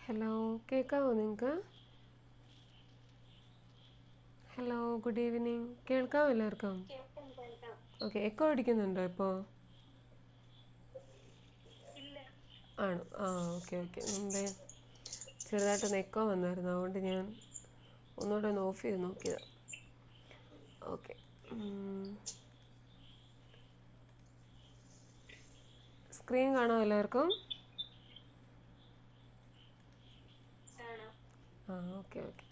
Hello, കേൾക്കാമോ നിങ്ങൾക്ക്? Hello, good evening. കേൾക്കാമോ എല്ലാവർക്കും? ഓക്കെ, എക്കോ അടിക്കുന്നുണ്ടോ ഇപ്പോൾ? ആണോ? Okay okay. മുമ്പേ ചെറുതായിട്ടൊന്ന് എക്കോ വന്നായിരുന്നു, അതുകൊണ്ട് ഞാൻ ഒന്നുകൂടെ ഒന്ന് ഓഫ് ചെയ്ത് നോക്കിയതാണ്. ഓക്കെ. സ്ക്രീൻ കാണാമോ എല്ലാവർക്കും? Okay okay.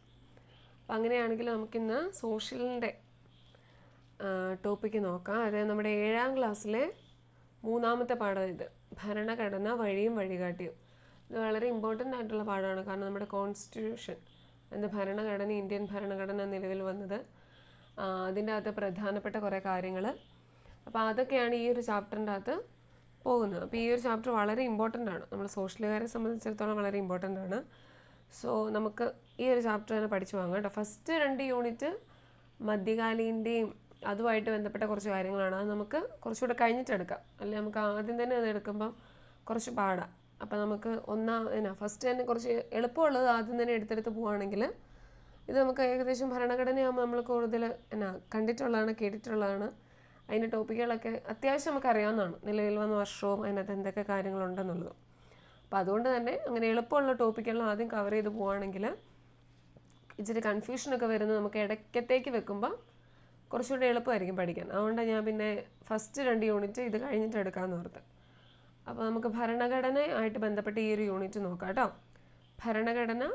അപ്പം അങ്ങനെയാണെങ്കിൽ നമുക്കിന്ന് സോഷ്യലിൻ്റെ ടോപ്പിക്ക് നോക്കാം. അതായത് നമ്മുടെ 7ാം ക്ലാസ്സിലെ 3ാമത്തെ പാഠം ഇത്, ഭരണഘടന വഴിയും വഴികാട്ടിയും. ഇത് വളരെ ഇമ്പോർട്ടൻ്റ് ആയിട്ടുള്ള പാഠമാണ്. കാരണം നമ്മുടെ കോൺസ്റ്റിറ്റ്യൂഷൻ, ഭരണഘടന, ഇന്ത്യൻ ഭരണഘടന നിലവിൽ വന്നത്, അതിൻ്റെ അകത്ത് പ്രധാനപ്പെട്ട കുറേ കാര്യങ്ങൾ, അപ്പോൾ അതൊക്കെയാണ് ഈ ഒരു ചാപ്റ്ററിൻ്റെ അകത്ത് പോകുന്നത്. അപ്പോൾ ഈ ഒരു ചാപ്റ്റർ വളരെ ഇമ്പോർട്ടൻ്റ് ആണ്, നമ്മൾ സോഷ്യലുകാരെ സംബന്ധിച്ചിടത്തോളം വളരെ ഇമ്പോർട്ടൻ്റ് ആണ്. സോ നമുക്ക് ഈ ഒരു ചാപ്റ്റർ തന്നെ പഠിച്ചു വാങ്ങാം കേട്ടോ. ഫസ്റ്റ് 2 യൂണിറ്റ് മധ്യകാലീൻ്റെയും അതുമായിട്ട് ബന്ധപ്പെട്ട കുറച്ച് കാര്യങ്ങളാണ്. അത് നമുക്ക് കുറച്ചുകൂടെ കഴിഞ്ഞിട്ടെടുക്കാം, അല്ലെങ്കിൽ നമുക്ക് ആദ്യം തന്നെ അത് എടുക്കുമ്പം കുറച്ച് പാടാം. അപ്പോൾ നമുക്ക് ഫസ്റ്റ് തന്നെ കുറച്ച് എളുപ്പമുള്ളത് ആദ്യം തന്നെ എടുത്തെടുത്ത് പോവുകയാണെങ്കിൽ ഇത് നമുക്ക് ഏകദേശം ഭരണഘടനയാകുമ്പോൾ നമ്മൾ കൂടുതൽ കണ്ടിട്ടുള്ളതാണ്, കേട്ടിട്ടുള്ളതാണ്. അതിൻ്റെ ടോപ്പിക്കുകളൊക്കെ അത്യാവശ്യം നമുക്ക് അറിയാവുന്നതാണ്, നിലവിൽ വന്ന വർഷവും അതിനകത്ത് എന്തൊക്കെ കാര്യങ്ങളുണ്ടെന്നുള്ളത്. അപ്പോൾ അതുകൊണ്ട് തന്നെ അങ്ങനെ എളുപ്പമുള്ള ടോപ്പിക്കെല്ലാം ആദ്യം കവർ ചെയ്ത് പോവുകയാണെങ്കിൽ ഇച്ചിരി കൺഫ്യൂഷനൊക്കെ വരുന്നത് നമുക്ക് ഇടയ്ക്കത്തേക്ക് വെക്കുമ്പോൾ കുറച്ചുകൂടി എളുപ്പമായിരിക്കും പഠിക്കാൻ. അതുകൊണ്ടാണ് ഞാൻ പിന്നെ ഫസ്റ്റ് 2 യൂണിറ്റ് ഇത് കഴിഞ്ഞിട്ട് എടുക്കാമെന്ന് ഓർത്ത്. അപ്പോൾ നമുക്ക് ഭരണഘടന ആയിട്ട് ബന്ധപ്പെട്ട് ഈ ഒരു യൂണിറ്റ് നോക്കാം കേട്ടോ. ഭരണഘടന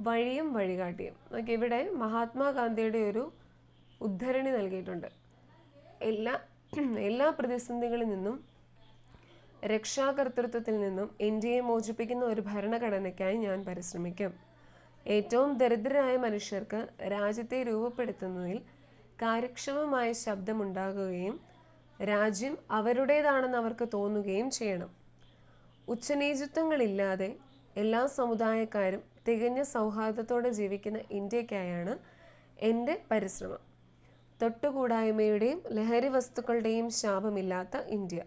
വഴിയും വഴികാട്ടിയും. നമുക്ക് ഇവിടെ മഹാത്മാഗാന്ധിയുടെ ഒരു ഉദ്ധരണി നൽകിയിട്ടുണ്ട്. എല്ലാ പ്രതിസന്ധികളിൽ നിന്നും, രക്ഷാകർതൃത്വത്തിൽ നിന്നും ഇന്ത്യയെ മോചിപ്പിക്കുന്ന ഒരു ഭരണഘടനയ്ക്കായി ഞാൻ പരിശ്രമിക്കും. ഏറ്റവും ദരിദ്രരായ മനുഷ്യർക്ക് രാജ്യത്തെ രൂപപ്പെടുത്തുന്നതിൽ കാര്യക്ഷമമായ ശബ്ദമുണ്ടാകുകയും രാജ്യം അവരുടേതാണെന്ന് അവർക്ക് തോന്നുകയും ചെയ്യണം. ഉച്ചനീചത്വങ്ങളില്ലാതെ എല്ലാ സമുദായക്കാരും തികഞ്ഞ സൗഹാർദ്ദത്തോടെ ജീവിക്കുന്ന ഇന്ത്യക്കായാണ് എൻ്റെ പരിശ്രമം. തൊട്ടുകൂടായ്മയുടെയും ലഹരി വസ്തുക്കളുടെയും ശാപമില്ലാത്ത ഇന്ത്യ.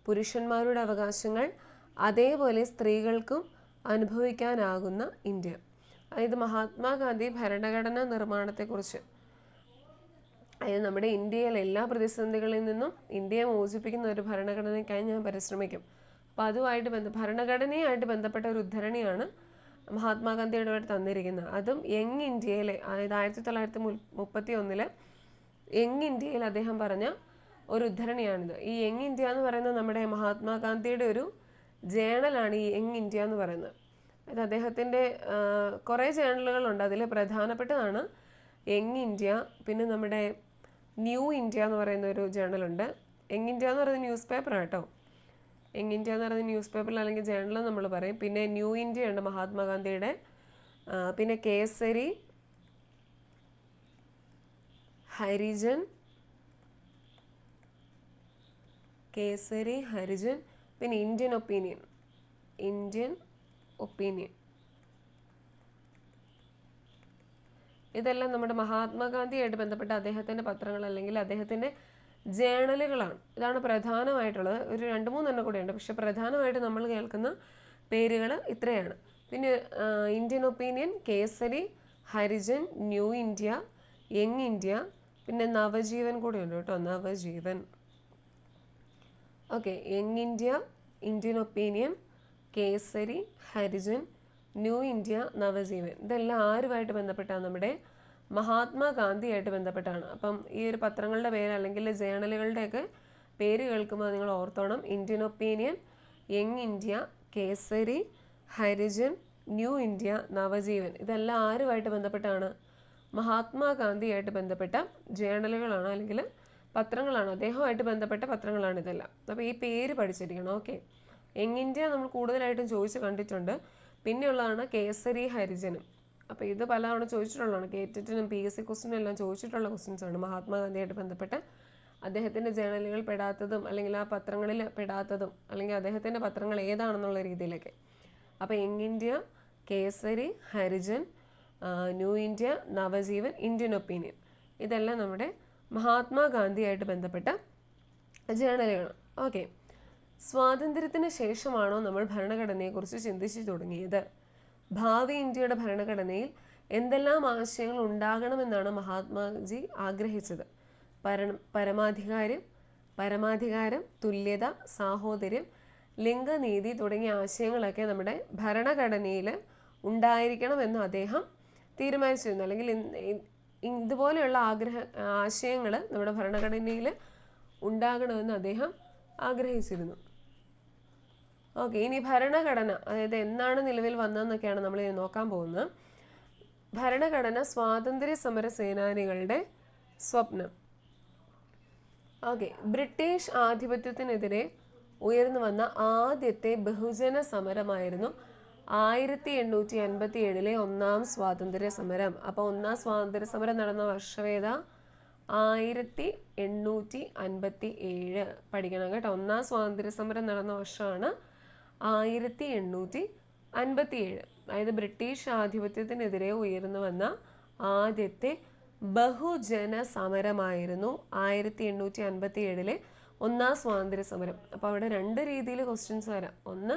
പുരുഷന്മാരുടെ അവകാശങ്ങൾ അതേപോലെ സ്ത്രീകൾക്കും അനുഭവിക്കാനാകുന്ന ഇന്ത്യ. അതായത് മഹാത്മാഗാന്ധി ഭരണഘടനാ നിർമ്മാണത്തെക്കുറിച്ച്, അതായത് നമ്മുടെ ഇന്ത്യയിലെ എല്ലാ പ്രതിസന്ധികളിൽ നിന്നും ഇന്ത്യയെ മോചിപ്പിക്കുന്ന ഒരു ഭരണഘടനയ്ക്കായി ഞാൻ പരിശ്രമിക്കും. അപ്പോൾ അതുമായിട്ട് ഭരണഘടനയായിട്ട് ബന്ധപ്പെട്ട ഒരു ഉദ്ധരണിയാണ് മഹാത്മാഗാന്ധിയുടെ ഇവിടെ തന്നിരിക്കുന്നത്. അതും യങ് ഇന്ത്യയിലെ, അതായത് 1931 യങ് ഇന്ത്യയിൽ അദ്ദേഹം പറഞ്ഞ ഒരു ഉദ്ധരണിയാണിത്. ഈ യങ് ഇന്ത്യ എന്ന് പറയുന്നത് നമ്മുടെ മഹാത്മാഗാന്ധിയുടെ ഒരു ജേണലാണ് ഈ യങ് ഇന്ത്യ എന്ന് പറയുന്നത്. അത് അദ്ദേഹത്തിൻ്റെ കുറേ ജേണലുകളുണ്ട്, അതിൽ പ്രധാനപ്പെട്ടതാണ് യങ് ഇന്ത്യ. പിന്നെ നമ്മുടെ ന്യൂ ഇന്ത്യ എന്ന് പറയുന്ന ഒരു ജേണലുണ്ട്. യങ് ഇന്ത്യ എന്ന് പറയുന്ന ന്യൂസ് പേപ്പറാണ് കേട്ടോ. യങ് ഇന്ത്യ എന്ന് പറയുന്ന ന്യൂസ് പേപ്പറിൽ അല്ലെങ്കിൽ ജേണൽ നമ്മൾ പറയും. പിന്നെ ന്യൂ ഇന്ത്യ ഉണ്ട് മഹാത്മാഗാന്ധിയുടെ. പിന്നെ കേസരി, ഹരിജൻ, പിന്നെ ഇന്ത്യൻ ഒപ്പീനിയൻ. ഇതെല്ലാം നമ്മുടെ മഹാത്മാഗാന്ധിയായിട്ട് ബന്ധപ്പെട്ട അദ്ദേഹത്തിൻ്റെ പത്രങ്ങൾ അല്ലെങ്കിൽ അദ്ദേഹത്തിൻ്റെ ജേണലുകളാണ്. ഇതാണ് പ്രധാനമായിട്ടുള്ളത്. ഒരു 2-3 കൂടെയുണ്ട്, പക്ഷെ പ്രധാനമായിട്ട് നമ്മൾ കേൾക്കുന്ന പേരുകൾ ഇത്രയാണ്. പിന്നെ Indian opinion, Kesari, Harijan, New India, young India, പിന്നെ നവജീവൻ കൂടെയുണ്ട് കേട്ടോ, Navajeevan. Okay, young India, Indian opinion, Kesari, Harijan, New India, Navajivan. ഇതെല്ലാം ആരുമായിട്ട് ബന്ധപ്പെട്ടാണ്? നമ്മുടെ മഹാത്മാഗാന്ധിയായിട്ട് ബന്ധപ്പെട്ടാണ്. അപ്പം ഈ ഒരു പത്രങ്ങളുടെ പേര് അല്ലെങ്കിൽ ജേണലുകളുടെയൊക്കെ പേര് കേൾക്കുമ്പോൾ നിങ്ങൾ ഓർത്തോണം. Indian Opinion, Young India, Kesari, Harijan, New India, Navajivan. ഇതെല്ലാം ആരുമായിട്ട് ബന്ധപ്പെട്ടാണ്? മഹാത്മാഗാന്ധിയായിട്ട് ബന്ധപ്പെട്ട ജേണലുകളാണ് അല്ലെങ്കിൽ പത്രങ്ങളാണ്, അദ്ദേഹവുമായിട്ട് ബന്ധപ്പെട്ട പത്രങ്ങളാണ് ഇതെല്ലാം. അപ്പോൾ ഈ പേര് പഠിച്ചിരിക്കണം. ഓക്കെ, യങ് ഇന്ത്യ നമ്മൾ കൂടുതലായിട്ടും ചോദിച്ച് കണ്ടിട്ടുണ്ട്. പിന്നെയുള്ളതാണ് കേസരി, ഹരിജനും. അപ്പോൾ ഇത് പലതവണ ചോദിച്ചിട്ടുള്ളതാണ്, കേറ്റിനും PSC ക്വസ്റ്റിനും എല്ലാം ചോദിച്ചിട്ടുള്ള ക്വസ്റ്റ്യൻസ് ആണ്. മഹാത്മാഗാന്ധിയായിട്ട് ബന്ധപ്പെട്ട് അദ്ദേഹത്തിൻ്റെ ജേണലുകൾ പെടാത്തതും അല്ലെങ്കിൽ ആ പത്രങ്ങളിൽ പെടാത്തതും അല്ലെങ്കിൽ അദ്ദേഹത്തിൻ്റെ പത്രങ്ങൾ ഏതാണെന്നുള്ള രീതിയിലൊക്കെ. അപ്പോൾ young India, Kesari, Harijan, New India, Navajeevan, Indian opinion. ഇതെല്ലാം നമ്മുടെ മഹാത്മാഗാന്ധിയായിട്ട് ബന്ധപ്പെട്ട ജേണലുകളാണ്. സ്വാതന്ത്ര്യത്തിന് ശേഷമാണോ നമ്മൾ ഭരണഘടനയെക്കുറിച്ച് ചിന്തിച്ചു തുടങ്ങിയത്? ഭാവി ഇന്ത്യയുടെ ഭരണഘടനയിൽ എന്തെല്ലാം ആശയങ്ങൾ ഉണ്ടാകണമെന്നാണ് മഹാത്മാജി ആഗ്രഹിച്ചത്? പരമാധികാരം, തുല്യത, സാഹോദര്യം, ലിംഗനീതി തുടങ്ങിയ ആശയങ്ങളൊക്കെ നമ്മുടെ ഭരണഘടനയിൽ ഉണ്ടായിരിക്കണമെന്ന് അദ്ദേഹം തീരുമാനിച്ചിരുന്നു. അല്ലെങ്കിൽ ഇതുപോലെയുള്ള ആശയങ്ങൾ നമ്മുടെ ഭരണഘടനയിൽ ഉണ്ടാകണമെന്ന് അദ്ദേഹം ആഗ്രഹിച്ചിരുന്നു. ഓക്കെ, ഇനി ഭരണഘടന അതായത് എന്നാണ് നിലവിൽ വന്നതെന്നൊക്കെയാണ് നമ്മൾ ഇനി നോക്കാൻ പോകുന്നത്. ഭരണഘടന സ്വാതന്ത്ര്യ സമര സേനാനികളുടെ സ്വപ്നം. ഓക്കെ, ബ്രിട്ടീഷ് ആധിപത്യത്തിനെതിരെ ഉയർന്നു വന്ന ആദ്യത്തെ ബഹുജന സമരമായിരുന്നു 1857 ഒന്നാം സ്വാതന്ത്ര്യ സമരം. അപ്പോൾ ഒന്നാം സ്വാതന്ത്ര്യ സമരം നടന്ന വർഷവേദ 1857 പഠിക്കണം കേട്ടോ. ഒന്നാം സ്വാതന്ത്ര്യ സമരം നടന്ന വർഷമാണ് 1857. അതായത് ബ്രിട്ടീഷ് ആധിപത്യത്തിനെതിരെ ഉയർന്നു വന്ന ആദ്യത്തെ ബഹുജന സമരമായിരുന്നു 1857 ഒന്നാം സ്വാതന്ത്ര്യ സമരം. അപ്പോൾ അവിടെ രണ്ട് രീതിയിൽ ക്വസ്റ്റ്യൻസ് വരാം. ഒന്ന്,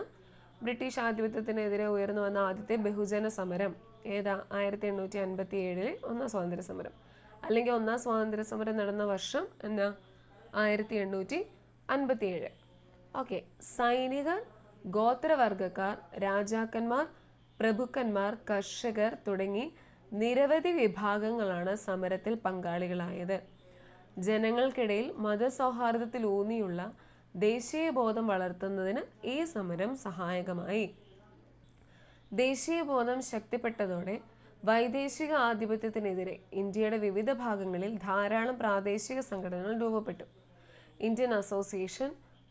ബ്രിട്ടീഷ് ആധിപത്യത്തിനെതിരെ ഉയർന്നു വന്ന ആദ്യത്തെ ബഹുജന സമരം ഏതാ? 1857 ഒന്നാം സ്വാതന്ത്ര്യ സമരം. അല്ലെങ്കിൽ ഒന്നാം സ്വാതന്ത്ര്യ സമരം നടന്ന വർഷം എന്നാ? 1857. ഓക്കെ, സൈനികർ, ഗോത്രവർഗക്കാർ, രാജാക്കന്മാർ, പ്രഭുക്കന്മാർ, കർഷകർ തുടങ്ങി നിരവധി വിഭാഗങ്ങളാണ് സമരത്തിൽ പങ്കാളികളായത്. ജനങ്ങൾക്കിടയിൽ മതസൗഹാർദ്ദത്തിലൂന്നിയുള്ള ദേശീയബോധം വളർത്തുന്നതിന് ഈ സമരം സഹായകമായി. ദേശീയബോധം ശക്തിപ്പെട്ടതോടെ വൈദേശിക ആധിപത്യത്തിനെതിരെ ഇന്ത്യയുടെ വിവിധ ഭാഗങ്ങളിൽ ധാരാളം പ്രാദേശിക സംഘടനകൾ രൂപപ്പെട്ടു. Indian association,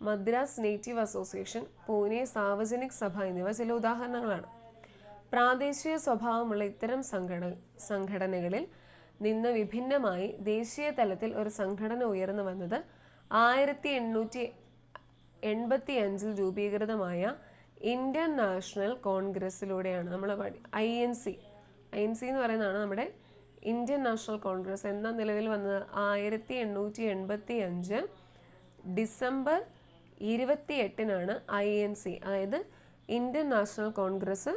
Madras native association, Pune Sarvajanik സഭ എന്നിവ ചില ഉദാഹരണങ്ങളാണ്. പ്രാദേശിക സ്വഭാവമുള്ള ഇത്തരം സംഘടനകളിൽ നിന്ന് വിഭിന്നമായി ദേശീയ തലത്തിൽ ഒരു സംഘടന ഉയർന്നു വന്നത് 1885 രൂപീകൃതമായ ഇന്ത്യൻ നാഷണൽ കോൺഗ്രസിലൂടെയാണ്. നമ്മൾ INC എന്ന് പറയുന്നതാണ് നമ്മുടെ ഇന്ത്യൻ നാഷണൽ കോൺഗ്രസ്. എന്നാ നിലവിൽ വന്നത്? 1885 ഡിസംബർ 28 INC അതായത് ഇന്ത്യൻ നാഷണൽ കോൺഗ്രസ്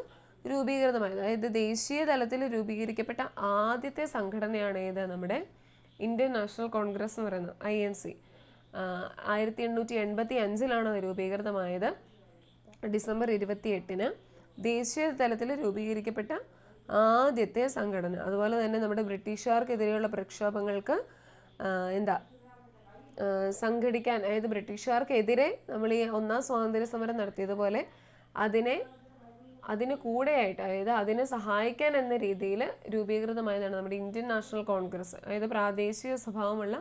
രൂപീകൃതമായത്. അതായത് ദേശീയ തലത്തിൽ രൂപീകരിക്കപ്പെട്ട ആദ്യത്തെ സംഘടനയാണ് ഏത്? നമ്മുടെ ഇന്ത്യൻ നാഷണൽ കോൺഗ്രസ് എന്ന് പറയുന്നത് INC. 1885 അത് രൂപീകൃതമായത്. ഡിസംബർ 28 ദേശീയ തലത്തിൽ രൂപീകരിക്കപ്പെട്ട ആദ്യത്തെ സംഘടന. അതുപോലെ തന്നെ നമ്മുടെ ബ്രിട്ടീഷുകാർക്കെതിരെയുള്ള പ്രക്ഷോഭങ്ങൾക്ക് സംഘടിക്കാൻ, അതായത് ബ്രിട്ടീഷുകാർക്കെതിരെ നമ്മൾ ഈ ഒന്നാം സ്വാതന്ത്ര്യ സമരം നടത്തിയതുപോലെ അതിന് കൂടെയായിട്ട്, അതായത് അതിനെ സഹായിക്കാൻ എന്ന രീതിയിൽ രൂപീകൃതമായതാണ് നമ്മുടെ ഇന്ത്യൻ നാഷണൽ കോൺഗ്രസ്. അതായത് പ്രാദേശിക സ്വഭാവമുള്ള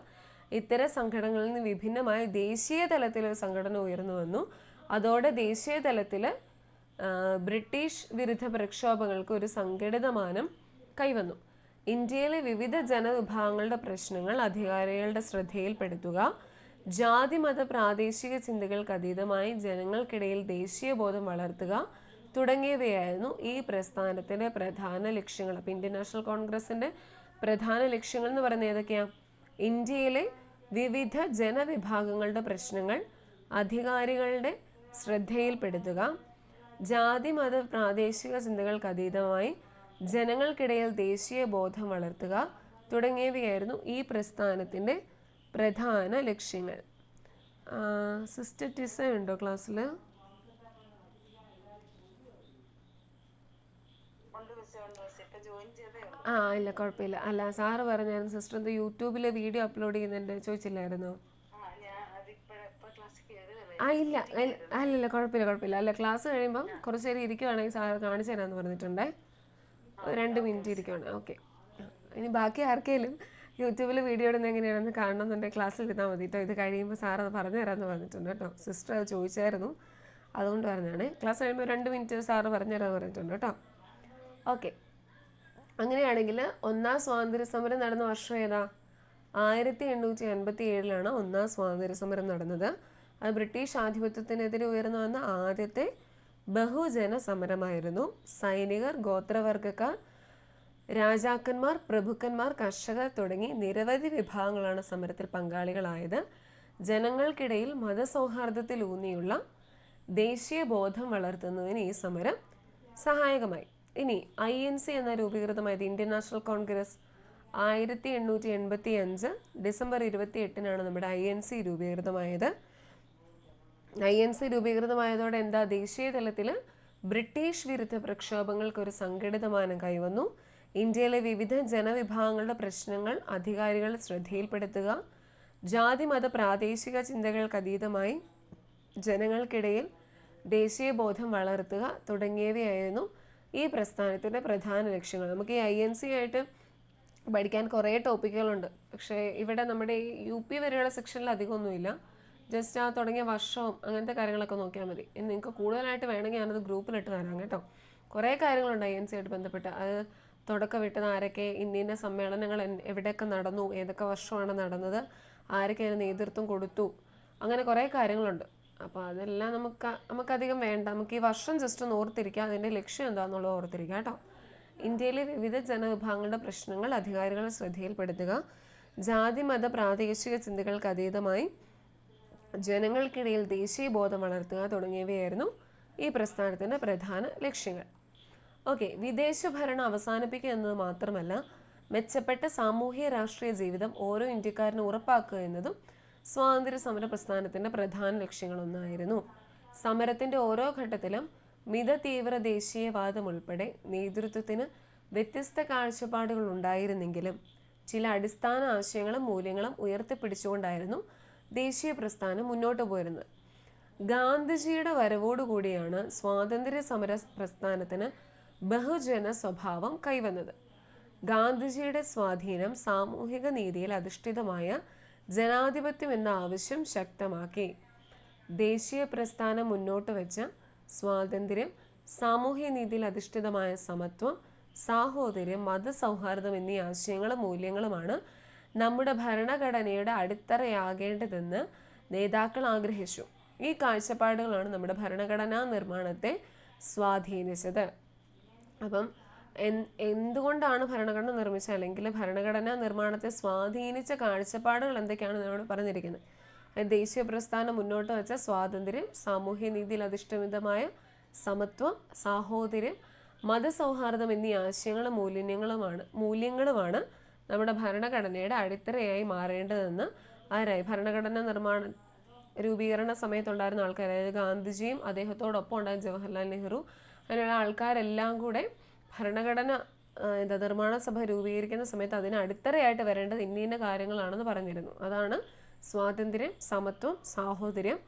ഇത്തരം സംഘടനകളിൽ നിന്ന് വിഭിന്നമായ ദേശീയ തലത്തിൽ ഒരു സംഘടന ഉയർന്നു വന്നു. അതോടെ ദേശീയ തലത്തിൽ ബ്രിട്ടീഷ് വിരുദ്ധ പ്രക്ഷോഭങ്ങൾക്ക് ഒരു സംഘടിതമാനം കൈവന്നു. ഇന്ത്യയിലെ വിവിധ ജനവിഭാഗങ്ങളുടെ പ്രശ്നങ്ങൾ അധികാരികളുടെ ശ്രദ്ധയിൽപ്പെടുത്തുക, ജാതി മത പ്രാദേശിക ചിന്തകൾക്ക് അതീതമായി ജനങ്ങൾക്കിടയിൽ ദേശീയബോധം വളർത്തുക തുടങ്ങിയവയായിരുന്നു ഈ പ്രസ്ഥാനത്തിൻ്റെ പ്രധാന ലക്ഷ്യങ്ങൾ. അപ്പോൾ ഇന്ത്യൻ നാഷണൽ കോൺഗ്രസിൻ്റെ പ്രധാന ലക്ഷ്യങ്ങൾ എന്ന് പറയുന്നത് ഏതൊക്കെയാണ്? ഇന്ത്യയിലെ വിവിധ ജനവിഭാഗങ്ങളുടെ പ്രശ്നങ്ങൾ അധികാരികളുടെ ശ്രദ്ധയിൽപ്പെടുത്തുക, ജാതി മത പ്രാദേശിക ചിന്തകൾക്ക് അതീതമായി ജനങ്ങൾക്കിടയിൽ ദേശീയ ബോധം വളർത്തുക തുടങ്ങിയവയായിരുന്നു ഈ പ്രസ്ഥാനത്തിൻ്റെ പ്രധാന ലക്ഷ്യങ്ങൾ. സിസ്റ്റർ ടിസ ഉണ്ടോ ക്ലാസ്സിൽ? ഇല്ല, കുഴപ്പമില്ല. അല്ല, സാറ് പറഞ്ഞായിരുന്നു സിസ്റ്റർ എന്തോ യൂട്യൂബിൽ വീഡിയോ അപ്ലോഡ് ചെയ്യുന്നുണ്ട് ചോദിച്ചില്ലായിരുന്നോ? ഇല്ല, അല്ലല്ല, കുഴപ്പമില്ല. അല്ല, ക്ലാസ് കഴിയുമ്പം കുറച്ച് നേരം ഇരിക്കുവാണെങ്കിൽ സാറ് കാണിച്ചു തരാമെന്ന് പറഞ്ഞിട്ടുണ്ടേ. 2 മിനിറ്റ് ഇരിക്കുവാണ്. ഓക്കെ, ഇനി ബാക്കി ആർക്കെങ്കിലും യൂട്യൂബിൽ വീഡിയോ ഇടുന്നത് എങ്ങനെയാണെന്ന് കാണണമെന്നുണ്ടെങ്കിൽ ക്ലാസ്സിൽ ഇരുന്നാൽ മതി കേട്ടോ. ഇത് കഴിയുമ്പോൾ സാർ അത് പറഞ്ഞു തരാമെന്ന് പറഞ്ഞിട്ടുണ്ട് കേട്ടോ. സിസ്റ്റർ അത് ചോദിച്ചായിരുന്നു, അതുകൊണ്ട് പറഞ്ഞാണ്. ക്ലാസ് കഴിയുമ്പോൾ 2 മിനിറ്റ് സാറ് പറഞ്ഞു തരാമെന്ന് പറഞ്ഞിട്ടുണ്ട് കേട്ടോ. ഓക്കെ, അങ്ങനെയാണെങ്കിൽ ഒന്നാം സ്വാതന്ത്ര്യ സമരം നടന്ന വർഷം ഏതാ? 1857 ഒന്നാം സ്വാതന്ത്ര്യ സമരം നടന്നത്. അത് ബ്രിട്ടീഷ് ആധിപത്യത്തിനെതിരെ ഉയർന്നു വന്ന ആദ്യത്തെ ബഹുജന സമരമായിരുന്നു. സൈനികർ, ഗോത്രവർഗക്കാർ, രാജാക്കന്മാർ, പ്രഭുക്കന്മാർ, കർഷകർ തുടങ്ങി നിരവധി വിഭാഗങ്ങളാണ് സമരത്തിൽ പങ്കാളികളായത്. ജനങ്ങൾക്കിടയിൽ മതസൗഹാർദ്ദത്തിലൂന്നിയുള്ള ദേശീയ ബോധം വളർത്തുന്നതിന് ഈ സമരം സഹായകമായി. ഇനി INC എന്ന രൂപീകൃതമായത് ഇന്ത്യൻ നാഷണൽ കോൺഗ്രസ് 1885 ഡിസംബർ 28-നാണ് നമ്മുടെ INC രൂപീകൃതമായത്. INC രൂപീകൃതമായതോടെ എന്താ, ദേശീയ തലത്തിൽ ബ്രിട്ടീഷ് വിരുദ്ധ പ്രക്ഷോഭങ്ങൾക്ക് ഒരു സംഘടിതമാനം കൈവന്നു. ഇന്ത്യയിലെ വിവിധ ജനവിഭാഗങ്ങളുടെ പ്രശ്നങ്ങൾ അധികാരികൾ ശ്രദ്ധയിൽപ്പെടുത്തുക, ജാതി മത പ്രാദേശിക ചിന്തകൾക്ക് അതീതമായി ജനങ്ങൾക്കിടയിൽ ദേശീയ ബോധം വളർത്തുക തുടങ്ങിയവയായിരുന്നു ഈ പ്രസ്ഥാനത്തിൻ്റെ പ്രധാന ലക്ഷ്യങ്ങൾ. നമുക്ക് ഈ INC ആയിട്ട് പഠിക്കാൻ കുറേ ടോപ്പിക്കുകളുണ്ട്. പക്ഷേ ഇവിടെ നമ്മുടെ ഈ UP വരെയുള്ള സെക്ഷനിൽ അധികമൊന്നുമില്ല. ജസ്റ്റ് ആ തുടങ്ങിയ വർഷവും അങ്ങനത്തെ കാര്യങ്ങളൊക്കെ നോക്കിയാൽ മതി. നിങ്ങൾക്ക് കൂടുതലായിട്ട് വേണമെങ്കിൽ ഞാനത് ഗ്രൂപ്പിലിട്ട് തരാം കേട്ടോ. കുറേ കാര്യങ്ങളുണ്ട് INC ആയിട്ട് ബന്ധപ്പെട്ട്. അത് തുടക്കം വിട്ടത് ആരൊക്കെ, ഇന്ത്യൻ്റെ സമ്മേളനങ്ങൾ എവിടെയൊക്കെ നടന്നു, ഏതൊക്കെ വർഷമാണ് നടന്നത്, ആരൊക്കെ അതിന് നേതൃത്വം കൊടുത്തു, അങ്ങനെ കുറേ കാര്യങ്ങളുണ്ട്. അപ്പോൾ അതെല്ലാം നമുക്കധികം വേണ്ട. നമുക്ക് ഈ വർഷം ജസ്റ്റ് ഒന്ന് ഓർത്തിരിക്കുക, അതിൻ്റെ ലക്ഷ്യം എന്താണെന്നുള്ളത് ഓർത്തിരിക്കുക കേട്ടോ. ഇന്ത്യയിലെ വിവിധ ജനവിഭാഗങ്ങളുടെ പ്രശ്നങ്ങൾ അധികാരികളുടെ ശ്രദ്ധയിൽപ്പെടുത്തുക, ജാതി മത പ്രാദേശിക ചിന്തകൾക്ക് അതീതമായി ജനങ്ങൾക്കിടയിൽ ദേശീയ ബോധം വളർത്തുക തുടങ്ങിയവയായിരുന്നു ഈ പ്രസ്ഥാനത്തിൻ്റെ പ്രധാന ലക്ഷ്യങ്ങൾ. ഓക്കെ, വിദേശ ഭരണം അവസാനിപ്പിക്കുക എന്നത് മാത്രമല്ല, മെച്ചപ്പെട്ട സാമൂഹ്യ രാഷ്ട്രീയ ജീവിതം ഓരോ ഇന്ത്യക്കാരനും ഉറപ്പാക്കുക എന്നതും സ്വാതന്ത്ര്യ സമര പ്രസ്ഥാനത്തിൻ്റെ പ്രധാന ലക്ഷ്യങ്ങളൊന്നായിരുന്നു. സമരത്തിൻ്റെ ഓരോ ഘട്ടത്തിലും മിത തീവ്ര ദേശീയവാദം ഉൾപ്പെടെ നേതൃത്വത്തിന് വ്യത്യസ്ത കാഴ്ചപ്പാടുകൾ ഉണ്ടായിരുന്നെങ്കിലും ചില അടിസ്ഥാന ആശയങ്ങളും മൂല്യങ്ങളും ഉയർത്തിപ്പിടിച്ചുകൊണ്ടായിരുന്നു ദേശീയ പ്രസ്ഥാനം മുന്നോട്ട് പോയിരുന്നത്. ഗാന്ധിജിയുടെ വരവോടുകൂടിയാണ് സ്വാതന്ത്ര്യ സമര പ്രസ്ഥാനത്തിന് ബഹുജന സ്വഭാവം കൈവന്നത്. ഗാന്ധിജിയുടെ സ്വാധീനം സാമൂഹിക നീതിയിൽ അധിഷ്ഠിതമായ ജനാധിപത്യം എന്ന ആവശ്യം ശക്തമാക്കി. ദേശീയ പ്രസ്ഥാനം മുന്നോട്ട് വെച്ച സ്വാതന്ത്ര്യം, സാമൂഹ്യ നീതിയിൽ അധിഷ്ഠിതമായ സമത്വം, സാഹോദര്യം, മതസൗഹാർദ്ദം എന്നീ ആശയങ്ങളും മൂല്യങ്ങളുമാണ് നമ്മുടെ ഭരണഘടനയുടെ അടിത്തറയാകേണ്ടതെന്ന് നേതാക്കൾ ആഗ്രഹിച്ചു. ഈ കാഴ്ചപ്പാടുകളാണ് നമ്മുടെ ഭരണഘടനാ നിർമ്മാണത്തെ സ്വാധീനിച്ചത്. അപ്പം എന്തുകൊണ്ടാണ് ഭരണഘടന നിർമ്മിച്ചത്, അല്ലെങ്കിൽ ഭരണഘടനാ നിർമ്മാണത്തെ സ്വാധീനിച്ച കാഴ്ചപ്പാടുകൾ എന്തൊക്കെയാണ് നമ്മൾ പറഞ്ഞിരിക്കുന്നത്. ദേശീയ പ്രസ്ഥാനം മുന്നോട്ട് വെച്ച സ്വാതന്ത്ര്യം, സാമൂഹ്യ നീതിയിൽ അധിഷ്ഠിതമായ സമത്വം, സാഹോദര്യം, മതസൗഹാർദ്ദം എന്നീ ആശയങ്ങളും മൂല്യങ്ങളുമാണ് നമ്മുടെ ഭരണഘടനയുടെ അടിത്തറയായി മാറേണ്ടതെന്ന് ഭരണഘടന രൂപീകരണ സമയത്തുണ്ടായിരുന്ന ആൾക്കാർ, അതായത് ഗാന്ധിജിയും അദ്ദേഹത്തോടൊപ്പം ഉണ്ടായ ജവഹർലാൽ നെഹ്റു, അങ്ങനെയുള്ള ആൾക്കാരെല്ലാം കൂടെ ഭരണഘടന നിർമ്മാണ സഭ രൂപീകരിക്കുന്ന സമയത്ത് അതിന് അടിത്തറയായിട്ട് വരേണ്ടത് ഇന്ന കാര്യങ്ങളാണെന്ന് പറഞ്ഞിരുന്നു. അതാണ് സ്വാതന്ത്ര്യം, സമത്വം, സാഹോദര്യം,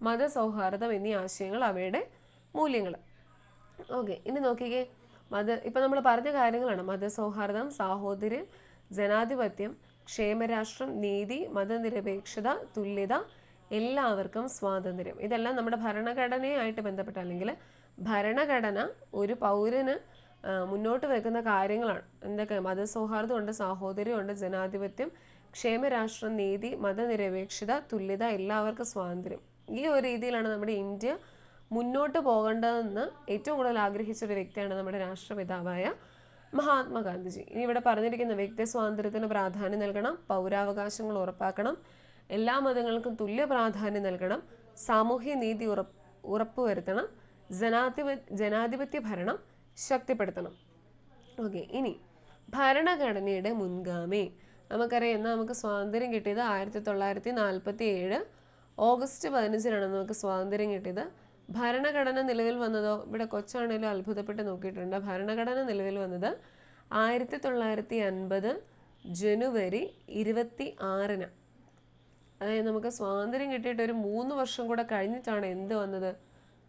മതസൗഹാർദ്ദം എന്നീ ആശയങ്ങൾ, അവയുടെ മൂല്യങ്ങൾ. ഓക്കെ, ഇനി നോക്കിക്കേ, ഇപ്പം നമ്മൾ പറഞ്ഞ കാര്യങ്ങളാണ്. മതസൗഹാർദ്ദം, സാഹോദര്യം, ജനാധിപത്യം, ക്ഷേമരാഷ്ട്രം, നീതി, മതനിരപേക്ഷത, തുല്യത, എല്ലാവർക്കും സ്വാതന്ത്ര്യം. ഇതെല്ലാം നമ്മുടെ ഭരണഘടനയായിട്ട് ബന്ധപ്പെട്ട, അല്ലെങ്കിൽ ഭരണഘടന ഒരു പൗരന് മുന്നോട്ട് വെക്കുന്ന കാര്യങ്ങളാണ്. എന്തൊക്കെ? മതസൗഹാർദ്ദമുണ്ട്, സാഹോദര്യമുണ്ട്, ജനാധിപത്യം, ക്ഷേമരാഷ്ട്രം, നീതി, മതനിരപേക്ഷത, തുല്യത, എല്ലാവർക്കും സ്വാതന്ത്ര്യം. ഈ ഒരു രീതിയിലാണ് നമ്മുടെ ഇന്ത്യ മുന്നോട്ട് പോകേണ്ടതെന്ന് ഏറ്റവും കൂടുതൽ ആഗ്രഹിച്ചൊരു വ്യക്തിയാണ് നമ്മുടെ രാഷ്ട്രപിതാവായ മഹാത്മാഗാന്ധിജി. ഇനി ഇവിടെ പറഞ്ഞിരിക്കുന്ന വ്യക്തി സ്വാതന്ത്ര്യത്തിന് പ്രാധാന്യം നൽകണം, പൗരാവകാശങ്ങൾ ഉറപ്പാക്കണം, എല്ലാ മതങ്ങൾക്കും തുല്യ പ്രാധാന്യം നൽകണം, സാമൂഹ്യ നീതി ഉറപ്പുവരുത്തണം, ജനാധിപത്യ ഭരണം ശക്തിപ്പെടുത്തണം. ഓക്കെ, ഇനി ഭരണഘടനയുടെ മുൻഗാമി. നമുക്കറിയാം, നമുക്ക് സ്വാതന്ത്ര്യം കിട്ടിയത് 1947 ഓഗസ്റ്റ് 15-നാണ് നമുക്ക് സ്വാതന്ത്ര്യം കിട്ടിയത്. ഭരണഘടന നിലവിൽ വന്നതോ, ഇവിടെ കൊച്ചാണേലും അത്ഭുതപ്പെട്ട് നോക്കിയിട്ടുണ്ട്, ഭരണഘടന നിലവിൽ വന്നത് 1950 ജനുവരി 26-ന്. അതായത് നമുക്ക് സ്വാതന്ത്ര്യം കിട്ടിയിട്ട് ഒരു 3 വർഷം കൂടെ കഴിഞ്ഞിട്ടാണ് എന്ത് വന്നത്?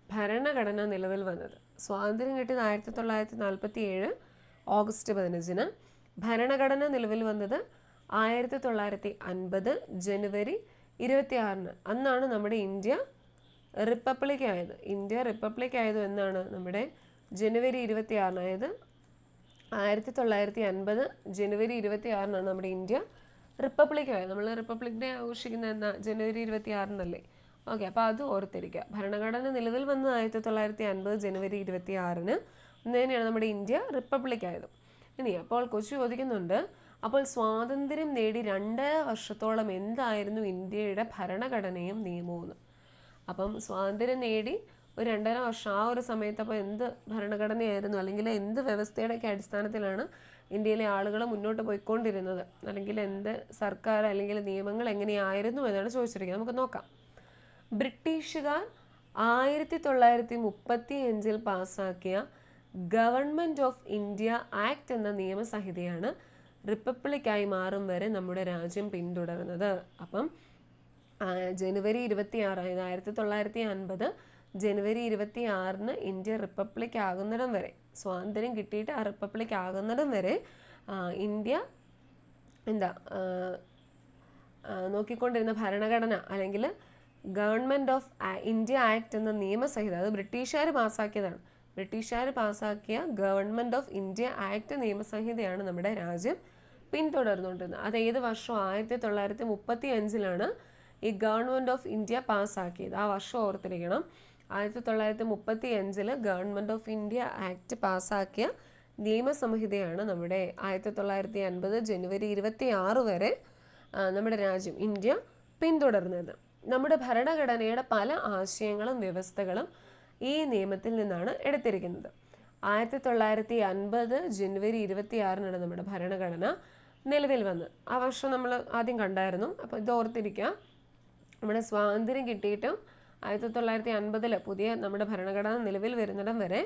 ഭരണഘടന നിലവിൽ വന്നത്. സ്വാതന്ത്ര്യം കിട്ടിയത് 1947 ഓഗസ്റ്റ് 15-ന്. ഭരണഘടന നിലവിൽ വന്നത് 1950 ജനുവരി 26-ന്. അന്നാണ് നമ്മുടെ ഇന്ത്യ റിപ്പബ്ലിക് ആയത്. ഇന്ത്യ റിപ്പബ്ലിക് ആയത് എന്നാണ്? നമ്മുടെ ജനുവരി 26-ന്. അതായത് 1950 ജനുവരി 26-നാണ് നമ്മുടെ ഇന്ത്യ റിപ്പബ്ലിക് ആയത്. നമ്മൾ റിപ്പബ്ലിക് ഡേ ആഘോഷിക്കുന്നത് എന്നാ? ജനുവരി 26-നല്ലേ? ഓക്കെ, അപ്പോൾ അത് ഓർത്തിരിക്കുക. ഭരണഘടന നിലവിൽ വന്നത് 1950 ജനുവരി 26-ന്. അന്ന് തന്നെയാണ് നമ്മുടെ ഇന്ത്യ റിപ്പബ്ലിക് ആയത്. ഇനി അപ്പോൾ കൊച്ചു ചോദിക്കുന്നുണ്ട്, അപ്പോൾ സ്വാതന്ത്ര്യം നേടി 2 വർഷത്തോളം എന്തായിരുന്നു ഇന്ത്യയുടെ ഭരണഘടനയും നിയമവും? അപ്പം സ്വാതന്ത്ര്യം നേടി ഒരു 2.5 വർഷം ആ ഒരു സമയത്ത് അപ്പോൾ എന്ത് ഭരണഘടനയായിരുന്നു, അല്ലെങ്കിൽ എന്ത് വ്യവസ്ഥയുടെയൊക്കെ അടിസ്ഥാനത്തിലാണ് ഇന്ത്യയിലെ ആളുകൾ മുന്നോട്ട് പോയിക്കൊണ്ടിരുന്നത്, അല്ലെങ്കിൽ എന്ത് സർക്കാർ അല്ലെങ്കിൽ നിയമങ്ങൾ എങ്ങനെയായിരുന്നു എന്നാണ് ചോദിച്ചിരിക്കുന്നത്. നമുക്ക് നോക്കാം. ബ്രിട്ടീഷുകാർ 1935 പാസ്സാക്കിയ ഗവൺമെൻറ് ഓഫ് ഇന്ത്യ ആക്ട് എന്ന നിയമസംഹിതയാണ് റിപ്പബ്ലിക്കായി മാറും വരെ നമ്മുടെ രാജ്യം പിന്തുടർന്നത്. അപ്പം ജനുവരി 26, 1950 ജനുവരി 26 ഇന്ത്യ റിപ്പബ്ലിക് ആകുന്നിടം വരെ, സ്വാതന്ത്ര്യം കിട്ടിയിട്ട് ആ റിപ്പബ്ലിക് ആകുന്നിടം വരെ ഇന്ത്യ നോക്കിക്കൊണ്ടിരുന്ന ഭരണഘടന അല്ലെങ്കിൽ ഗവൺമെൻറ് ഓഫ് ഇന്ത്യ ആക്ട് എന്ന നിയമസംഹിത, അത് ബ്രിട്ടീഷുകാർ പാസ്സാക്കിയതാണ്. ബ്രിട്ടീഷുകാർ പാസ്സാക്കിയ ഗവൺമെൻറ് ഓഫ് ഇന്ത്യ ആക്ട് നിയമസംഹിതയാണ് നമ്മുടെ രാജ്യം പിന്തുടർന്നുകൊണ്ടിരുന്നത്. അത് ഏത് വർഷം? 1935 ഈ ഗവൺമെൻറ് ഓഫ് ഇന്ത്യ പാസ്സാക്കിയത്. ആ വർഷം ഓർത്തിരിക്കണം. 1935 ഗവൺമെൻറ് ഓഫ് ഇന്ത്യ ആക്ട് പാസ്സാക്കിയ നിയമസംഹിതയാണ് നമ്മുടെ 1950 ജനുവരി 26 വരെ നമ്മുടെ രാജ്യം ഇന്ത്യ പിന്തുടർന്നത്. നമ്മുടെ ഭരണഘടനയുടെ പല ആശയങ്ങളും വ്യവസ്ഥകളും ഈ നിയമത്തിൽ നിന്നാണ് എടുത്തിരിക്കുന്നത്. 1950 ജനുവരി 26 നമ്മുടെ ഭരണഘടന നിലവിൽ വന്നത്. ആ വർഷം നമ്മൾ ആദ്യം കണ്ടായിരുന്നു. അപ്പോൾ ഇത് ഓർത്തിരിക്കുക. നമ്മുടെ സ്വാതന്ത്ര്യം കിട്ടിയിട്ടും 1950 പുതിയ നമ്മുടെ ഭരണഘടന നിലവിൽ വരുന്നിടം വരെ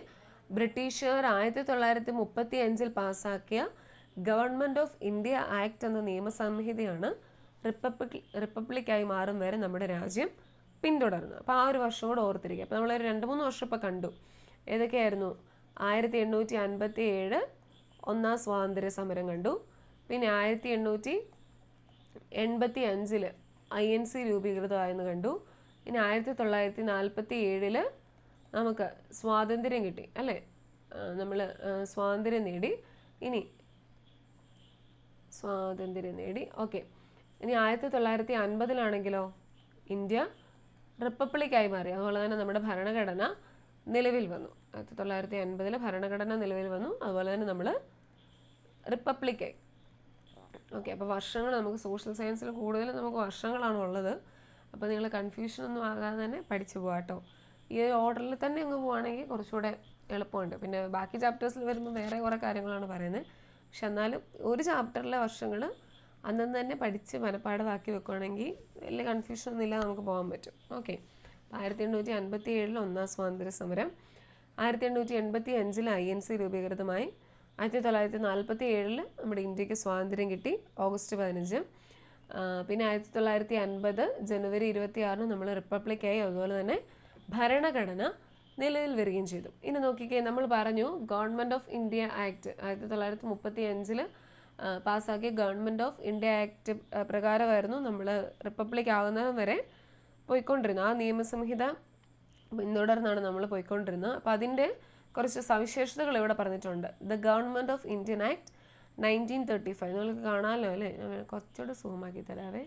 ബ്രിട്ടീഷുകാർ 1935 പാസ്സാക്കിയ ഗവൺമെൻറ് ഓഫ് ഇന്ത്യ ആക്ട് എന്ന നിയമസംഹിതയാണ് റിപ്പബ്ലിക്കായി മാറും വരെ നമ്മുടെ രാജ്യം പിന്തുടർന്നു. അപ്പോൾ ആ ഒരു വർഷം കൂടെ ഓർത്തിരിക്കുക. അപ്പോൾ നമ്മൾ 2-3 വർഷം ഇപ്പോൾ കണ്ടു. ഏതൊക്കെയായിരുന്നു? 1857 ഒന്നാം സ്വാതന്ത്ര്യ സമരം കണ്ടു. പിന്നെ 1885 INC രൂപീകൃതമായെന്ന് കണ്ടു. ഇനി 1947 നമുക്ക് സ്വാതന്ത്ര്യം കിട്ടി അല്ലേ, നമ്മൾ സ്വാതന്ത്ര്യം നേടി. ഇനി സ്വാതന്ത്ര്യം നേടി, ഓക്കെ. ഇനി 1950 ഇന്ത്യ റിപ്പബ്ലിക്കായി മാറി. അതുപോലെ തന്നെ നമ്മുടെ ഭരണഘടന നിലവിൽ വന്നു. 1950 ഭരണഘടന നിലവിൽ വന്നു. അതുപോലെ തന്നെ നമ്മൾ റിപ്പബ്ലിക്കായി. ഓക്കെ, അപ്പോൾ വർഷങ്ങൾ നമുക്ക് സോഷ്യൽ സയൻസിൽ കൂടുതൽ നമുക്ക് വർഷങ്ങളാണ് ഉള്ളത്. അപ്പോൾ നിങ്ങൾ കൺഫ്യൂഷനൊന്നും ആകാതെ തന്നെ പഠിച്ചു പോകാം കേട്ടോ. ഈ ഒരു ഓർഡറിൽ തന്നെ അങ്ങ് പോവുകയാണെങ്കിൽ കുറച്ചുകൂടെ എളുപ്പമുണ്ട്. പിന്നെ ബാക്കി ചാപ്റ്റേഴ്സിൽ വരുമ്പോൾ വേറെ കുറേ കാര്യങ്ങളാണ് പറയുന്നത്. പക്ഷെ എന്നാലും ഒരു ചാപ്റ്ററിലെ വർഷങ്ങൾ അന്നന്ന് തന്നെ പഠിച്ച് മനപ്പാടമാക്കി വെക്കുകയാണെങ്കിൽ വലിയ കൺഫ്യൂഷനൊന്നും ഇല്ലാതെ നമുക്ക് പോകാൻ പറ്റും. ഓക്കെ, 1857 ഒന്നാം സ്വാതന്ത്ര്യ സമരം, 1885 INC രൂപീകൃതമായി, 1947 നമ്മുടെ ഇന്ത്യക്ക് സ്വാതന്ത്ര്യം കിട്ടി ഓഗസ്റ്റ് 15. പിന്നെ 1950 ജനുവരി 26 നമ്മൾ റിപ്പബ്ലിക്കായി. അതുപോലെ തന്നെ ഭരണഘടന നിലവിൽ വരികയും ചെയ്തു. ഇനി നോക്കിക്കേ, നമ്മൾ പറഞ്ഞു ഗവൺമെൻറ് ഓഫ് ഇന്ത്യ ആക്ട് 1935 പാസ്സാക്കിയ ഗവൺമെൻറ് ഓഫ് ഇന്ത്യ ആക്ട് പ്രകാരമായിരുന്നു നമ്മൾ റിപ്പബ്ലിക് ആകുന്നത് വരെ പോയിക്കൊണ്ടിരുന്നത്. ആ നിയമസംഹിത പിന്തുടർന്നാണ് നമ്മൾ പോയിക്കൊണ്ടിരുന്നത്. അപ്പോൾ അതിൻ്റെ കുറച്ച് സവിശേഷതകൾ ഇവിടെ പറഞ്ഞിട്ടുണ്ട്. The government of Indian act 1935 നിങ്ങൾക്ക് കാണാമല്ലോ അല്ലേ, ഞാൻ കുറച്ചുകൂടെ സൂമാക്കി തരാവേ.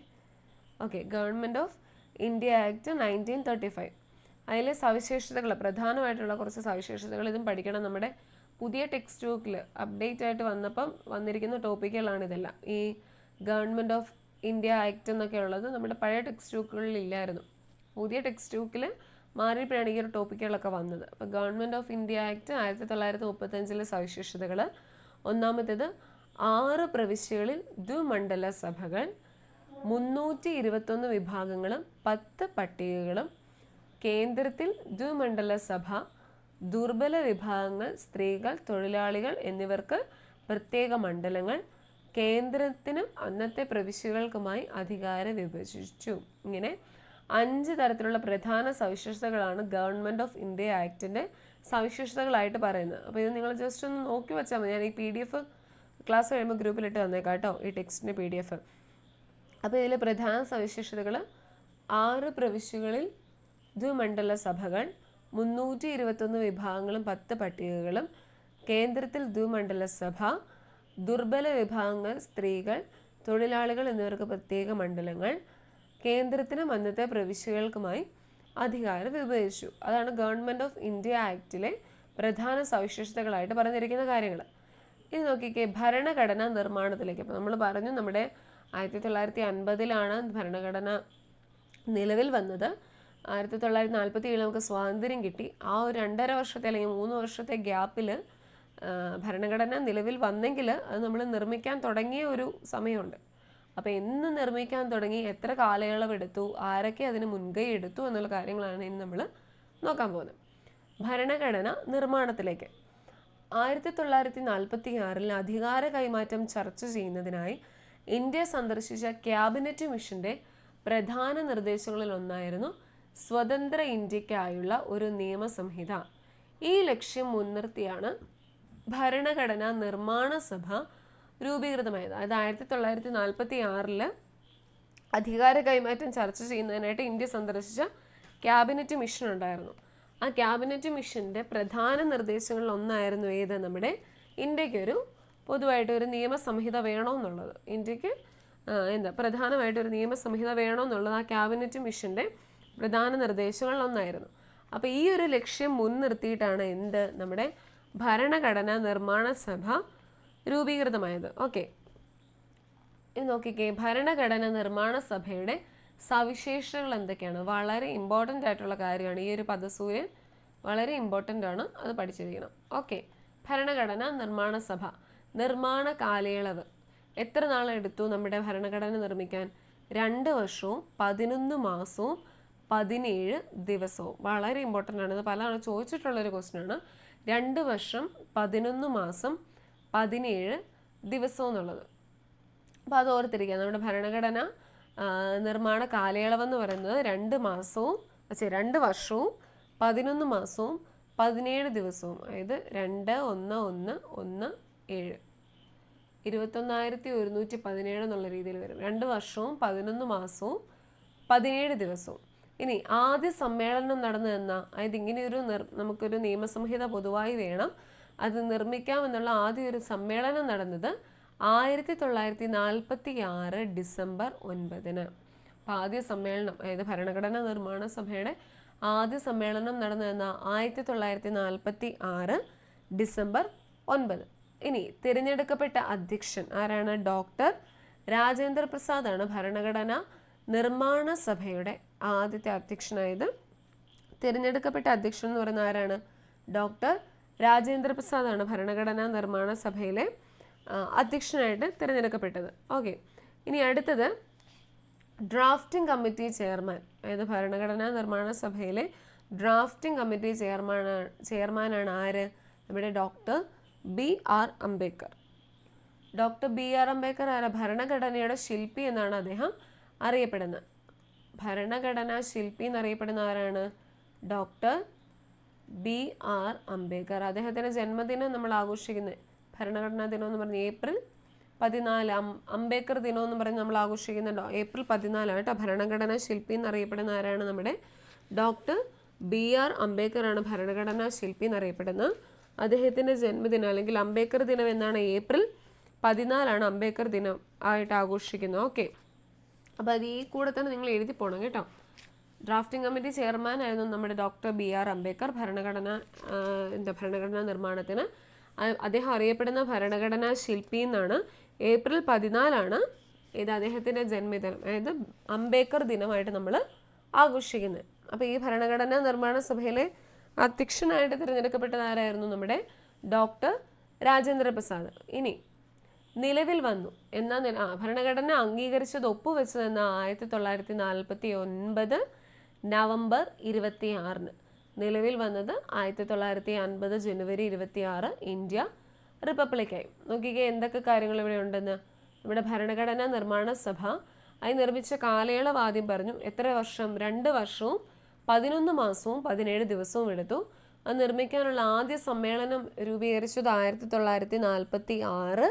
Okay, government of India act 1935. അതിലെ സവിശേഷതകൾ, പ്രധാനമായിട്ടുള്ള കുറച്ച് സവിശേഷതകൾ ഇതും പഠിക്കണം. നമ്മുടെ പുതിയ ടെക്സ്റ്റ് ബുക്കിൽ അപ്ഡേറ്റ് ആയിട്ട് വന്നപ്പം വന്നിരിക്കുന്ന ടോപ്പിക്കുകളാണ് ഇതെല്ലാം. ഈ ഗവൺമെൻറ് ഓഫ് ഇന്ത്യ ആക്ട് എന്നൊക്കെ ഉള്ളത് നമ്മുടെ പഴയ ടെക്സ്റ്റ് ബുക്കുകളിൽ ഇല്ലായിരുന്നു. പുതിയ ടെക്സ്റ്റ് ബുക്കിൽ മാറിയപ്പോഴാണ് ഈ ഒരു ടോപ്പിക്കുകളൊക്കെ വന്നത്. അപ്പോൾ ഗവൺമെൻറ് ഓഫ് ഇന്ത്യ ആക്ട് 1935 സവിശേഷതകൾ: ഒന്നാമത്തേത്, 6 പ്രവിശ്യകളിൽ ദ്വിമണ്ഡല സഭകൾ, 321 വിഭാഗങ്ങളും 10 പട്ടികകളും, കേന്ദ്രത്തിൽ ദ്വിമണ്ഡല സഭ, ദുർബല വിഭാഗങ്ങൾ, സ്ത്രീകൾ, തൊഴിലാളികൾ എന്നിവർക്ക് പ്രത്യേക മണ്ഡലങ്ങൾ, കേന്ദ്രത്തിനും അന്നത്തെ പ്രവിശ്യകൾക്കുമായി അധികാരം വിഭജിച്ചു. ഇങ്ങനെ 5 തരത്തിലുള്ള പ്രധാന സവിശേഷതകളാണ് ഗവൺമെൻറ് ഓഫ് ഇന്ത്യ ആക്ടിൻ്റെ സവിശേഷതകളായിട്ട് പറയുന്നത്. അപ്പോൾ ഇത് നിങ്ങൾ ജസ്റ്റ് ഒന്ന് നോക്കി വെച്ചാൽ മതി. ഞാൻ ഈ PDF ക്ലാസ് കഴിയുമ്പോൾ ഗ്രൂപ്പിലിട്ട് തന്നേക്കാം കേട്ടോ, ഈ ടെക്സ്റ്റിൻ്റെ PDF. അപ്പോൾ ഇതിലെ പ്രധാന സവിശേഷതകൾ: 6 പ്രവിശ്യകളിൽ ദ്വിമണ്ഡല സഭകൾ, 321 വിഭാഗങ്ങളും 10 പട്ടികകളും, കേന്ദ്രത്തിൽ ദ്വിമണ്ഡല സഭ, ദുർബല വിഭാഗങ്ങൾ, സ്ത്രീകൾ, തൊഴിലാളികൾ എന്നിവർക്ക് പ്രത്യേക മണ്ഡലങ്ങൾ, കേന്ദ്രത്തിനും അന്നത്തെ പ്രവിശ്യകൾക്കുമായി അധികാരം വിഭജിച്ചു. അതാണ് ഗവൺമെൻറ് ഓഫ് ഇന്ത്യ ആക്ടിലെ പ്രധാന സവിശേഷതകളായിട്ട് പറഞ്ഞിരിക്കുന്ന കാര്യങ്ങൾ. ഇനി നോക്കിക്കേ, ഭരണഘടനാ നിർമ്മാണത്തിലേക്ക്. അപ്പോൾ നമ്മൾ പറഞ്ഞു നമ്മുടെ 1950 ഭരണഘടന നിലവിൽ വന്നത്. 1947 നമുക്ക് സ്വാതന്ത്ര്യം കിട്ടി. ആ ഒരു 2.5 വർഷത്തെ അല്ലെങ്കിൽ 3 വർഷത്തെ ഗ്യാപ്പിൽ ഭരണഘടന നിലവിൽ വന്നെങ്കിൽ അത് നമ്മൾ നിർമ്മിക്കാൻ തുടങ്ങിയ ഒരു സമയമുണ്ട്. അപ്പോൾ എന്ന് നിർമ്മിക്കാൻ തുടങ്ങി, എത്ര കാലയളവെടുത്തു, ആരൊക്കെ അതിന് മുൻകൈ എടുത്തു എന്നുള്ള കാര്യങ്ങളാണ് ഇനി നമ്മൾ നോക്കാൻ പോകുന്നത്. ഭരണഘടന നിർമ്മാണത്തിലേക്ക് 1946 അധികാര കൈമാറ്റം ചർച്ച ചെയ്യുന്നതിനായി ഇന്ത്യ സന്ദർശിച്ച ക്യാബിനറ്റ് മിഷന്റെ പ്രധാന നിർദ്ദേശങ്ങളിൽ ഒന്നായിരുന്നു സ്വതന്ത്ര ഇന്ത്യക്കായുള്ള ഒരു നിയമസംഹിത. ഈ ലക്ഷ്യം മുൻനിർത്തിയാണ് ഭരണഘടനാ നിർമ്മാണ സഭ രൂപീകൃതമായത്. അതായത് 1946 അധികാര കൈമാറ്റം ചർച്ച ചെയ്യുന്നതിനായിട്ട് ഇന്ത്യ സന്ദർശിച്ച ക്യാബിനറ്റ് മിഷൻ ഉണ്ടായിരുന്നു. ആ ക്യാബിനറ്റ് മിഷൻ്റെ പ്രധാന നിർദ്ദേശങ്ങളിൽ ഒന്നായിരുന്നു ഏത്? നമ്മുടെ ഇന്ത്യക്കൊരു പൊതുവായിട്ടൊരു നിയമസംഹിത വേണമെന്നുള്ളത്. ഇന്ത്യക്ക് പ്രധാനമായിട്ടൊരു നിയമസംഹിത വേണമെന്നുള്ളത് ആ ക്യാബിനറ്റ് മിഷൻ്റെ പ്രധാന നിർദ്ദേശങ്ങളിൽ ഒന്നായിരുന്നു. അപ്പോൾ ഈ ഒരു ലക്ഷ്യം മുൻനിർത്തിയിട്ടാണ് നമ്മുടെ ഭരണഘടനാ നിർമ്മാണ സഭ രൂപീകൃതമായത്. ഓക്കെ, ഇനി നോക്കിക്കേ, ഭരണഘടനാ നിർമ്മാണ സഭയുടെ സവിശേഷതകൾ എന്തൊക്കെയാണ്? വളരെ ഇമ്പോർട്ടൻ്റ് ആയിട്ടുള്ള കാര്യമാണ്. ഈ ഒരു പദസൂര്യൻ വളരെ ഇമ്പോർട്ടൻ്റ് ആണ്, അത് പഠിച്ചിരിക്കണം. ഓക്കെ, ഭരണഘടനാ നിർമ്മാണ സഭ നിർമ്മാണ കാലയളവ് എത്ര നാളെടുത്തു നമ്മുടെ ഭരണഘടന നിർമ്മിക്കാൻ? 2 വർഷവും 11 മാസവും 17 ദിവസവും. വളരെ ഇമ്പോർട്ടൻ്റ് ആണ്, ഇത് പലതവണ ചോദിച്ചിട്ടുള്ളൊരു ക്വസ്റ്റ്യനാണ്. 2 വർഷം 11 മാസം 17 ദിവസം എന്നുള്ളത്. അപ്പോൾ അത് ഓർത്തിരിക്കുക. നമ്മുടെ ഭരണഘടന നിർമ്മാണ കാലയളവെന്ന് പറയുന്നത് 2 വർഷവും 11 മാസവും 17 ദിവസവും. അതായത് 2-1-1-1-7 21,117 എന്നുള്ള രീതിയിൽ വരും. 2 വർഷവും 11 മാസവും 17 ദിവസവും. ഇനി ആദ്യ സമ്മേളനം നടന്നതെന്നാ? അതായത് ഇങ്ങനെയൊരു നമുക്കൊരു നിയമസംഹിത പൊതുവായി വേണം, അത് നിർമ്മിക്കാമെന്നുള്ള ആദ്യ ഒരു സമ്മേളനം നടന്നത് 1946 ഡിസംബർ 9. അപ്പോൾ ആദ്യ സമ്മേളനം, അതായത് ഭരണഘടനാ നിർമ്മാണ സഭയുടെ ആദ്യ സമ്മേളനം നടന്നതെന്ന 1946 ഡിസംബർ 9. ഇനി തിരഞ്ഞെടുക്കപ്പെട്ട അധ്യക്ഷൻ ആരാണ്? ഡോക്ടർ രാജേന്ദ്ര പ്രസാദാണ് ഭരണഘടനാ നിർമ്മാണ സഭയുടെ ആദ്യത്തെ അധ്യക്ഷനായത്. തിരഞ്ഞെടുക്കപ്പെട്ട അധ്യക്ഷൻ എന്ന് പറയുന്ന ആരാണ്? ഡോക്ടർ രാജേന്ദ്ര പ്രസാദാണ് ഭരണഘടനാ നിർമ്മാണ സഭയിലെ അധ്യക്ഷനായിട്ട് തിരഞ്ഞെടുക്കപ്പെട്ടത്. ഓക്കെ, ഇനി അടുത്തത് ഡ്രാഫ്റ്റിംഗ് കമ്മിറ്റി ചെയർമാൻ. അതായത് ഭരണഘടനാ നിർമ്മാണ സഭയിലെ ഡ്രാഫ്റ്റിംഗ് കമ്മിറ്റി ചെയർമാനാണ് ആര്? നമ്മുടെ doctor B.R. Ambedkar. Doctor B.R. Ambedkar ആരാ? ഭരണഘടനയുടെ ശില്പി എന്നാണ് അദ്ദേഹം അറിയപ്പെടുന്നത്. ഭരണഘടനാ ശില്പി എന്നറിയപ്പെടുന്ന ആരാണ്? Doctor B.R. അംബേദ്കർ. അദ്ദേഹത്തിൻ്റെ ജന്മദിനം നമ്മൾ ആഘോഷിക്കുന്നത് ഭരണഘടനാ ദിനം എന്ന് പറഞ്ഞ് ഏപ്രിൽ 14. അംബേദ്കർ ദിനം എന്ന് പറഞ്ഞ് നമ്മൾ ആഘോഷിക്കുന്നുണ്ടോ? ഏപ്രിൽ 14 കേട്ടോ. ഭരണഘടനാ ശില്പി എന്നറിയപ്പെടുന്ന ആരാണ്? നമ്മുടെ ഡോക്ടർ B.R. അംബേദ്കർ ആണ് ഭരണഘടനാ ശില്പി എന്നറിയപ്പെടുന്നത്. അദ്ദേഹത്തിൻ്റെ ജന്മദിനം അല്ലെങ്കിൽ അംബേദ്കർ ദിനം എന്നാണ് ഏപ്രിൽ 14 അംബേദ്കർ ദിനം ആയിട്ട് ആഘോഷിക്കുന്നത്. ഓക്കെ, അപ്പോൾ അത് ഈ കൂടെ തന്നെ നിങ്ങൾ എഴുതി പോകണം കേട്ടോ. ഡ്രാഫ്റ്റിംഗ് കമ്മിറ്റി ചെയർമാൻ ആയിരുന്നു നമ്മുടെ ഡോക്ടർ B.R. അംബേദ്കർ. ഭരണഘടനാ നിർമ്മാണത്തിന് അദ്ദേഹം അറിയപ്പെടുന്ന ഭരണഘടനാ ശില്പി എന്നാണ്. ഏപ്രിൽ 14 ഇത് അദ്ദേഹത്തിൻ്റെ ജന്മദിനം, അതായത് അംബേദ്കർ ദിനമായിട്ട് നമ്മൾ ആഘോഷിക്കുന്നത്. അപ്പോൾ ഈ ഭരണഘടനാ നിർമ്മാണ സഭയിലെ അധ്യക്ഷനായിട്ട് തിരഞ്ഞെടുക്കപ്പെട്ടത് ആരായിരുന്നു? നമ്മുടെ ഡോക്ടർ രാജേന്ദ്ര പ്രസാദ്. ഇനി നിലവിൽ വന്നു ഭരണഘടന അംഗീകരിച്ചത് ഒപ്പുവെച്ചതെന്ന 1949 നവംബർ 26. നിലവിൽ വന്നത് 1950 ജനുവരി 26 ഇന്ത്യ റിപ്പബ്ലിക്കായി. നോക്കിക്കേ എന്തൊക്കെ കാര്യങ്ങൾ ഇവിടെ ഉണ്ടെന്ന്. നമ്മുടെ ഭരണഘടനാ നിർമ്മാണ സഭ അത് നിർമ്മിച്ച കാലയളവ് ആദ്യം പറഞ്ഞു. എത്ര വർഷം? 2 വർഷവും 11 മാസവും 17 ദിവസവും എടുത്തു. അത് നിർമ്മിക്കാനുള്ള ആദ്യ സമ്മേളനം രൂപീകരിച്ചത് 1946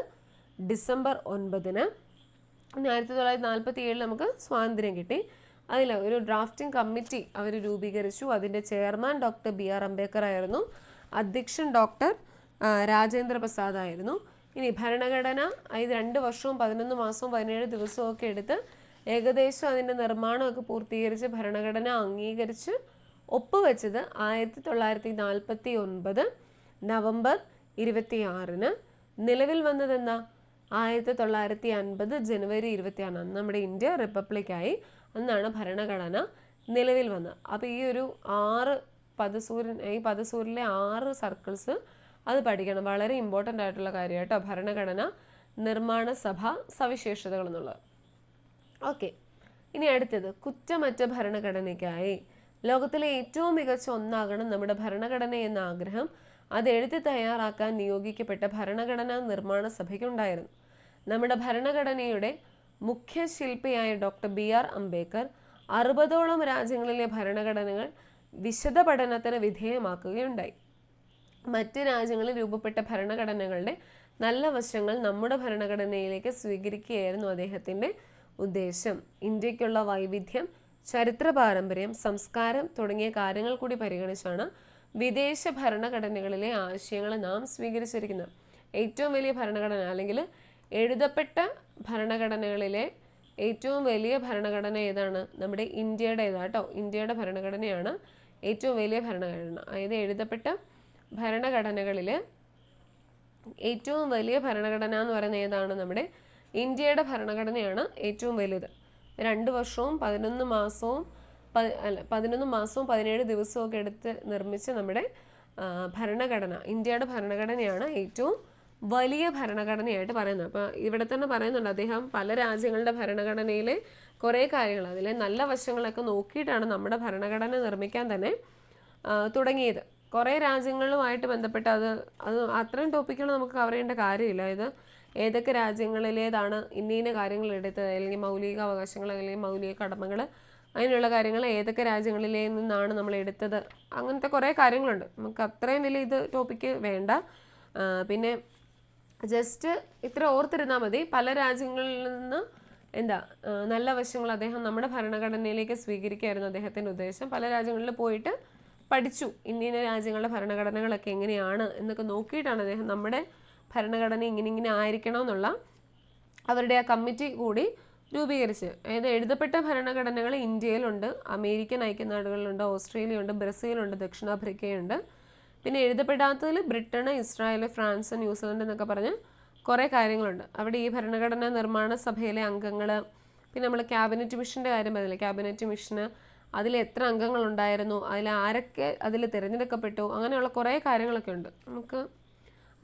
ഡിസംബർ 9. 1947 നമുക്ക് സ്വാതന്ത്ര്യം കിട്ടി. അതിൽ ഒരു ഡ്രാഫ്റ്റിംഗ് കമ്മിറ്റി അവർ രൂപീകരിച്ചു. അതിൻ്റെ ചെയർമാൻ ഡോക്ടർ B.R. അംബേദ്കർ ആയിരുന്നു. അധ്യക്ഷൻ ഡോക്ടർ രാജേന്ദ്ര പ്രസാദ് ആയിരുന്നു. ഇനി ഭരണഘടന ഇത് 2 വർഷവും 11 മാസവും 17 ദിവസവും ഒക്കെ എടുത്ത് ഏകദേശം അതിൻ്റെ നിർമ്മാണമൊക്കെ പൂർത്തീകരിച്ച് ഭരണഘടന അംഗീകരിച്ച് ഒപ്പുവെച്ചത് 1949 നവംബർ 26. നിലവിൽ വന്നതെന്താ? 1950 ജനുവരി 26. നമ്മുടെ ഇന്ത്യ റിപ്പബ്ലിക്കായി. അന്നാണ് ഭരണഘടന നിലവിൽ വന്നത്. അപ്പോൾ ഈ ഒരു 6 ഈ പദസൂര്യനിലെ 6 സർക്കിൾസ് അത് പഠിക്കണം. വളരെ ഇമ്പോർട്ടൻ്റ് ആയിട്ടുള്ള കാര്യം കേട്ടോ, ഭരണഘടന നിർമ്മാണ സഭ സവിശേഷതകൾ എന്നുള്ളത്. ഓക്കെ, ഇനി അടുത്തത് കുറ്റമറ്റ ഭരണഘടനയ്ക്കായി ലോകത്തിലെ ഏറ്റവും മികച്ച ഒന്നാകണം നമ്മുടെ ഭരണഘടന എന്ന ആഗ്രഹം അത് എഴുതി തയ്യാറാക്കാൻ നിയോഗിക്കപ്പെട്ട ഭരണഘടനാ നിർമ്മാണ സഭയ്ക്കുണ്ടായിരുന്നു. നമ്മുടെ ഭരണഘടനയുടെ മുഖ്യ ശില്പിയായ ഡോക്ടർ BR അംബേദ്കർ 60ഓളം രാജ്യങ്ങളിലെ ഭരണഘടനകൾ വിശദ പഠനത്തിന് വിധേയമാക്കുകയുണ്ടായി. മറ്റ് രാജ്യങ്ങളിൽ രൂപപ്പെട്ട ഭരണഘടനകളുടെ നല്ല വശങ്ങൾ നമ്മുടെ ഭരണഘടനയിലേക്ക് സ്വീകരിക്കുകയായിരുന്നു അദ്ദേഹത്തിൻ്റെ ഉദ്ദേശം. ഇന്ത്യക്കുള്ള വൈവിധ്യം, ചരിത്ര പാരമ്പര്യം, സംസ്കാരം തുടങ്ങിയ കാര്യങ്ങൾ കൂടി പരിഗണിച്ചാണ് വിദേശ ഭരണഘടനകളിലെ ആശയങ്ങൾ നാം സ്വീകരിച്ചിരിക്കുന്നത്. ഏറ്റവും വലിയ ഭരണഘടന അല്ലെങ്കിൽ എഴുതപ്പെട്ട ഭരണഘടനകളിലെ ഏറ്റവും വലിയ ഭരണഘടന ഏതാണ്? നമ്മുടെ ഇന്ത്യയുടേതാട്ടോ. ഇന്ത്യയുടെ ഭരണഘടനയാണ് ഏറ്റവും വലിയ ഭരണഘടന. അതായത് എഴുതപ്പെട്ട ഭരണഘടനകളിൽ ഏറ്റവും വലിയ ഭരണഘടന എന്ന് പറയുന്നത് ഏതാണ്? നമ്മുടെ ഇന്ത്യയുടെ ഭരണഘടനയാണ് ഏറ്റവും വലുത്. 2 വർഷവും 11 മാസവും 17 ദിവസവും ഒക്കെ എടുത്ത് നിർമ്മിച്ച നമ്മുടെ ഭരണഘടന, ഇന്ത്യയുടെ ഭരണഘടനയാണ് ഏറ്റവും വലിയ ഭരണഘടനയായിട്ട് പറയുന്നത്. അപ്പോൾ ഇവിടെ തന്നെ പറയുന്നുണ്ട്, അദ്ദേഹം പല രാജ്യങ്ങളുടെ ഭരണഘടനയിലെ കുറേ കാര്യങ്ങൾ, അതിലെ നല്ല വശങ്ങളൊക്കെ നോക്കിയിട്ടാണ് നമ്മുടെ ഭരണഘടന നിർമ്മിക്കാൻ തന്നെ തുടങ്ങിയത്. കുറേ രാജ്യങ്ങളുമായിട്ട് ബന്ധപ്പെട്ട് അത് അത്രയും ടോപ്പിക്കുകൾ നമുക്ക് കവർ ചെയ്യേണ്ട കാര്യമില്ല. ഇത് ഏതൊക്കെ രാജ്യങ്ങളിലേതാണ് ഇന്ന കാര്യങ്ങൾ എടുത്തത്, അല്ലെങ്കിൽ മൗലിക അവകാശങ്ങൾ അല്ലെങ്കിൽ മൗലിക കടമകൾ, അതിനുള്ള കാര്യങ്ങൾ ഏതൊക്കെ രാജ്യങ്ങളിലെ നിന്നാണ് നമ്മൾ എടുത്തത്, അങ്ങനത്തെ കുറേ കാര്യങ്ങളുണ്ട്. നമുക്ക് അത്രയും വലിയ ഇത് ടോപ്പിക്ക് വേണ്ട. പിന്നെ ജസ്റ്റ് ഇത്ര ഓർത്തിരുന്നാൽ മതി. പല രാജ്യങ്ങളിൽ നിന്ന് നല്ല വശങ്ങൾ അദ്ദേഹം നമ്മുടെ ഭരണഘടനയിലേക്ക് സ്വീകരിക്കുകയായിരുന്നു അദ്ദേഹത്തിൻ്റെ ഉദ്ദേശം. പല രാജ്യങ്ങളിൽ പോയിട്ട് പഠിച്ചു ഇന്ന രാജ്യങ്ങളുടെ ഭരണഘടനകളൊക്കെ എങ്ങനെയാണ് എന്നൊക്കെ നോക്കിയിട്ടാണ് അദ്ദേഹം നമ്മുടെ ഭരണഘടന ഇങ്ങനെ ആയിരിക്കണം എന്നുള്ള അവരുടെ ആ കമ്മിറ്റി കൂടി രൂപീകരിച്ച്. അതായത് എഴുതപ്പെട്ട ഭരണഘടനകൾ ഇന്ത്യയിലുണ്ട്, അമേരിക്കൻ ഐക്യനാടുകളിലുണ്ട്, ഓസ്ട്രേലിയയുണ്ട്, ബ്രസീലുണ്ട്, ദക്ഷിണാഫ്രിക്കയുണ്ട്. പിന്നെ എഴുതപ്പെടാത്തതിൽ ബ്രിട്ടൻ, ഇസ്രായേൽ, ഫ്രാൻസ്, ന്യൂസിലൻഡ് എന്നൊക്കെ പറഞ്ഞ് കുറേ കാര്യങ്ങളുണ്ട്. അവിടെ ഈ ഭരണഘടനാ നിർമ്മാണ സഭയിലെ അംഗങ്ങൾ, പിന്നെ നമ്മൾ ക്യാബിനറ്റ് മിഷൻ്റെ കാര്യം പറഞ്ഞില്ലേ, ക്യാബിനറ്റ് മിഷന് അതിൽ എത്ര അംഗങ്ങളുണ്ടായിരുന്നു, ആരൊക്കെ അതിൽ തിരഞ്ഞെടുക്കപ്പെട്ടു, അങ്ങനെയുള്ള കുറേ കാര്യങ്ങളൊക്കെ ഉണ്ട്. നമുക്ക്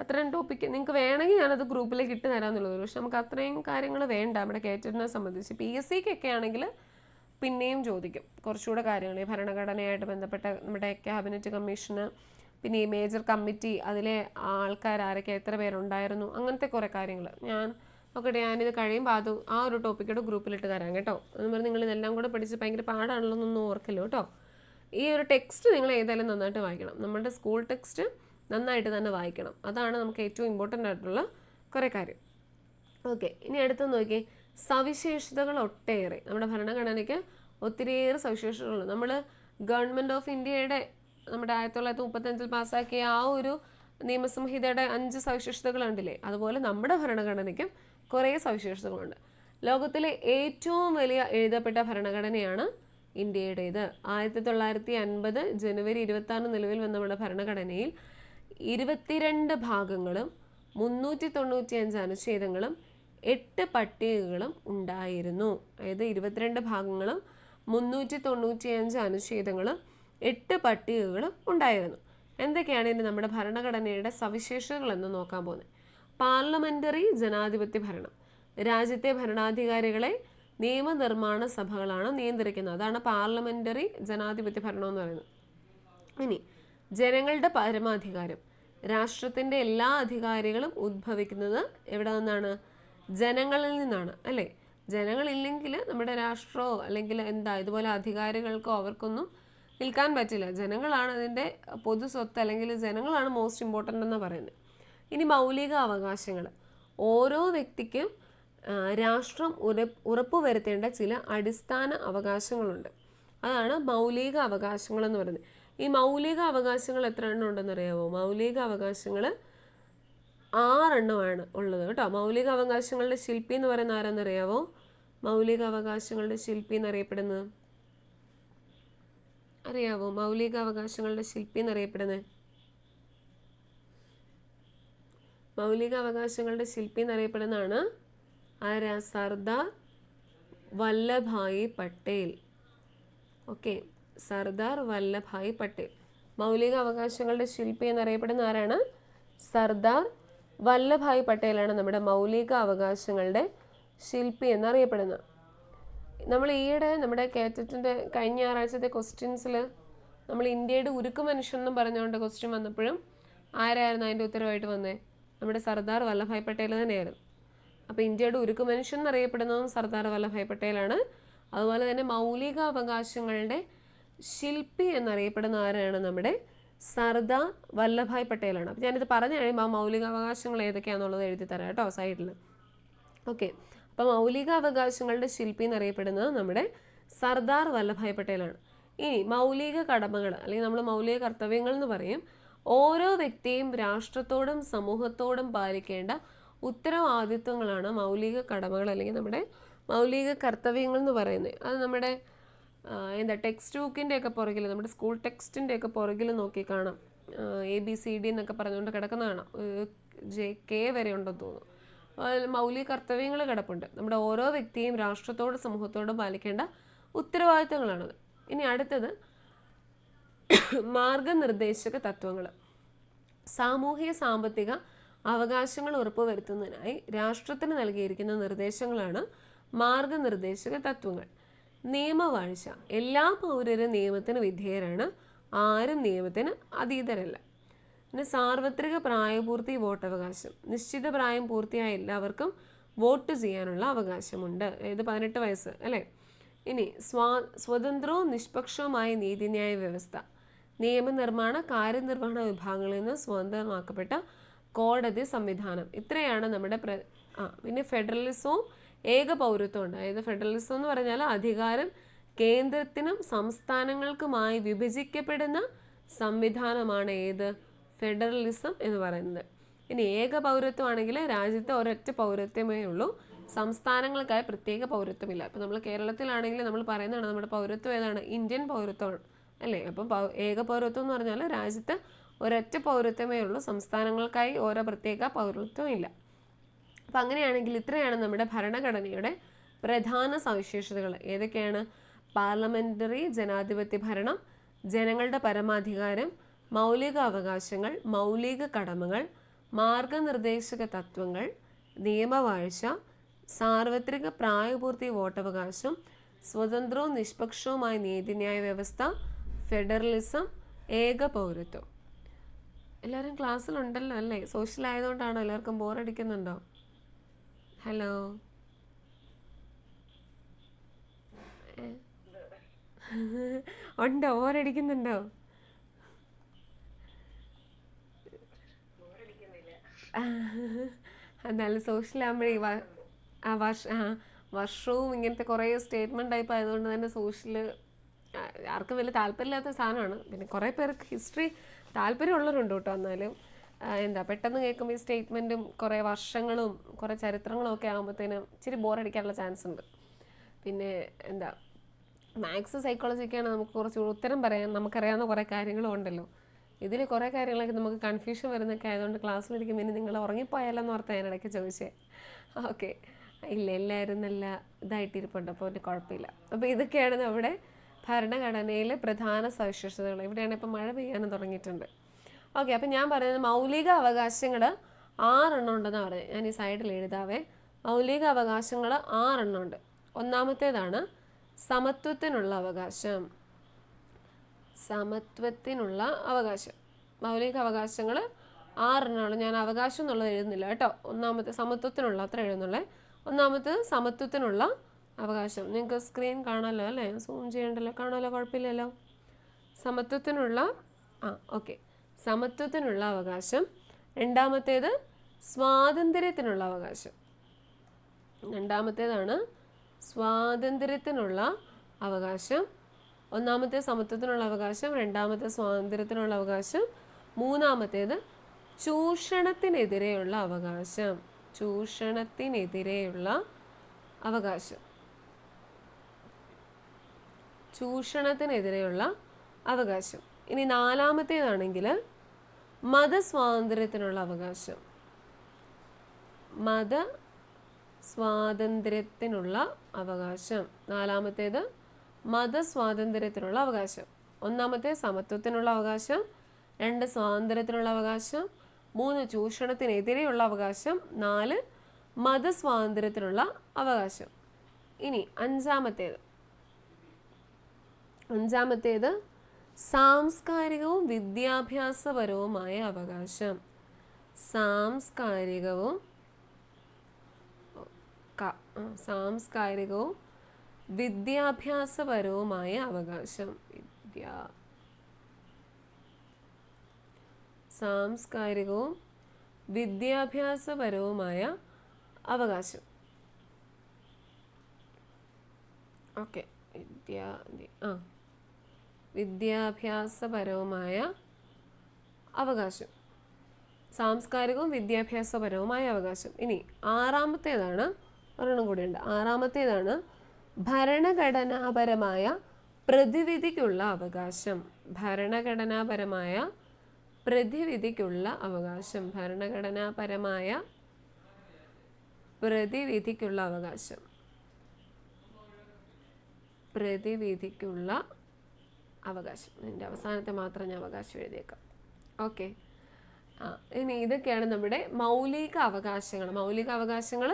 അത്രയും ടോപ്പിക്ക് നിങ്ങൾക്ക് വേണമെങ്കിൽ ഞാനത് ഗ്രൂപ്പിലേക്ക് ഇട്ട് തരാമെന്നുള്ളത്. പക്ഷെ നമുക്ക് അത്രയും കാര്യങ്ങൾ വേണ്ട നമ്മുടെ കേറ്ററിനെ സംബന്ധിച്ച്. PSCക്കൊക്കെ ആണെങ്കിൽ പിന്നെയും ചോദിക്കും കുറച്ചുകൂടെ കാര്യങ്ങൾ, ഈ ഭരണഘടനയായിട്ട് ബന്ധപ്പെട്ട നമ്മുടെ ക്യാബിനറ്റ് കമ്മീഷന്, പിന്നെ ഈ മേജർ കമ്മിറ്റി, അതിലെ ആൾക്കാർ ആരൊക്കെ, എത്ര പേരുണ്ടായിരുന്നു, അങ്ങനത്തെ കുറേ കാര്യങ്ങൾ. ഞാനിത് കഴിയുമ്പോൾ ആ ഒരു ടോപ്പിക്കോട് ഗ്രൂപ്പിലിട്ട് തരാം കേട്ടോ. എന്ന് പറഞ്ഞാൽ നിങ്ങൾ ഇതെല്ലാം കൂടെ പഠിച്ച് ഭയങ്കര പാടാണല്ലോ എന്നൊന്നും ഓർക്കല്ലോ കേട്ടോ. ഈ ഒരു ടെക്സ്റ്റ് നിങ്ങൾ ഏതായാലും നന്നായിട്ട് വായിക്കണം. നമ്മുടെ സ്കൂൾ ടെക്സ്റ്റ് നന്നായിട്ട് തന്നെ വായിക്കണം. അതാണ് നമുക്ക് ഏറ്റവും ഇമ്പോർട്ടൻ്റ് ആയിട്ടുള്ള കുറേ കാര്യം. ഓക്കെ, ഇനി അടുത്ത് നോക്കി, സവിശേഷതകൾ ഒട്ടേറെ. നമ്മുടെ ഭരണഘടനയ്ക്ക് ഒത്തിരിയേറെ സവിശേഷതകളുണ്ട്. നമ്മൾ ഗവൺമെൻറ് ഓഫ് ഇന്ത്യയുടെ നമ്മുടെ 1935 പാസ്സാക്കിയ ആ ഒരു നിയമസംഹിതയുടെ 5 സവിശേഷതകളുണ്ടല്ലേ, അതുപോലെ നമ്മുടെ ഭരണഘടനയ്ക്കും കുറേ സവിശേഷതകളുണ്ട്. ലോകത്തിലെ ഏറ്റവും വലിയ എഴുതപ്പെട്ട ഭരണഘടനയാണ് ഇന്ത്യയുടേത്. 1950 ജനുവരി 26 നിലവിൽ വന്ന നമ്മുടെ ഭരണഘടനയിൽ 22 ഭാഗങ്ങളും 395 അനുച്ഛേദങ്ങളും 8 പട്ടികകളും ഉണ്ടായിരുന്നു. അതായത് 22 ഭാഗങ്ങളും 395 അനുച്ഛേദങ്ങളും 8 പട്ടികകളും ഉണ്ടായിരുന്നു. എന്തൊക്കെയാണ് ഇനി നമ്മുടെ ഭരണഘടനയുടെ സവിശേഷതകൾ എന്ന് നോക്കാൻ പോകുന്നത്? പാർലമെൻ്ററി ജനാധിപത്യ ഭരണം. രാജ്യത്തെ ഭരണാധികാരികളെ നിയമനിർമ്മാണ സഭകളാണ് നിയന്ത്രിക്കുന്നത്. അതാണ് പാർലമെൻ്ററി ജനാധിപത്യ ഭരണം എന്ന് പറയുന്നത്. ഇനി ജനങ്ങളുടെ പരമാധികാരം. രാഷ്ട്രത്തിൻ്റെ എല്ലാ അധികാരികളും ഉദ്ഭവിക്കുന്നത് എവിടെ നിന്നാണ്? ജനങ്ങളിൽ നിന്നാണ് അല്ലേ. ജനങ്ങളില്ലെങ്കിൽ നമ്മുടെ രാഷ്ട്രമോ അല്ലെങ്കിൽ ഇതുപോലെ അധികാരികൾക്കോ അവർക്കൊന്നും നിൽക്കാൻ പറ്റില്ല. ജനങ്ങളാണ് അതിൻ്റെ പൊതു സ്വത്ത്, അല്ലെങ്കിൽ ജനങ്ങളാണ് മോസ്റ്റ് ഇമ്പോർട്ടൻ്റ് എന്ന് പറയുന്നത്. ഇനി മൗലിക അവകാശങ്ങൾ. ഓരോ വ്യക്തിക്കും രാഷ്ട്രം ഉറപ്പുവരുത്തേണ്ട ചില അടിസ്ഥാന അവകാശങ്ങളുണ്ട്. അതാണ് മൗലിക അവകാശങ്ങൾ എന്ന് പറയുന്നത്. ഈ മൗലിക അവകാശങ്ങൾ എത്ര എണ്ണം ഉണ്ടെന്ന് അറിയാമോ? മൗലിക അവകാശങ്ങൾ 6 എണ്ണമാണ് ഉള്ളത് കേട്ടോ. മൗലിക അവകാശങ്ങളുടെ ശില്പി എന്ന് പറയുന്ന ആരെന്നറിയാമോ? മൗലിക അവകാശങ്ങളുടെ ശില്പി എന്നറിയപ്പെടുന്നത് അറിയാവോ? മൗലിക അവകാശങ്ങളുടെ ശില്പി എന്നറിയപ്പെടുന്നത് മൗലിക അവകാശങ്ങളുടെ ശില്പി എന്നറിയപ്പെടുന്നതാണ് ആരാ? സർദാർ വല്ലഭായി പട്ടേൽ. ഓക്കെ, സർദാർ വല്ലഭായ് പട്ടേൽ. മൗലിക അവകാശങ്ങളുടെ ശില്പി എന്നറിയപ്പെടുന്ന ആരാണ്? സർദാർ വല്ലഭായ് പട്ടേലാണ് നമ്മുടെ മൗലിക അവകാശങ്ങളുടെ ശില്പി എന്നറിയപ്പെടുന്നത്. നമ്മൾ ഈയിടെ നമ്മുടെ കേറ്ററ്റിൻ്റെ കഴിഞ്ഞ ഞായറാഴ്ചത്തെ ക്വസ്റ്റ്യൻസിൽ നമ്മൾ ഇന്ത്യയുടെ ഉരുക്കു മനുഷ്യൻ എന്നും പറഞ്ഞുകൊണ്ട് ക്വസ്റ്റ്യൻ വന്നപ്പോഴും ആരായിരുന്നു അതിൻ്റെ ഉത്തരവായിട്ട് വന്നേ? നമ്മുടെ സർദാർ വല്ലഭായ് പട്ടേൽ തന്നെയായിരുന്നു. അപ്പോൾ ഇന്ത്യയുടെ ഉരുക്കു മനുഷ്യൻ എന്നറിയപ്പെടുന്നതും സർദാർ വല്ലഭായ് പട്ടേലാണ്. അതുപോലെ തന്നെ മൗലിക അവകാശങ്ങളുടെ ശില്പി എന്നറിയപ്പെടുന്ന ആരാണ്? നമ്മുടെ സർദാർ വല്ലഭായ് പട്ടേലാണ്. അപ്പോൾ ഞാനിത് പറഞ്ഞു കഴിയുമ്പോൾ ആ മൗലിക അവകാശങ്ങൾ ഏതൊക്കെയാണെന്നുള്ളത് എഴുതി തരാം കേട്ടോ സൈഡിൽ. ഓക്കെ, അപ്പോൾ മൗലിക അവകാശങ്ങളുടെ ശില്പി എന്നറിയപ്പെടുന്നത് നമ്മുടെ സർദാർ വല്ലഭായ് പട്ടേലാണ്. ഇനി മൗലിക കടമകൾ അല്ലെങ്കിൽ നമ്മൾ മൗലിക കർത്തവ്യങ്ങൾ എന്ന് പറയും. ഓരോ വ്യക്തിയും രാഷ്ട്രത്തോടും സമൂഹത്തോടും പാലിക്കേണ്ട ഉത്തരവാദിത്വങ്ങളാണ് മൗലിക കടമകൾ അല്ലെങ്കിൽ നമ്മുടെ മൗലിക കർത്തവ്യങ്ങൾ എന്ന് പറയുന്നത്. അത് നമ്മുടെ ടെക്സ്റ്റ് ബുക്കിൻ്റെ ഒക്കെ പുറകിൽ, നമ്മുടെ സ്കൂൾ ടെക്സ്റ്റിൻ്റെ ഒക്കെ പുറകിൽ നോക്കി കാണാം. ABCD എന്നൊക്കെ പറഞ്ഞുകൊണ്ട് കിടക്കുന്ന കാണാം. JK വരെ ഉണ്ടെന്ന് തോന്നുന്നു. മൗലിക കർത്തവ്യങ്ങൾ കിടപ്പുണ്ട്. നമ്മുടെ ഓരോ വ്യക്തിയും രാഷ്ട്രത്തോടും സമൂഹത്തോടും പാലിക്കേണ്ട ഉത്തരവാദിത്തങ്ങളാണത്. ഇനി അടുത്തത് മാർഗനിർദ്ദേശക തത്വങ്ങൾ. സാമൂഹിക സാമ്പത്തിക അവകാശങ്ങൾ ഉറപ്പുവരുത്തുന്നതിനായി രാഷ്ട്രത്തിന് നൽകിയിരിക്കുന്ന നിർദ്ദേശങ്ങളാണ് മാർഗനിർദ്ദേശക തത്വങ്ങൾ. നിയമവാഴ്ച. എല്ലാ പൗരരും നിയമത്തിന് വിധേയരാണ്, ആരും നിയമത്തിന് അതീതരല്ല. പിന്നെ സാർവത്രിക പ്രായപൂർത്തി വോട്ടവകാശം. നിശ്ചിത പ്രായം പൂർത്തിയായ എല്ലാവർക്കും വോട്ട് ചെയ്യാനുള്ള അവകാശമുണ്ട്. ഇത് 18 വയസ്സ് അല്ലേ. ഇനി സ്വതന്ത്രവും നിഷ്പക്ഷവുമായ നീതിന്യായ വ്യവസ്ഥ. നിയമനിർമ്മാണ കാര്യനിർവഹണ വിഭാഗങ്ങളിൽ നിന്ന് സ്വതന്ത്രമാക്കപ്പെട്ട കോടതി സംവിധാനം. ഇത്രയാണ് നമ്മുടെ പിന്നെ ഫെഡറലിസവും ഏക പൗരത്വം ഉണ്ട്. അതായത് ഫെഡറലിസം എന്ന് പറഞ്ഞാൽ അധികാരം കേന്ദ്രത്തിനും സംസ്ഥാനങ്ങൾക്കുമായി വിഭജിക്കപ്പെടുന്ന സംവിധാനമാണ് ഏത്? ഫെഡറലിസം എന്ന് പറയുന്നത്. ഇനി ഏക പൗരത്വമാണെങ്കിൽ രാജ്യത്തെ ഒരൊറ്റ പൗരത്വമേ ഉള്ളൂ, സംസ്ഥാനങ്ങൾക്കായി പ്രത്യേക പൗരത്വമില്ല. ഇപ്പം നമ്മൾ കേരളത്തിലാണെങ്കിൽ നമ്മൾ പറയുന്നതാണ് നമ്മുടെ പൗരത്വം ഏതാണ്? ഇന്ത്യൻ പൗരത്വമാണ് അല്ലേ. അപ്പം ഏക പൗരത്വം എന്ന് പറഞ്ഞാൽ രാജ്യത്ത് ഒരൊറ്റ പൗരത്വമേ ഉള്ളൂ, സംസ്ഥാനങ്ങൾക്കായി ഓരോ പ്രത്യേക പൗരത്വം ഇല്ല. അപ്പം അങ്ങനെയാണെങ്കിൽ ഇത്രയാണ് നമ്മുടെ ഭരണഘടനയുടെ പ്രധാന സവിശേഷതകൾ. ഏതൊക്കെയാണ്? പാർലമെൻ്ററി ജനാധിപത്യ ഭരണം, ജനങ്ങളുടെ പരമാധികാരം, മൗലിക അവകാശങ്ങൾ, മൗലിക കടമകൾ, മാർഗനിർദ്ദേശക തത്വങ്ങൾ, നിയമവാഴ്ച, സാർവത്രിക പ്രായപൂർത്തി വോട്ടവകാശം, സ്വതന്ത്രവും നിഷ്പക്ഷവുമായ നീതിന്യായ വ്യവസ്ഥ, ഫെഡറലിസം, ഏക പൗരത്വം. എല്ലാവരും ക്ലാസ്സിലുണ്ടല്ലോ അല്ലേ? സോഷ്യൽ ആയതുകൊണ്ടാണോ എല്ലാവർക്കും ബോറടിക്കുന്നുണ്ടോ? ഹലോ, ഉണ്ടോ? ബോറടിക്കുന്നുണ്ടോ? എന്നാലും സോഷ്യലാകുമ്പോഴേ വർഷവും ഇങ്ങനത്തെ കുറേ സ്റ്റേറ്റ്മെൻറ്റ് ടൈപ്പ് ആയതുകൊണ്ട് തന്നെ സോഷ്യൽ ആർക്കും വലിയ താല്പര്യമില്ലാത്ത സാധനമാണ്. പിന്നെ കുറേ പേർക്ക് ഹിസ്റ്ററി താല്പര്യമുള്ളവരുണ്ട് കേട്ടോ. എന്നാലും പെട്ടെന്ന് കേൾക്കുമ്പോൾ ഈ സ്റ്റേറ്റ്മെൻറ്റും കുറേ വർഷങ്ങളും കുറേ ചരിത്രങ്ങളും ഒക്കെ ആകുമ്പോഴത്തേനും ഇച്ചിരി ബോറടിക്കാനുള്ള ചാൻസ് ഉണ്ട്. പിന്നെ മാത്സ് സൈക്കോളജിയൊക്കെയാണ് നമുക്ക് കുറച്ച് ഉത്തരം പറയാൻ നമുക്കറിയാവുന്ന കുറേ കാര്യങ്ങളും ഉണ്ടല്ലോ. ഇതിൽ കുറേ കാര്യങ്ങളൊക്കെ നമുക്ക് കൺഫ്യൂഷൻ വരുന്നൊക്കെ ആയതുകൊണ്ട് ക്ലാസ്സിലിരിക്കും. പിന്നെ നിങ്ങൾ ഉറങ്ങിപ്പോയാലെന്ന് ഓർത്താൽ ഞാൻ ഇടയ്ക്ക് ചോദിച്ചേ. ഓക്കെ, ഇല്ല, എല്ലാവരും നല്ല ഇതായിട്ടിരിപ്പുണ്ട്, അപ്പോൾ ഒരു കുഴപ്പമില്ല. അപ്പോൾ ഇതൊക്കെയാണ് നമ്മുടെ ഭരണഘടനയിലെ പ്രധാന സവിശേഷതകൾ. ഇവിടെയാണ് ഇപ്പോൾ മഴ പെയ്യാനും തുടങ്ങിയിട്ടുണ്ട്. ഓക്കെ, അപ്പം ഞാൻ പറയുന്നത് മൗലിക അവകാശങ്ങൾ 6 എണ്ണം ഉണ്ടെന്ന് പറഞ്ഞത്. ഞാൻ ഈ സൈഡിൽ എഴുതാവേ. മൗലിക അവകാശങ്ങൾ 6 എണ്ണം ഉണ്ട്. ഒന്നാമത്തേതാണ് സമത്വത്തിനുള്ള അവകാശം. സമത്വത്തിനുള്ള അവകാശം. മൗലിക അവകാശങ്ങൾ 6 എണ്ണമാണ്. ഞാൻ അവകാശം എന്നുള്ളത് എഴുതുന്നില്ല കേട്ടോ. ഒന്നാമത്തെ സമത്വത്തിനുള്ള അത്ര എഴുതുന്നുള്ളേ. ഒന്നാമത്തേത് സമത്വത്തിനുള്ള അവകാശം. നിങ്ങൾക്ക് സ്ക്രീൻ കാണാമല്ലോ അല്ലേ? സൂം ചെയ്യണ്ടല്ലോ, കാണാമല്ലോ, കുഴപ്പമില്ലല്ലോ. സമത്വത്തിനുള്ള ഓക്കെ, സമത്വത്തിനുള്ള അവകാശം. രണ്ടാമത്തേത് സ്വാതന്ത്ര്യത്തിനുള്ള അവകാശം. രണ്ടാമത്തേതാണ് സ്വാതന്ത്ര്യത്തിനുള്ള അവകാശം. ഒന്നാമത്തെ സമത്വത്തിനുള്ള അവകാശം, രണ്ടാമത്തെ സ്വാതന്ത്ര്യത്തിനുള്ള അവകാശം, മൂന്നാമത്തേത് ചൂഷണത്തിനെതിരെയുള്ള അവകാശം. ചൂഷണത്തിനെതിരെയുള്ള അവകാശം. ചൂഷണത്തിനെതിരെയുള്ള അവകാശം. ഇനി നാലാമത്തേതാണെങ്കിൽ മതസ്വാതന്ത്ര്യത്തിനുള്ള അവകാശം. മതസ്വാതന്ത്ര്യത്തിനുള്ള അവകാശം. നാലാമത്തേത് മതസ്വാതന്ത്ര്യത്തിനുള്ള അവകാശം. ഒന്നാമത്തെ സമത്വത്തിനുള്ള അവകാശം, 2 സ്വാതന്ത്ര്യത്തിനുള്ള അവകാശം, 3 ചൂഷണത്തിനെതിരെയുള്ള അവകാശം, 4 മതസ്വാതന്ത്ര്യത്തിനുള്ള അവകാശം. ഇനി അഞ്ചാമത്തേത് സാംസ്കാരികവും വിദ്യാഭ്യാസപരവുമായ അവകാശം. സാംസ്കാരികവും വിദ്യാഭ്യാസപരവുമായ അവകാശം. സാംസ്കാരികവും വിദ്യാഭ്യാസപരവുമായ അവകാശം. ഓക്കെ, വിദ്യാഭ്യാസപരവുമായ അവകാശം, സാംസ്കാരികവും വിദ്യാഭ്യാസപരവുമായ അവകാശം. ഇനി ആറാമത്തേതാണ്, ഒരെണ്ണം കൂടിയുണ്ട്. ആറാമത്തേതാണ് ഭരണഘടനാപരമായ പ്രതിവിധിക്കുള്ള അവകാശം. ഭരണഘടനാപരമായ പ്രതിവിധിക്കുള്ള അവകാശം. ഭരണഘടനാപരമായ പ്രതിവിധിക്കുള്ള അവകാശം. പ്രതിവിധിക്കുള്ള അവകാശം. ഇതിൻ്റെ അവസാനത്തെ മാത്രം ഞാൻ അവകാശം എഴുതിയേക്കാം. ഓക്കെ, ഇനി ഇതൊക്കെയാണ് നമ്മുടെ മൗലിക അവകാശങ്ങൾ. മൗലിക അവകാശങ്ങൾ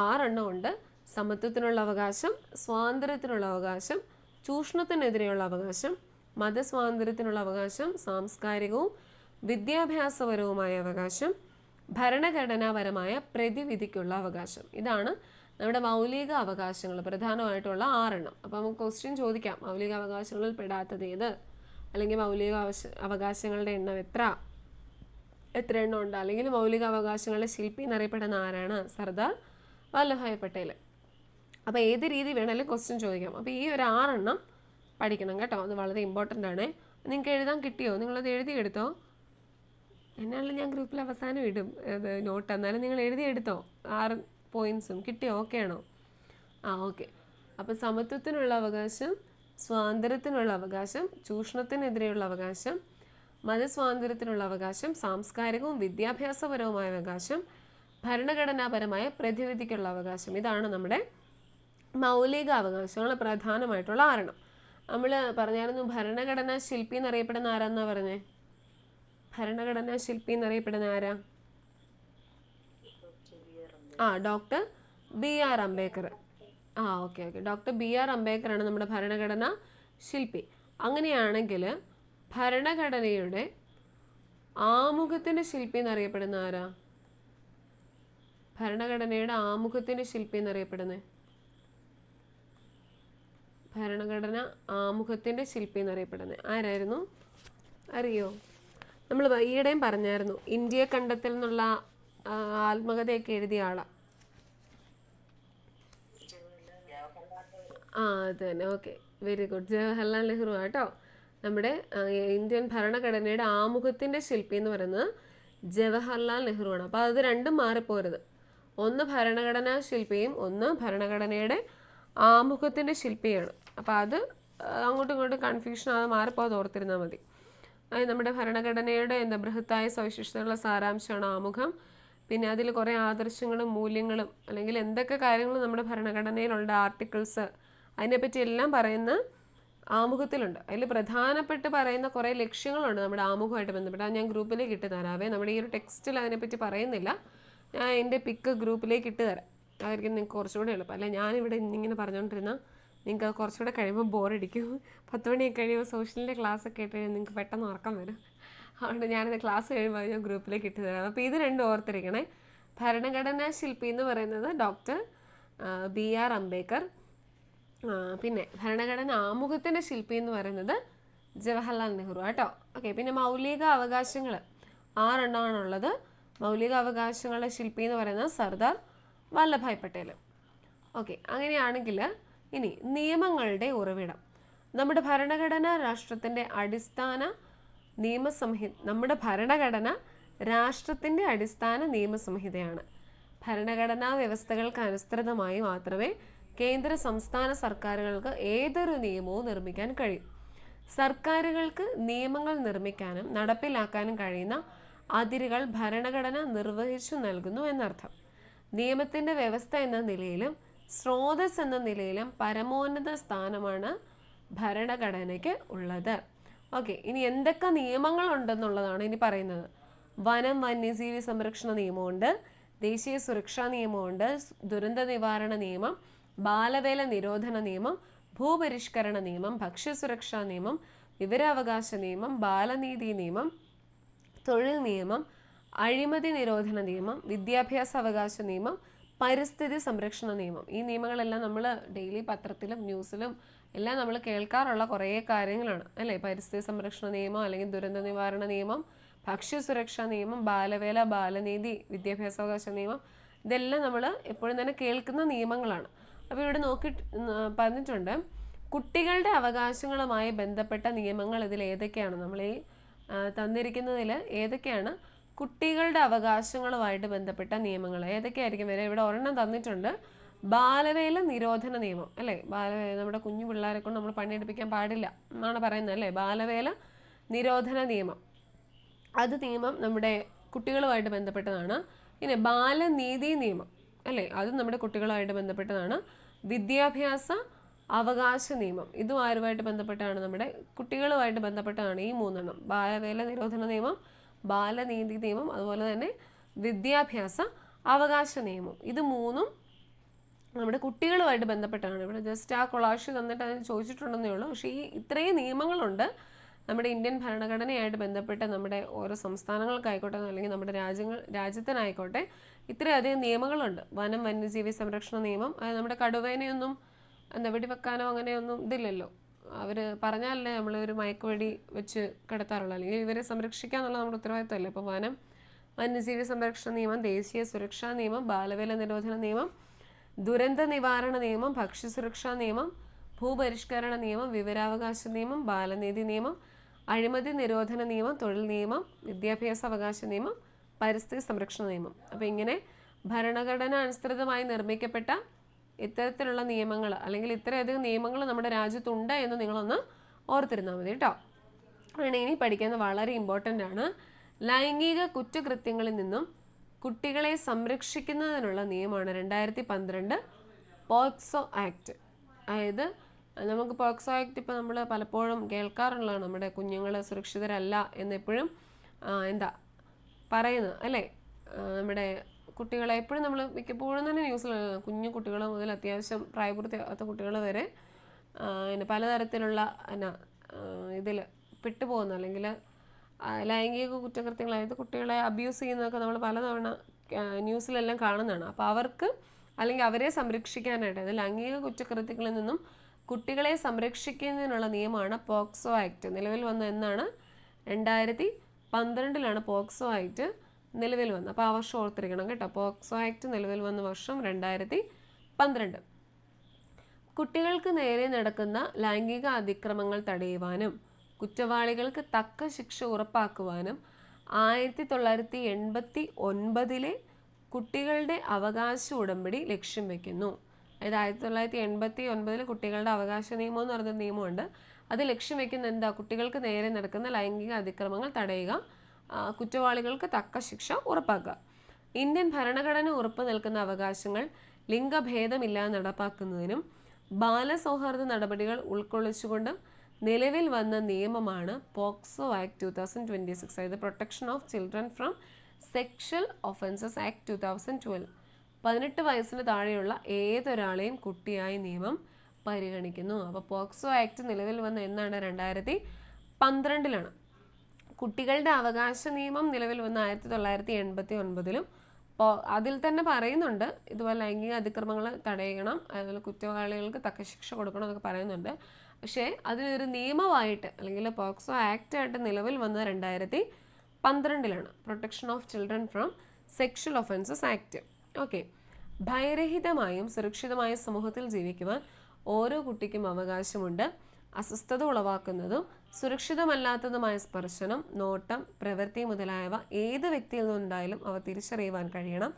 6 ഉണ്ട്. സമത്വത്തിനുള്ള അവകാശം, സ്വാതന്ത്ര്യത്തിനുള്ള അവകാശം, ചൂഷണത്തിനെതിരെയുള്ള അവകാശം, മതസ്വാതന്ത്ര്യത്തിനുള്ള അവകാശം, സാംസ്കാരികവും വിദ്യാഭ്യാസപരവുമായ അവകാശം, ഭരണഘടനാപരമായ പ്രതിവിധിക്കുള്ള അവകാശം. ഇതാണ് നമ്മുടെ മൗലിക അവകാശങ്ങൾ, പ്രധാനമായിട്ടുള്ള 6 അപ്പോൾ നമുക്ക് ക്വസ്റ്റ്യൻ ചോദിക്കാം, മൗലിക അവകാശങ്ങളിൽ പെടാത്തത് ഏത്, അല്ലെങ്കിൽ മൗലിക അവകാശങ്ങളുടെ എണ്ണം എത്ര എണ്ണം ഉണ്ട്, അല്ലെങ്കിൽ മൗലിക അവകാശങ്ങളുടെ ശില്പി എന്നറിയപ്പെടുന്ന ആരാണ്? സർദാർ വല്ലഭായ് പട്ടേൽ. അപ്പോൾ ഏത് രീതി വേണമെങ്കിലും ക്വസ്റ്റ്യൻ ചോദിക്കാം. അപ്പോൾ ഈ ഒരു 6 പഠിക്കണം കേട്ടോ, അത് വളരെ ഇമ്പോർട്ടൻ്റ് ആണ്. നിങ്ങൾക്ക് എഴുതാൻ കിട്ടിയോ? നിങ്ങളത് എഴുതിയെടുത്തോ? എന്നാലും ഞാൻ ഗ്രൂപ്പിൽ അവസാനം ഇടും അത് നോട്ട്, എന്നാലും നിങ്ങൾ എഴുതിയെടുത്തോ? 6 പോയിൻറ്റ്സും കിട്ടിയോ? ഓക്കെ ആണോ? ഓക്കെ. അപ്പോൾ സമത്വത്തിനുള്ള അവകാശം, സ്വാതന്ത്ര്യത്തിനുള്ള അവകാശം, ചൂഷണത്തിനെതിരെയുള്ള അവകാശം, മതസ്വാതന്ത്ര്യത്തിനുള്ള അവകാശം, സാംസ്കാരികവും വിദ്യാഭ്യാസപരവുമായ അവകാശം, ഭരണഘടനാപരമായ പ്രതിവിധിക്കുള്ള അവകാശം. ഇതാണ് നമ്മുടെ മൗലിക അവകാശങ്ങൾ, പ്രധാനമായിട്ടുള്ള 6. നമ്മൾ പറഞ്ഞായിരുന്നു ഭരണഘടനാ ശില്പി എന്നറിയപ്പെടുന്ന ആരാന്നാ പറഞ്ഞേ? ഭരണഘടനാ ശില്പി എന്നറിയപ്പെടുന്ന ആരാ? Doctor BR Ambedkar. Okay. Doctor BR അംബേദ്കറാണ് നമ്മുടെ ഭരണഘടനാ ശില്പി. അങ്ങനെയാണെങ്കിൽ ഭരണഘടനയുടെ ആമുഖത്തിൻ്റെ ശില്പി എന്നറിയപ്പെടുന്ന ആരാ? ഭരണഘടനയുടെ ആമുഖത്തിൻ്റെ ശില്പി എന്നറിയപ്പെടുന്നത്, ഭരണഘടന ആമുഖത്തിൻ്റെ ശില്പി എന്നറിയപ്പെടുന്നത് ആരായിരുന്നു? അറിയോ? നമ്മൾ ഈയിടെയും പറഞ്ഞായിരുന്നു, ഇന്ത്യയെ കണ്ടെത്തൽ എന്നുള്ള ആത്മകഥയൊക്കെ എഴുതിയ ആളാണ്. അത് തന്നെ. Okay, very good. Jawaharlal Nehru ആട്ടോ നമ്മുടെ ഇന്ത്യൻ ഭരണഘടനയുടെ ആമുഖത്തിൻ്റെ ശില്പി എന്ന് പറയുന്നത് ജവഹർലാൽ നെഹ്റു ആണ്. അപ്പോൾ അത് രണ്ടും മാറിപ്പോരുത്. ഒന്ന് ഭരണഘടനാ ശില്പിയും ഒന്ന് ഭരണഘടനയുടെ ആമുഖത്തിൻ്റെ ശില്പിയാണ്. അപ്പോൾ അത് അങ്ങോട്ടും ഇങ്ങോട്ടും കൺഫ്യൂഷൻ അത് മാറിപ്പോകാതെ ഓർത്തിരുന്നാൽ മതി. നമ്മുടെ ഭരണഘടനയുടെ ബൃഹത്തായ സവിശേഷതകളുടെ സാരാംശമാണ് ആമുഖം. പിന്നെ അതിൽ കുറേ ആദർശങ്ങളും മൂല്യങ്ങളും അല്ലെങ്കിൽ എന്തൊക്കെ കാര്യങ്ങളും നമ്മുടെ ഭരണഘടനയിലുള്ള ആർട്ടിക്കിൾസ് അതിനെപ്പറ്റി എല്ലാം പറയുന്ന ആമുഖത്തിലുണ്ട്. അതിൽ പ്രധാനപ്പെട്ട് പറയുന്ന കുറേ ലക്ഷ്യങ്ങളുണ്ട് നമ്മുടെ ആമുഖമായിട്ട് ബന്ധപ്പെട്ട്. അത് ഞാൻ ഗ്രൂപ്പിലേക്ക് ഇട്ട് തരാവേ. നമ്മുടെ ഈ ഒരു ടെക്സ്റ്റിൽ അതിനെപ്പറ്റി പറയുന്നില്ല. ഞാൻ എൻ്റെ പിക്ക് ഗ്രൂപ്പിലേക്ക് ഇട്ട് തരാം. അതായിരിക്കും നിങ്ങൾക്ക് കുറച്ചുകൂടെ എളുപ്പം. അല്ലെ ഞാനിവിടെ ഇങ്ങനെ പറഞ്ഞുകൊണ്ടിരുന്നാൽ നിങ്ങൾക്ക് അത് കുറച്ചുകൂടെ കഴിയുമ്പോൾ ബോറടിക്കും. 10 മണിയൊക്കെ കഴിയുമ്പോൾ സോഷ്യലിൻ്റെ ക്ലാസ്സൊക്കെ ഇട്ട് കഴിഞ്ഞാൽ നിങ്ങൾക്ക് പെട്ടെന്ന് ഉറക്കം വരും. അതുകൊണ്ട് ഞാനിത് ക്ലാസ് കഴിയുമ്പോൾ ഞാൻ ഗ്രൂപ്പിലേക്ക് ഇട്ട് തരാം. അപ്പോൾ ഇത് രണ്ടും ഓർത്തിരിക്കണേ. ഭരണഘടനാ ശില്പി എന്ന് പറയുന്നത് ഡോക്ടർ BR അംബേദ്കർ. പിന്നെ ഭരണഘടന ആമുഖത്തിൻ്റെ ശില്പി എന്ന് പറയുന്നത് ജവഹർലാൽ നെഹ്റു കേട്ടോ. ഓക്കെ, പിന്നെ മൗലിക അവകാശങ്ങൾ 6 എണ്ണമാണുള്ളത്. മൗലിക അവകാശങ്ങളുടെ ശില്പി എന്ന് പറയുന്നത് സർദാർ വല്ലഭായ് പട്ടേൽ. ഓക്കെ, അങ്ങനെയാണെങ്കിൽ ഇനി നിയമങ്ങളുടെ ഉറവിടം. നമ്മുടെ ഭരണഘടന രാഷ്ട്രത്തിൻ്റെ അടിസ്ഥാന നമ്മുടെ ഭരണഘടന രാഷ്ട്രത്തിൻ്റെ അടിസ്ഥാന നിയമസംഹിതയാണ്. ഭരണഘടനാ വ്യവസ്ഥകൾക്ക് അനുസൃതമായി മാത്രമേ കേന്ദ്ര സംസ്ഥാന സർക്കാരുകൾക്ക് ഏതൊരു നിയമവും നിർമ്മിക്കാൻ കഴിയും. സർക്കാരുകൾക്ക് നിയമങ്ങൾ നിർമ്മിക്കാനും നടപ്പിലാക്കാനും കഴിയുന്ന അതിരുകൾ ഭരണഘടന നിർവഹിച്ചു നൽകുന്നു എന്നർത്ഥം. നിയമത്തിൻ്റെ വ്യവസ്ഥ എന്ന നിലയിലും സ്രോതസ് എന്ന നിലയിലും പരമോന്നത സ്ഥാനമാണ് ഭരണഘടനയ്ക്ക് ഉള്ളത്. ഓക്കെ, ഇനി എന്തൊക്കെ നിയമങ്ങളുണ്ടെന്നുള്ളതാണ് ഇനി പറയുന്നത്. വനം വന്യജീവി സംരക്ഷണ നിയമമുണ്ട്, ദേശീയ സുരക്ഷാ നിയമമുണ്ട്, ദുരന്ത നിവാരണ നിയമം, ബാലവേല നിരോധന നിയമം, ഭൂപരിഷ്കരണ നിയമം, ഭക്ഷ്യസുരക്ഷാ നിയമം, വിവരാവകാശ നിയമം, ബാലനീതി നിയമം, തൊഴിൽ നിയമം, അഴിമതി നിരോധന നിയമം, വിദ്യാഭ്യാസ അവകാശ നിയമം, പരിസ്ഥിതി സംരക്ഷണ നിയമം. ഈ നിയമങ്ങളെല്ലാം നമ്മൾ ഡെയിലി പത്രത്തിലും ന്യൂസിലും എല്ലാം നമ്മൾ കേൾക്കാറുള്ള കുറേ കാര്യങ്ങളാണ് അല്ലേ. പരിസ്ഥിതി സംരക്ഷണ നിയമം, അല്ലെങ്കിൽ ദുരന്ത നിവാരണ നിയമം, ഭക്ഷ്യസുരക്ഷാ നിയമം, ബാലവേല, ബാലനീതി, വിദ്യാഭ്യാസാവകാശ നിയമം, ഇതെല്ലാം നമ്മൾ എപ്പോഴും തന്നെ കേൾക്കുന്ന നിയമങ്ങളാണ്. അപ്പോൾ ഇവിടെ പറഞ്ഞിട്ടുണ്ട് കുട്ടികളുടെ അവകാശങ്ങളുമായി ബന്ധപ്പെട്ട നിയമങ്ങൾ ഇതിൽ ഏതൊക്കെയാണ്, നമ്മൾ ഈ തന്നിരിക്കുന്നതിൽ ഏതൊക്കെയാണ് കുട്ടികളുടെ അവകാശങ്ങളുമായിട്ട് ബന്ധപ്പെട്ട നിയമങ്ങൾ ഏതൊക്കെയായിരിക്കും വരെ. ഇവിടെ ഒരെണ്ണം തന്നിട്ടുണ്ട്, ബാലവേല നിരോധന നിയമം അല്ലേ. ബാലവേല, നമ്മുടെ കുഞ്ഞു പിള്ളേരെ കൊണ്ട് നമ്മൾ പണിയെടുപ്പിക്കാൻ പാടില്ല എന്നാണ് പറയുന്നത് അല്ലേ. ബാലവേല നിരോധന നിയമം, അത് നിയമം നമ്മുടെ കുട്ടികളുമായിട്ട് ബന്ധപ്പെട്ടതാണ്. പിന്നെ ബാലനീതി നിയമം അല്ലേ, അതും നമ്മുടെ കുട്ടികളുമായിട്ട് ബന്ധപ്പെട്ടതാണ്. വിദ്യാഭ്യാസ അവകാശ നിയമം, ഇതും ആരുമായിട്ട് ബന്ധപ്പെട്ടാണ്, നമ്മുടെ കുട്ടികളുമായിട്ട് ബന്ധപ്പെട്ടാണ് ഈ മൂന്നെണ്ണം. ബാലവേല നിരോധന നിയമം, ബാലനീതി നിയമം, അതുപോലെ തന്നെ വിദ്യാഭ്യാസ അവകാശ നിയമം, ഇത് മൂന്നും നമ്മുടെ കുട്ടികളുമായിട്ട് ബന്ധപ്പെട്ടാണ്. ഇവിടെ ജസ്റ്റ് ആ കൊളാഷ് തന്നിട്ട് അതിന് ചോദിച്ചിട്ടുണ്ടെന്നേ ഉള്ളൂ. പക്ഷേ ഈ ഇത്രയും നിയമങ്ങളുണ്ട് നമ്മുടെ ഇന്ത്യൻ ഭരണഘടനയായിട്ട് ബന്ധപ്പെട്ട്. നമ്മുടെ ഓരോ സംസ്ഥാനങ്ങൾക്കായിക്കോട്ടെ അല്ലെങ്കിൽ നമ്മുടെ രാജ്യത്തിനായിക്കോട്ടെ ഇത്രയധികം നിയമങ്ങളുണ്ട്. വനം വന്യജീവി സംരക്ഷണ നിയമം, അത് നമ്മുടെ കടുവേനെയൊന്നും വെടിവെക്കാനോ അങ്ങനെയൊന്നും ഇതില്ലല്ലോ. അവർ പറഞ്ഞാലല്ലേ നമ്മൾ ഒരു മയക്കുവെടി വെച്ച് കിടത്താറുള്ളൂ, അല്ലെങ്കിൽ ഇവരെ സംരക്ഷിക്കുക എന്നുള്ള നമ്മുടെ ഉത്തരവാദിത്തമല്ലേ. അപ്പോൾ വനം വന്യജീവി സംരക്ഷണ നിയമം, ദേശീയ സുരക്ഷാ നിയമം, ബാലവേല നിരോധന നിയമം, ദുരന്ത നിവാരണ നിയമം, ഭക്ഷ്യസുരക്ഷാ നിയമം, ഭൂപരിഷ്കരണ നിയമം, വിവരാവകാശ നിയമം, ബാലനീതി നിയമം, അഴിമതി നിരോധന നിയമം, തൊഴിൽ നിയമം, വിദ്യാഭ്യാസ അവകാശ നിയമം, പരിസ്ഥിതി സംരക്ഷണ നിയമം. അപ്പോൾ ഇങ്ങനെ ഭരണഘടന അനുസൃതമായി നിർമ്മിക്കപ്പെട്ട ഇത്തരത്തിലുള്ള നിയമങ്ങൾ അല്ലെങ്കിൽ ഇത്രയധികം നിയമങ്ങൾ നമ്മുടെ രാജ്യത്തുണ്ട് എന്ന് നിങ്ങളൊന്ന് ഓർത്തിരുന്നാൽ മതി കേട്ടോ. അങ്ങനെ ഇനി പഠിക്കുന്നത് വളരെ ഇമ്പോർട്ടൻ്റ് ആണ്. ലൈംഗിക കുറ്റകൃത്യങ്ങളിൽ നിന്നും കുട്ടികളെ സംരക്ഷിക്കുന്നതിനുള്ള നിയമമാണ് 2012 പോക്സോ ആക്ട്. അതായത് നമുക്ക് പോക്സോ ആക്ട് ഇപ്പോൾ നമ്മൾ പലപ്പോഴും കേൾക്കാറുള്ളതാണ്, നമ്മുടെ കുഞ്ഞുങ്ങൾ സുരക്ഷിതരല്ല എന്നെപ്പോഴും പറയുന്നത് അല്ലേ. നമ്മുടെ കുട്ടികളെ എപ്പോഴും നമ്മൾ മിക്കപ്പോഴും തന്നെ ന്യൂസിൽ കുഞ്ഞു കുട്ടികൾ മുതൽ അത്യാവശ്യം പ്രായപൂർത്തിയാകാത്ത കുട്ടികൾ വരെ പലതരത്തിലുള്ള ഇതിൽ പെട്ടുപോകുന്ന അല്ലെങ്കിൽ ലൈംഗിക കുറ്റകൃത്യങ്ങൾ, അതായത് കുട്ടികളെ അബ്യൂസ് ചെയ്യുന്നതൊക്കെ നമ്മൾ പലതവണ ന്യൂസിലെല്ലാം കാണുന്നതാണ്. അപ്പോൾ അവർക്ക് അല്ലെങ്കിൽ അവരെ സംരക്ഷിക്കാനായിട്ട്, അത് ലൈംഗിക കുറ്റകൃത്യങ്ങളിൽ നിന്നും കുട്ടികളെ സംരക്ഷിക്കുന്നതിനുള്ള നിയമമാണ് പോക്സോ ആക്ട്. നിലവിൽ വന്ന എന്നാണ് 2012 പോക്സോ ആക്ട് നിലവിൽ വന്നത്. അപ്പോൾ ആ വർഷം ഓർത്തിരിക്കണം കേട്ടോ. പോക്സോ ആക്ട് നിലവിൽ വന്ന വർഷം 2012. കുട്ടികൾക്ക് നേരെ നടക്കുന്ന ലൈംഗിക അതിക്രമങ്ങൾ തടയുവാനും കുറ്റവാളികൾക്ക് തക്ക ശിക്ഷ ഉറപ്പാക്കുവാനും 1989 കുട്ടികളുടെ അവകാശ ഉടമ്പടി ലക്ഷ്യം വയ്ക്കുന്നു. അതായത് 1989 കുട്ടികളുടെ അവകാശ നിയമം എന്ന് പറയുന്ന നിയമമുണ്ട്. അത് ലക്ഷ്യം വയ്ക്കുന്ന എന്താ, കുട്ടികൾക്ക് നേരെ നടക്കുന്ന ലൈംഗിക അതിക്രമങ്ങൾ തടയുക, കുറ്റവാളികൾക്ക് തക്ക ശിക്ഷ ഉറപ്പാക്കുക. ഇന്ത്യൻ ഭരണഘടന ഉറപ്പു നൽകുന്ന അവകാശങ്ങൾ ലിംഗഭേദമില്ലാതെ നടപ്പാക്കുന്നതിനും ബാലസൗഹാർദ്ദ നടപടികൾ ഉൾക്കൊള്ളിച്ചുകൊണ്ട് നിലവിൽ വന്ന നിയമമാണ് പോക്സോ ആക്ട് 2026. അതായത് protection of children from sexual offences act 2012. 18 വയസ്സിന് താഴെയുള്ള ഏതൊരാളെയും കുട്ടിയായി നിയമം പരിഗണിക്കുന്നു. അപ്പോൾ പോക്സോ ആക്ട് നിലവിൽ വന്ന എന്നാണ് 2012. കുട്ടികളുടെ അവകാശ നിയമം നിലവിൽ വന്ന 1989. അതിൽ തന്നെ പറയുന്നുണ്ട് ഇതുപോലെ ലൈംഗിക അതിക്രമങ്ങൾ തടയണം, അതുപോലെ കുറ്റവാളികൾക്ക് തക്ക ശിക്ഷ കൊടുക്കണം എന്നൊക്കെ പറയുന്നുണ്ട്. പക്ഷേ അതിനൊരു നിയമമായിട്ട് അല്ലെങ്കിൽ പോക്സോ ആക്ട് ആയിട്ട് നിലവിൽ വന്നത് 2012. Protection of children from sexual offences act. Okay. ഭയരഹിതമായും സുരക്ഷിതമായ സമൂഹത്തിൽ ജീവിക്കുവാൻ ഓരോ കുട്ടിക്കും അവകാശമുണ്ട്. അസ്വസ്ഥത ഉളവാക്കുന്നതും സുരക്ഷിതമല്ലാത്തതുമായ സ്പർശനം, നോട്ടം, പ്രവൃത്തി മുതലായവ ഏത് വ്യക്തിയിൽ നിന്നുണ്ടായാലും അവ തിരിച്ചറിയുവാൻ കഴിയണം.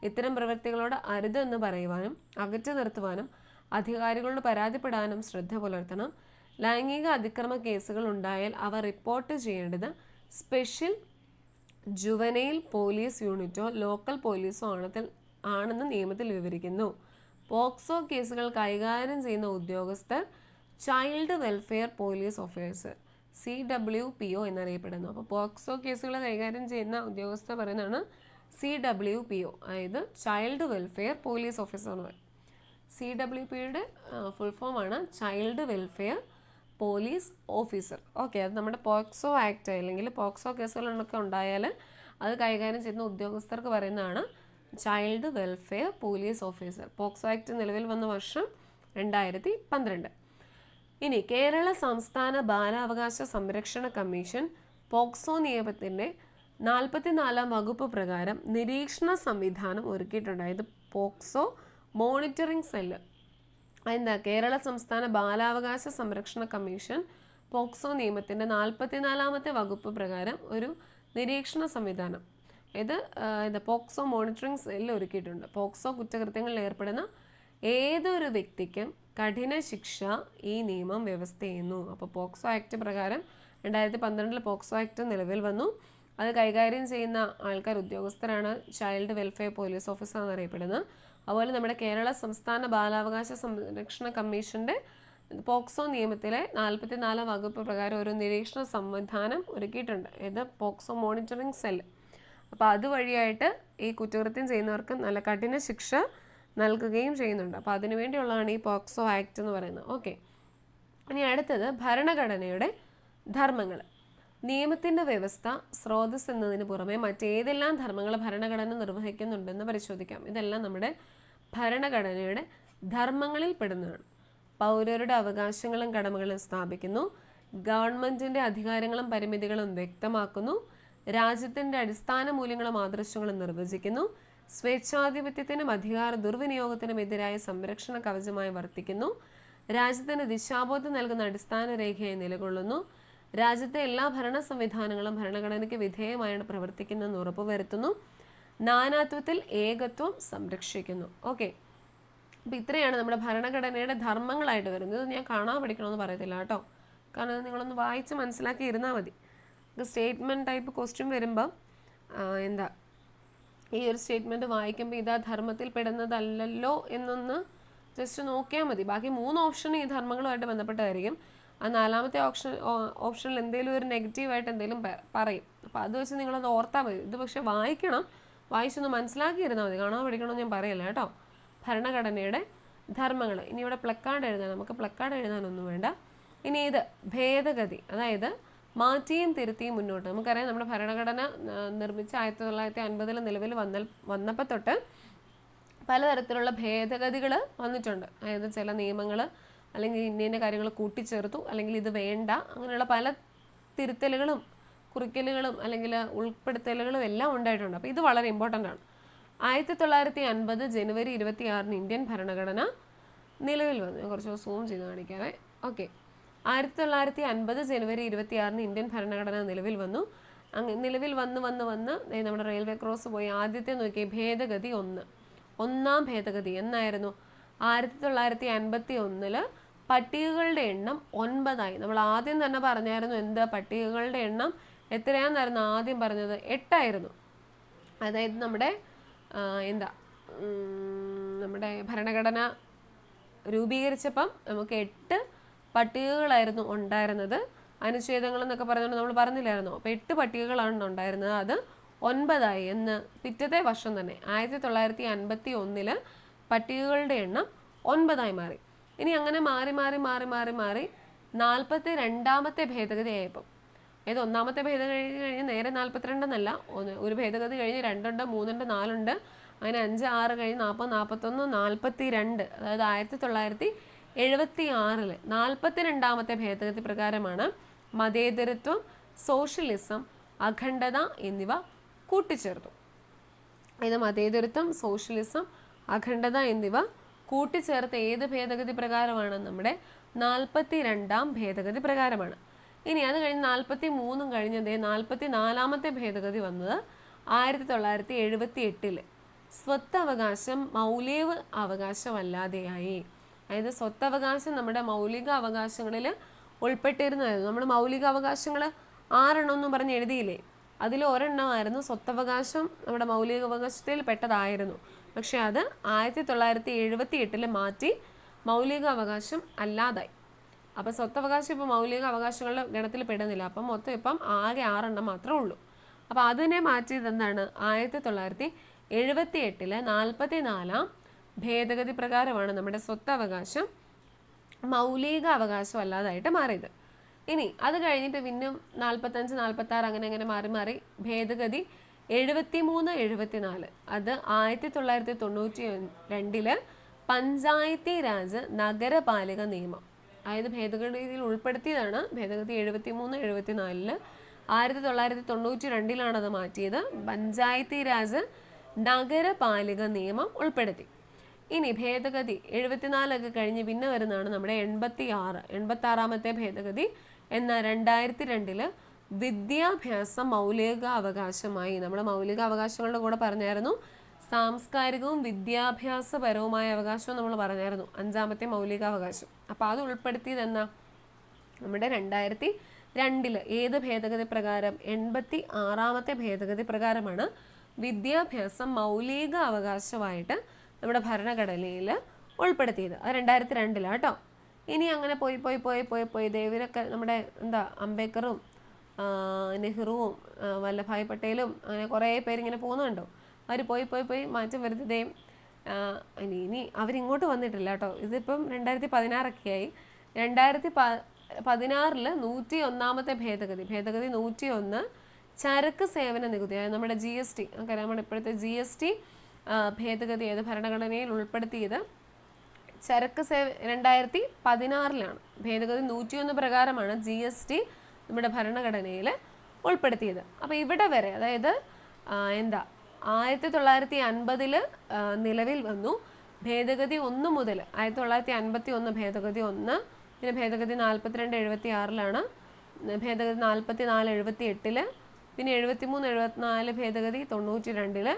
ഇത്തരം പ്രവൃത്തികളോട് അരുത് എന്ന് പറയുവാനും അകറ്റി നിർത്തുവാനും അധികാരികളോട് പരാതിപ്പെടാനും ശ്രദ്ധ പുലർത്തണം. ലൈംഗിക അതിക്രമ കേസുകൾ ഉണ്ടായാൽ അവ റിപ്പോർട്ട് ചെയ്യേണ്ടത് സ്പെഷ്യൽ ജുവനൈൽ പോലീസ് യൂണിറ്റോ ലോക്കൽ പോലീസോ ആണെന്ന് നിയമത്തിൽ വിവരിക്കുന്നു. പോക്സോ കേസുകൾ കൈകാര്യം ചെയ്യുന്ന ഉദ്യോഗസ്ഥർ child welfare police officer, CWPO എന്നറിയപ്പെടുന്നു. അപ്പോൾ പോക്സോ കേസുകൾ കൈകാര്യം ചെയ്യുന്ന ഉദ്യോഗസ്ഥർ പറയുന്നതാണ് CWPO, അതായത് ചൈൽഡ് വെൽഫെയർ പോലീസ് ഓഫീസർ എന്ന് പറയും. CWPയുടെ ഫുൾ ഫോം ആണ് child welfare police officer. Okay, അത് നമ്മുടെ പോക്സോ ആക്ട് അല്ലെങ്കിൽ പോക്സോ കേസുകളൊക്കെ ഉണ്ടായാൽ അത് കൈകാര്യം ചെയ്യുന്ന ഉദ്യോഗസ്ഥർക്ക് പറയുന്നതാണ് child welfare police officer. POCSO act നിലവിൽ വന്ന വർഷം 2012. ഇനി കേരള സംസ്ഥാന ബാലാവകാശ സംരക്ഷണ കമ്മീഷൻ പോക്സോ നിയമത്തിൻ്റെ 44-ാം വകുപ്പ് പ്രകാരം നിരീക്ഷണ സംവിധാനം ഒരുക്കിയിട്ടുണ്ട്. അതായത് പോക്സോ മോണിറ്ററിംഗ് സെല്ല്. എന്താ കേരള സംസ്ഥാന ബാലാവകാശ സംരക്ഷണ കമ്മീഷൻ പോക്സോ നിയമത്തിൻ്റെ 44-ാമത്തെ വകുപ്പ് പ്രകാരം ഒരു നിരീക്ഷണ സംവിധാനം, ഇത് പോക്സോ മോണിറ്ററിംഗ് സെല്ല് ഒരുക്കിയിട്ടുണ്ട്. പോക്സോ കുറ്റകൃത്യങ്ങളിൽ ഏർപ്പെടുന്ന ഏതൊരു വ്യക്തിക്കും കഠിന ശിക്ഷ ഈ നിയമം വ്യവസ്ഥ ചെയ്യുന്നു. അപ്പോൾ പോക്സോ ആക്ട് പ്രകാരം 2012 പോക്സോ ആക്ട് നിലവിൽ വന്നു. അത് കൈകാര്യം ചെയ്യുന്ന ആൾക്കാർ ഉദ്യോഗസ്ഥരാണ് ചൈൽഡ് വെൽഫെയർ പോലീസ് ഓഫീസർ എന്നറിയപ്പെടുന്നത്. അതുപോലെ നമ്മുടെ കേരള സംസ്ഥാന ബാലാവകാശ സംരക്ഷണ കമ്മീഷൻ്റെ പോക്സോ നിയമത്തിലെ 44-ാം വകുപ്പ് പ്രകാരം ഒരു നിരീക്ഷണ സംവിധാനം ഒരുക്കിയിട്ടുണ്ട്. ഇത് പോക്സോ മോണിറ്ററിംഗ് സെല്ല്. അപ്പോൾ അതുവഴിയായിട്ട് ഈ കുറ്റകൃത്യം ചെയ്യുന്നവർക്ക് നല്ല കഠിന ശിക്ഷ നൽകുകയും ചെയ്യുന്നുണ്ട്. അപ്പോൾ അതിനുവേണ്ടിയുള്ളതാണ് ഈ പോക്സോ ആക്ട് എന്ന് പറയുന്നത്. ഓക്കെ, ഇനി അടുത്തത് ഭരണഘടനയുടെ ധർമ്മങ്ങൾ. നിയമത്തിൻ്റെ വ്യവസ്ഥ, സ്രോതസ് എന്നതിന് പുറമെ മറ്റേതെല്ലാം ധർമ്മങ്ങൾ ഭരണഘടന നിർവഹിക്കുന്നുണ്ടെന്ന് പരിശോധിക്കാം. ഇതെല്ലാം നമ്മുടെ ഭരണഘടനയുടെ ധർമ്മങ്ങളിൽ പെടുന്നതാണ്. പൗരരുടെ അവകാശങ്ങളും കടമകളും സ്ഥാപിക്കുന്നു, ഗവൺമെൻറ്റിൻ്റെ അധികാരങ്ങളും പരിമിതികളും വ്യക്തമാക്കുന്നു, രാജ്യത്തിൻ്റെ അടിസ്ഥാന മൂല്യങ്ങളും ആദർശങ്ങളും നിർവചിക്കുന്നു, സ്വേച്ഛാധിപത്യത്തിനും അധികാര ദുർവിനിയോഗത്തിനും എതിരായ സംരക്ഷണ കവചമായി വർത്തിക്കുന്നു, രാജ്യത്തിന് ദിശാബോധം നൽകുന്ന അടിസ്ഥാന രേഖയായി നിലകൊള്ളുന്നു, രാജ്യത്തെ എല്ലാ ഭരണ സംവിധാനങ്ങളും ഭരണഘടനയ്ക്ക് വിധേയമായാണ് പ്രവർത്തിക്കുന്നതെന്ന് ഉറപ്പുവരുത്തുന്നു, നാനാത്വത്തിൽ ഏകത്വം സംരക്ഷിക്കുന്നു. ഓക്കെ, അപ്പോൾ ഇത്രയാണ് നമ്മുടെ ഭരണഘടനയുടെ ധർമ്മങ്ങളായിട്ട് വരുന്നത്. ഇത് ഞാൻ കാണാൻ പഠിക്കണമെന്ന് പറയത്തില്ല കേട്ടോ, കാരണം നിങ്ങളൊന്ന് വായിച്ച് മനസ്സിലാക്കി ഇരുന്നാൽ മതി. സ്റ്റേറ്റ്മെൻറ്റ് ടൈപ്പ് ക്വസ്റ്റ്യൻ വരുമ്പം ഈ ഒരു സ്റ്റേറ്റ്മെൻറ്റ് വായിക്കുമ്പോൾ ഇതാ ധർമ്മത്തിൽ പെടുന്നതല്ലല്ലോ എന്നൊന്ന് ജസ്റ്റ് നോക്കിയാൽ മതി. ബാക്കി 3 ഓപ്ഷൻ ഈ ധർമ്മങ്ങളുമായിട്ട് ബന്ധപ്പെട്ടായിരിക്കും. ആ 4ാമത്തെ ഓപ്ഷനിൽ എന്തെങ്കിലും ഒരു നെഗറ്റീവായിട്ട് എന്തെങ്കിലും പറയും. അപ്പോൾ അത് വെച്ച് നിങ്ങളത് ഓർത്താൽ മതി. ഇത് പക്ഷേ വായിക്കണം, വായിച്ചൊന്ന് മനസ്സിലാക്കിയിരുന്നാൽ മതി. കാണാൻ പഠിക്കണമെന്ന് ഞാൻ പറയില്ല കേട്ടോ. ഭരണഘടനയുടെ ധർമ്മങ്ങൾ. ഇനി ഇവിടെ പ്ലക്കാർഡ് എഴുതാൻ, നമുക്ക് പ്ലക്കാർഡ് എഴുതാനൊന്നും വേണ്ട. ഇനി ഇത് ഭേദഗതി, അതായത് മാറ്റിയും തിരുത്തിയും മുന്നോട്ട്. നമുക്കറിയാം നമ്മുടെ ഭരണഘടന നിർമ്മിച്ച 1950 നിലവിൽ വന്നപ്പോൾ തൊട്ട് പലതരത്തിലുള്ള ഭേദഗതികൾ വന്നിട്ടുണ്ട്. അതായത് ചില നിയമങ്ങൾ അല്ലെങ്കിൽ ഇന്ന കാര്യങ്ങൾ കൂട്ടിച്ചേർത്തു, അല്ലെങ്കിൽ ഇത് വേണ്ട, അങ്ങനെയുള്ള പല തിരുത്തലുകളും കുറിക്കലുകളും അല്ലെങ്കിൽ ഉൾപ്പെടുത്തലുകളും എല്ലാം ഉണ്ടായിട്ടുണ്ട്. അപ്പോൾ ഇത് വളരെ ഇമ്പോർട്ടൻ്റ് ആണ്. 1950 ജനുവരി 26 ഇന്ത്യൻ ഭരണഘടന നിലവിൽ വന്നു. ഞാൻ കുറച്ച് സൂം ചെയ്ത് കാണിക്കാവേ. ഓക്കെ, 1950 ജനുവരി 26 ഇന്ത്യൻ ഭരണഘടന നിലവിൽ വന്നു. നിലവിൽ വന്ന് നമ്മുടെ റെയിൽവേ ക്രോസ് പോയി ആദ്യത്തെ നോക്കിയ ഭേദഗതി 1. ഭേദഗതി എന്നായിരുന്നു? 1951 പട്ടികകളുടെ എണ്ണം 9ആയി. നമ്മൾ ആദ്യം തന്നെ പറഞ്ഞായിരുന്നു എന്താ, പട്ടികകളുടെ എണ്ണം എത്രയാണെന്നായിരുന്നു ആദ്യം പറഞ്ഞത്? 8 ആയിരുന്നു. അതായത് നമ്മുടെ നമ്മുടെ ഭരണഘടന രൂപീകരിച്ചപ്പം നമുക്ക് 8 പട്ടികകളായിരുന്നു ഉണ്ടായിരുന്നത്. അനുച്ഛേദങ്ങൾ എന്നൊക്കെ പറഞ്ഞുകൊണ്ട് നമ്മൾ പറഞ്ഞില്ലായിരുന്നോ? അപ്പോൾ 8 പട്ടികകളാണ് ഉണ്ടായിരുന്നത്. അത് 9ആയി എന്ന് പിറ്റത്തെ വർഷം തന്നെ 1951 പട്ടികകളുടെ എണ്ണം 9ആയി മാറി. ഇനി അങ്ങനെ മാറി 42ാമത്തെ ഭേദഗതി ആയപ്പം, അതായത് 1ാമത്തെ ഭേദഗതി കഴിഞ്ഞ് നേരെ 42 എന്നല്ല, ഒരു ഭേദഗതി കഴിഞ്ഞ് 2 ഉണ്ട്, 3 ഉണ്ട്, 4 ഉണ്ട്, അങ്ങനെ 5, 6 കഴിഞ്ഞ് 40, 41, 42, അതായത് 1976 42ാമത്തെ ഭേദഗതി പ്രകാരമാണ് മതേതരത്വം, സോഷ്യലിസം, അഖണ്ഡത എന്നിവ കൂട്ടിച്ചേർത്തു. ഇത് മതേതരത്വം, സോഷ്യലിസം, അഖണ്ഡത എന്നിവ കൂട്ടിച്ചേർത്ത് ഏത് ഭേദഗതി പ്രകാരമാണ്? നമ്മുടെ 42ാം ഭേദഗതി പ്രകാരമാണ്. ഇനി അത് കഴിഞ്ഞ് 43 കഴിഞ്ഞത് 44ാമത്തെ ഭേദഗതി വന്നത് 1978. സ്വത്തവകാശം മൗലിക അവകാശമല്ലാതെയായി. അതായത് സ്വത്തവകാശം നമ്മുടെ മൗലിക അവകാശങ്ങളിൽ ഉൾപ്പെട്ടിരുന്നതായിരുന്നു. നമ്മൾ മൗലിക അവകാശങ്ങൾ 6 എണ്ണം പറഞ്ഞ് എഴുതിയില്ലേ, അതിൽ ഒരെണ്ണമായിരുന്നു സ്വത്തവകാശം, നമ്മുടെ മൗലിക അവകാശത്തിൽ പെട്ടതായിരുന്നു. പക്ഷെ അത് 1978 മാറ്റി മൗലിക അവകാശം അല്ലാതായി. അപ്പോൾ സ്വത്തവകാശം ഇപ്പോൾ മൗലിക അവകാശങ്ങളുടെ ഗണത്തിൽ പെടുന്നില്ല. അപ്പം മൊത്തം ഇപ്പം ആകെ 6 എണ്ണം മാത്രമേ ഉള്ളൂ. അപ്പോൾ അതിനെ മാറ്റിയത് എന്താണ്? 1978 44-ാം ഭേദഗതി പ്രകാരമാണ് നമ്മുടെ സ്വത്തവകാശം മൗലിക അവകാശം അല്ലാതായിട്ട് മാറിയത്. ഇനി അത് കഴിഞ്ഞിട്ട് പിന്നും 45, 46 അങ്ങനെ മാറി മാറി ഭേദഗതി 73-74 അത് 1992 പഞ്ചായത്തി രാജ് നഗരപാലിക നിയമം, അതായത് ഭേദഗതിയിൽ ഉൾപ്പെടുത്തിയതാണ്. ഭേദഗതി 73-74 1992 അത് മാറ്റിയത്. പഞ്ചായത്തി രാജ് നഗരപാലിക നിയമം ഉൾപ്പെടുത്തി. ഇനി ഭേദഗതി 74 കഴിഞ്ഞ് പിന്നെ വരുന്നതാണ് നമ്മുടെ 86-ാമത്തെ ഭേദഗതി എന്ന 2002 വിദ്യാഭ്യാസ മൗലിക അവകാശമായി. നമ്മൾ മൗലിക അവകാശങ്ങളുടെ കൂടെ പറഞ്ഞായിരുന്നു സാംസ്കാരികവും വിദ്യാഭ്യാസപരവുമായ അവകാശവും നമ്മൾ പറഞ്ഞായിരുന്നു, 5ാമത്തെ മൗലിക അവകാശം. അപ്പോൾ അത് ഉൾപ്പെടുത്തിയത് എന്നാ? നമ്മുടെ 2002 ഏത് ഭേദഗതി പ്രകാരം? 86-ാമത്തെ ഭേദഗതി പ്രകാരമാണ് വിദ്യാഭ്യാസം മൗലിക അവകാശമായിട്ട് നമ്മുടെ ഭരണഘടനയിൽ ഉൾപ്പെടുത്തിയത്. അത് 2002 കേട്ടോ. ഇനി അങ്ങനെ പോയി ഇവരൊക്കെ നമ്മുടെ അംബേദ്കറും നെഹ്റുവും വല്ലഭായ് പട്ടേലും അങ്ങനെ കുറേ പേരിങ്ങനെ പോകുന്നുണ്ടോ? അവർ പോയി മാറ്റം വരുത്തുകയും ഇനി അവരിങ്ങോട്ട് വന്നിട്ടില്ല കേട്ടോ. ഇതിപ്പം 2016 ആയി. 2016 101-ാമത്തെ ഭേദഗതി 101 ചരക്ക് സേവന നികുതി, അതായത് നമ്മുടെ GST. നമുക്കറിയാം നമ്മുടെ ഇപ്പോഴത്തെ GST ഭേദഗതി ഏത് ഭരണഘടനയിൽ ഉൾപ്പെടുത്തിയത് ചരക്ക് 2016 ഭേദഗതി 101 പ്രകാരമാണ് GST നമ്മുടെ ഭരണഘടനയിൽ ഉൾപ്പെടുത്തിയത്. അപ്പോൾ ഇവിടെ വരെ, അതായത് 1950 നിലവിൽ വന്നു. ഭേദഗതി 1 മുതൽ 1951 ഭേദഗതി 1, പിന്നെ ഭേദഗതി 42-76 ഭേദഗതി 44-78, പിന്നെ 73-74 ഭേദഗതി 92,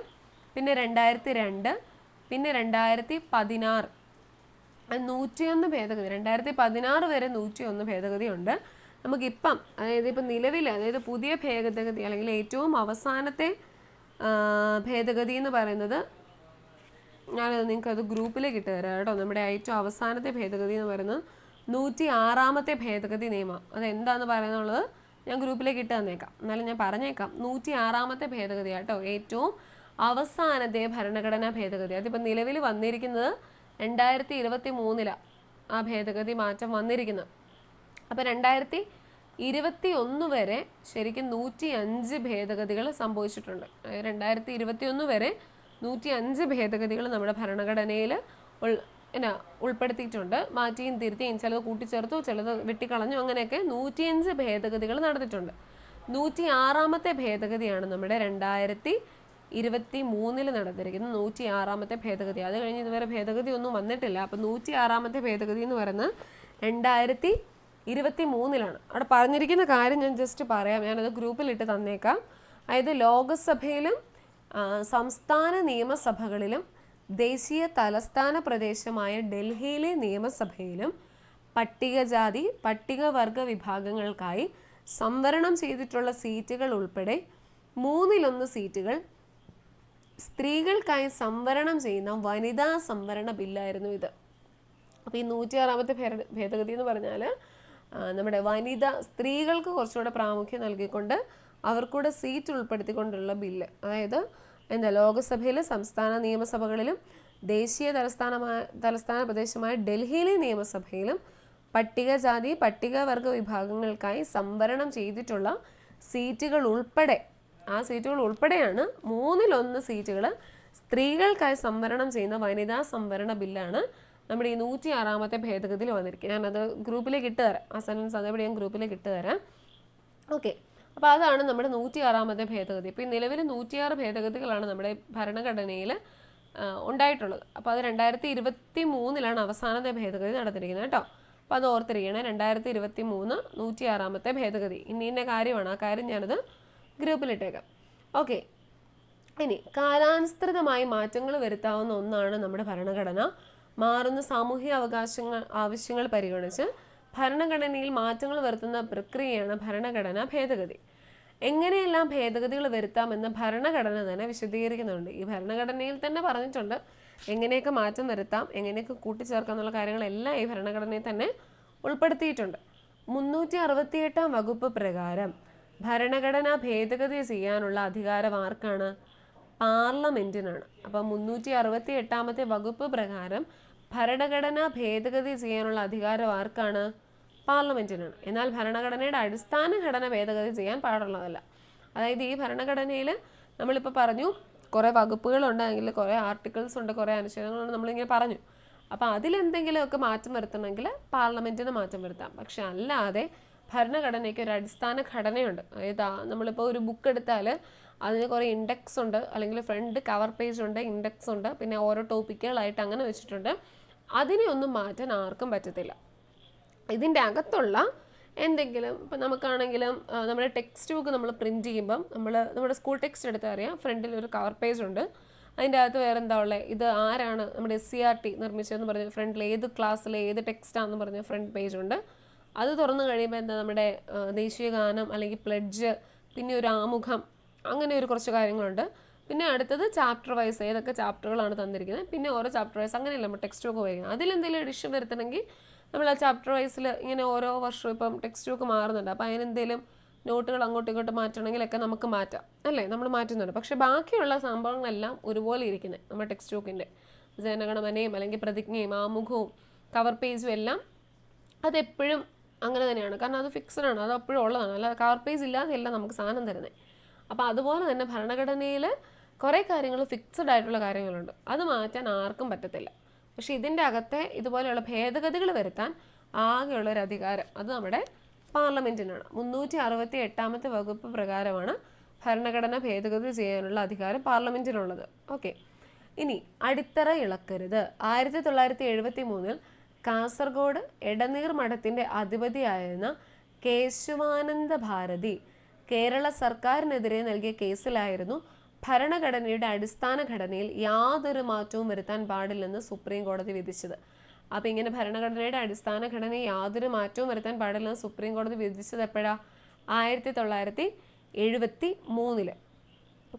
പിന്നെ 2002, പിന്നെ 2016 101 ഭേദഗതി. 2016 വരെ 101 ഭേദഗതി ഉണ്ട് നമുക്കിപ്പം. അതായത് ഇപ്പം നിലവിൽ, അതായത് പുതിയ ഭേദഗതി അല്ലെങ്കിൽ ഏറ്റവും അവസാനത്തെ ഭേദഗതി എന്ന് പറയുന്നത്, ഞാനത് നിങ്ങൾക്കത് ഗ്രൂപ്പിലേക്ക് ഇട്ട് തരാം കേട്ടോ. നമ്മുടെ ഏറ്റവും അവസാനത്തെ ഭേദഗതി എന്ന് പറയുന്നത് 106-ാമത്തെ ഭേദഗതി നിയമം. അതെന്താണെന്ന് പറയുന്നുള്ളത് ഞാൻ ഗ്രൂപ്പിലേക്ക് ഇട്ട് തന്നേക്കാം. എന്നാലും ഞാൻ പറഞ്ഞേക്കാം, 106-ാമത്തെ ഭേദഗതി കേട്ടോ, ഏറ്റവും അവസാനത്തെ ഭരണഘടനാ ഭേദഗതി. അതിപ്പോൾ നിലവിൽ വന്നിരിക്കുന്നത് 2023 ആ ഭേദഗതി മാറ്റം വന്നിരിക്കുന്നത്. അപ്പോൾ 2021 വരെ ശരിക്കും 105 ഭേദഗതികൾ സംഭവിച്ചിട്ടുണ്ട്. 2021 വരെ 105 ഭേദഗതികൾ നമ്മുടെ ഭരണഘടനയിൽ ഉൾപ്പെടുത്തിയിട്ടുണ്ട്. മാറ്റിയും തിരുത്തിയും, ചിലത് കൂട്ടിച്ചേർത്തു, ചിലത് വെട്ടിക്കളഞ്ഞു, അങ്ങനെയൊക്കെ 105 ഭേദഗതികൾ നടന്നിട്ടുണ്ട്. 106-ാമത്തെ ഭേദഗതിയാണ് നമ്മുടെ 2023 നടന്നിരിക്കുന്നത് 106-ാമത്തെ ഭേദഗതി. അത് കഴിഞ്ഞ് ഇതുവരെ ഭേദഗതി ഒന്നും വന്നിട്ടില്ല. അപ്പോൾ 106-ാമത്തെ ഭേദഗതി എന്ന് പറയുന്നത് 2023 അവിടെ പറഞ്ഞിരിക്കുന്ന കാര്യം ഞാൻ ജസ്റ്റ് പറയാം. ഞാനത് ഗ്രൂപ്പിലിട്ട് തന്നേക്കാം. അതായത് ലോകസഭയിലും സംസ്ഥാന നിയമസഭകളിലും ദേശീയ തലസ്ഥാന പ്രദേശമായ ഡൽഹിയിലെ നിയമസഭയിലും പട്ടികജാതി പട്ടികവർഗ വിഭാഗങ്ങൾക്കായി സംവരണം ചെയ്തിട്ടുള്ള സീറ്റുകൾ ഉൾപ്പെടെ 1/3 സീറ്റുകൾ സ്ത്രീകൾക്കായി സംവരണം ചെയ്യുന്ന വനിതാ സംവരണ ബില്ലായിരുന്നു ഇത്. അപ്പോൾ ഈ 106-ാമത്തെ ഭേദഗതി എന്ന് പറഞ്ഞാൽ നമ്മുടെ സ്ത്രീകൾക്ക് കുറച്ചുകൂടെ പ്രാമുഖ്യം നൽകിക്കൊണ്ട് അവർക്കൂടെ സീറ്റ് ഉൾപ്പെടുത്തിക്കൊണ്ടുള്ള ബില്ല്. അതായത് ലോകസഭയിലും സംസ്ഥാന നിയമസഭകളിലും ദേശീയ തലസ്ഥാന പ്രദേശമായ ഡൽഹിയിലെ നിയമസഭയിലും പട്ടികജാതി പട്ടികവർഗ വിഭാഗങ്ങൾക്കായി സംവരണം ചെയ്തിട്ടുള്ള സീറ്റുകൾ ഉൾപ്പെടെ, ആ സീറ്റുകൾ ഉൾപ്പെടെയാണ് 1/3 സീറ്റുകൾ സ്ത്രീകൾക്കായി സംവരണം ചെയ്യുന്ന വനിതാ സംവരണ ബില്ലാണ് നമ്മുടെ ഈ 106-ാമത്തെ ഭേദഗതിയിൽ വന്നിരിക്കുക. ഞാനത് ഗ്രൂപ്പിലേക്ക് ഇട്ട് തരാം. ആ സെൻറ്റൻസ് അതേപടി ഞാൻ ഗ്രൂപ്പിലേക്ക് ഇട്ട് തരാം. ഓക്കെ, അപ്പോൾ അതാണ് നമ്മുടെ 106-ാമത്തെ ഭേദഗതി. ഇപ്പോൾ ഈ നിലവിൽ 106 ഭേദഗതികളാണ് നമ്മുടെ ഭരണഘടനയിൽ ഉണ്ടായിട്ടുള്ളത്. അപ്പോൾ അത് 2023 അവസാനത്തെ ഭേദഗതി നടത്തിയിരിക്കുന്നത് കേട്ടോ. അപ്പോൾ അത് ഓർത്തിരിക്കണം, 2023 106-ാമത്തെ ഭേദഗതി. ഇന്ന കാര്യമാണ്, ആ കാര്യം ഞാനത് ഗ്രൂപ്പിലിട്ടേക്കാം. ഓക്കെ, ഇനി കാലാനുസൃതമായി മാറ്റങ്ങൾ വരുത്താവുന്ന ഒന്നാണ് നമ്മുടെ ഭരണഘടന. മാറുന്ന സാമൂഹിക ആവശ്യങ്ങൾ പരിഗണിച്ച് ഭരണഘടനയിൽ മാറ്റങ്ങൾ വരുത്തുന്ന പ്രക്രിയയാണ് ഭരണഘടനാ ഭേദഗതി. എങ്ങനെയെല്ലാം ഭേദഗതികൾ വരുത്താമെന്ന് ഭരണഘടന തന്നെ വിശദീകരിക്കുന്നുണ്ട്. ഈ ഭരണഘടനയിൽ തന്നെ പറഞ്ഞിട്ടുണ്ട് എങ്ങനെയൊക്കെ മാറ്റം വരുത്താം, എങ്ങനെയൊക്കെ കൂട്ടിച്ചേർക്കാം എന്നുള്ള കാര്യങ്ങളെല്ലാം ഈ ഭരണഘടനയിൽ തന്നെ ഉൾപ്പെടുത്തിയിട്ടുണ്ട്. 368 വകുപ്പ് പ്രകാരം ഭരണഘടന ഭേദഗതി ചെയ്യാനുള്ള അധികാരം ആർക്കാണ്? പാർലമെന്റിനാണ്. അപ്പം 368 വകുപ്പ് പ്രകാരം ഭരണഘടന ഭേദഗതി ചെയ്യാനുള്ള അധികാരം ആർക്കാണ്? പാർലമെന്റിനാണ്. എന്നാൽ ഭരണഘടനയുടെ അടിസ്ഥാന ഘടന ഭേദഗതി ചെയ്യാൻ പാടുള്ളതല്ല. അതായത് ഈ ഭരണഘടനയിൽ നമ്മളിപ്പോൾ പറഞ്ഞു കുറേ വകുപ്പുകളുണ്ടെങ്കിൽ കുറേ ആർട്ടിക്കിൾസ് ഉണ്ട്, കുറേ അനുച്ഛേദങ്ങളുണ്ട്, നമ്മളിങ്ങനെ പറഞ്ഞു. അപ്പോൾ അതിലെന്തെങ്കിലുമൊക്കെ മാറ്റം വരുത്തണമെങ്കിൽ പാർലമെൻറ്റിന് മാറ്റം വരുത്താം. പക്ഷെ അല്ലാതെ ഭരണഘടനയ്ക്ക് ഒരു അടിസ്ഥാന ഘടനയുണ്ട്. അതായത് നമ്മളിപ്പോൾ ഒരു ബുക്ക് എടുത്താൽ അതിന് കുറേ ഇൻഡെക്സ് ഉണ്ട്, അല്ലെങ്കിൽ ഫ്രണ്ട് കവർ പേജ് ഉണ്ട്, ഇൻഡെക്സ് ഉണ്ട്, പിന്നെ ഓരോ ടോപ്പിക്കുകളായിട്ട് അങ്ങനെ വെച്ചിട്ടുണ്ട്. അതിനെ ഒന്നും മാറ്റാൻ ആർക്കും പറ്റത്തില്ല. ഇതിൻ്റെ അകത്തുള്ള എന്തെങ്കിലും ഇപ്പം നമുക്കാണെങ്കിലും നമ്മുടെ ടെക്സ്റ്റ് ബുക്ക് നമ്മൾ പ്രിൻറ്റ് ചെയ്യുമ്പം നമ്മുടെ സ്കൂൾ ടെക്സ്റ്റ് എടുത്താൽ അറിയാം, ഫ്രണ്ടിൽ ഒരു കവർ പേജ് ഉണ്ട്. അതിൻ്റെ അകത്ത് വേറെ എന്താ ഉള്ളത്, ഇത് ആരാണ് നമ്മുടെ SCERT നിർമ്മിച്ചതെന്ന് പറഞ്ഞ് ഫ്രണ്ടിൽ ഏത് ക്ലാസ്സിൽ ഏത് ടെക്സ്റ്റാണെന്ന് പറഞ്ഞ് ഫ്രണ്ട് പേജ് ഉണ്ട്. അത് തുറന്നു കഴിയുമ്പോൾ എന്താ നമ്മുടെ ദേശീയ ഗാനം അല്ലെങ്കിൽ പ്ലെഡ്ജ്, പിന്നെ ഒരു ആമുഖം, അങ്ങനെ ഒരു കുറച്ച് കാര്യങ്ങളുണ്ട്. പിന്നെ അടുത്തത് ചാപ്റ്റർ വൈസ് ഏതൊക്കെ ചാപ്റ്ററുകളാണ് തന്നിരിക്കുന്നത്, പിന്നെ ഓരോ ചാപ്റ്റർ വൈസ് അങ്ങനെയല്ല നമ്മൾ ടെക്സ്റ്റ് ബുക്ക് വയ്ക്കുന്നത്. അതിലെന്തെങ്കിലും എഡിഷൻ വരുത്തണമെങ്കിൽ നമ്മൾ ആ ചാപ്റ്റർ വൈസിൽ ഇങ്ങനെ ഓരോ വർഷവും ഇപ്പം ടെക്സ്റ്റ് ബുക്ക് മാറുന്നുണ്ട്. അപ്പോൾ അതിനെന്തെങ്കിലും നോട്ടുകൾ അങ്ങോട്ടും ഇങ്ങോട്ടും മാറ്റണമെങ്കിലൊക്കെ നമുക്ക് മാറ്റാം, അല്ലേ? നമ്മൾ മാറ്റുന്നുണ്ട്. പക്ഷേ ബാക്കിയുള്ള സംഭവങ്ങളെല്ലാം ഒരുപോലെ ഇരിക്കുന്നത് നമ്മുടെ ടെക്സ്റ്റ് ബുക്കിൻ്റെ ജനഗണമനയും അല്ലെങ്കിൽ പ്രതിജ്ഞയും ആമുഖവും കവർ പേജും എല്ലാം അതെപ്പോഴും അങ്ങനെ തന്നെയാണ്. കാരണം അത് ഫിക്സഡ് ആണ്, അത് എപ്പോഴും ഉള്ളതാണ്. അല്ല കവർ പേജ് ഇല്ലാതെയല്ല നമുക്ക് സാധനം തരുന്നത്. അപ്പോൾ അതുപോലെ തന്നെ ഭരണഘടനയിൽ കുറേ കാര്യങ്ങൾ ഫിക്സഡ് ആയിട്ടുള്ള കാര്യങ്ങളുണ്ട്, അത് മാറ്റാൻ ആർക്കും പറ്റത്തില്ല. പക്ഷേ ഇതിൻ്റെ അകത്തെ ഇതുപോലെയുള്ള ഭേദഗതികൾ വരുത്താൻ ആകെയുള്ളൊരു അധികാരം അത് നമ്മുടെ പാർലമെൻറ്റിനാണ്. 368 വകുപ്പ് പ്രകാരമാണ് ഭരണഘടന ഭേദഗതി ചെയ്യാനുള്ള അധികാരം പാർലമെൻറ്റിനുള്ളത്. ഓക്കെ, ഇനി അടിത്തറ ഇളക്കരുത്. 1973 കാസർഗോഡ് എടനീർ മഠത്തിൻ്റെ അധിപതിയായിരുന്ന കേശവാനന്ദ ഭാരതി കേരള സർക്കാരിനെതിരെ നൽകിയ കേസിലായിരുന്നു ഭരണഘടനയുടെ അടിസ്ഥാന ഘടനയിൽ യാതൊരു മാറ്റവും വരുത്താൻ പാടില്ലെന്ന് സുപ്രീം കോടതി വിധിച്ചത്. അപ്പോൾ ഇങ്ങനെ ഭരണഘടനയുടെ അടിസ്ഥാന ഘടനയിൽ യാതൊരു മാറ്റവും വരുത്താൻ പാടില്ലെന്ന് സുപ്രീം കോടതി വിധിച്ചത് എപ്പോഴാണ്? 1973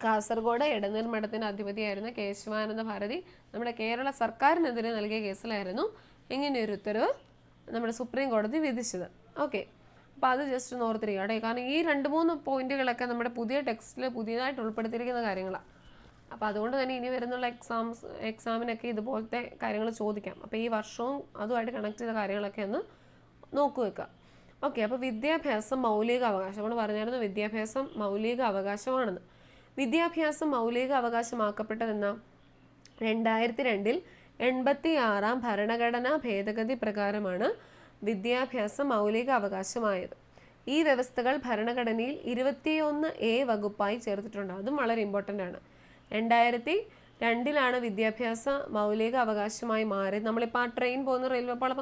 കാസർഗോഡ് എടനീർ മഠത്തിൻ്റെ അധിപതിയായിരുന്ന കേശവാനന്ദ ഭാരതി നമ്മുടെ കേരള സർക്കാരിനെതിരെ നൽകിയ കേസിലായിരുന്നു ഇങ്ങനെയൊരു ഉത്തരവ് നമ്മുടെ സുപ്രീം കോടതി വിധിച്ചത്. ഓക്കെ, അപ്പോൾ അത് ജസ്റ്റ് ഒന്ന് ഓർത്തിരിക്കുക കേട്ടോ. കാരണം ഈ 2-3 പോയിന്റുകളൊക്കെ നമ്മുടെ പുതിയ ടെക്സ്റ്റിൽ പുതിയതായിട്ട് ഉൾപ്പെടുത്തിയിരിക്കുന്ന കാര്യങ്ങളാണ്. അപ്പോൾ അതുകൊണ്ട് തന്നെ ഇനി വരുന്നുള്ള എക്സാമിനൊക്കെ ഇതുപോലത്തെ കാര്യങ്ങൾ ചോദിക്കാം. അപ്പോൾ ഈ വർഷവും അതുമായിട്ട് കണക്ട് ചെയ്ത കാര്യങ്ങളൊക്കെ ഒന്ന് നോക്കി വെക്കുക. ഓക്കെ, അപ്പോൾ വിദ്യാഭ്യാസം മൗലിക അവകാശം. നമ്മൾ പറഞ്ഞായിരുന്നു വിദ്യാഭ്യാസം മൗലിക അവകാശമാണെന്ന്. വിദ്യാഭ്യാസം മൗലിക അവകാശമാക്കപ്പെട്ടതെന്ന 2002 86 ഭരണഘടനാ ഭേദഗതി പ്രകാരമാണ് വിദ്യാഭ്യാസം മൗലിക അവകാശമായത്. ഈ വ്യവസ്ഥകൾ ഭരണഘടനയിൽ 21A വകുപ്പായി ചേർത്തിട്ടുണ്ട്. അതും വളരെ ഇമ്പോർട്ടൻ്റ് ആണ്. 2002 വിദ്യാഭ്യാസ മൗലിക അവകാശമായി മാറിയത്. നമ്മളിപ്പോൾ ആ ട്രെയിൻ പോകുന്ന റെയിൽവേ പാളം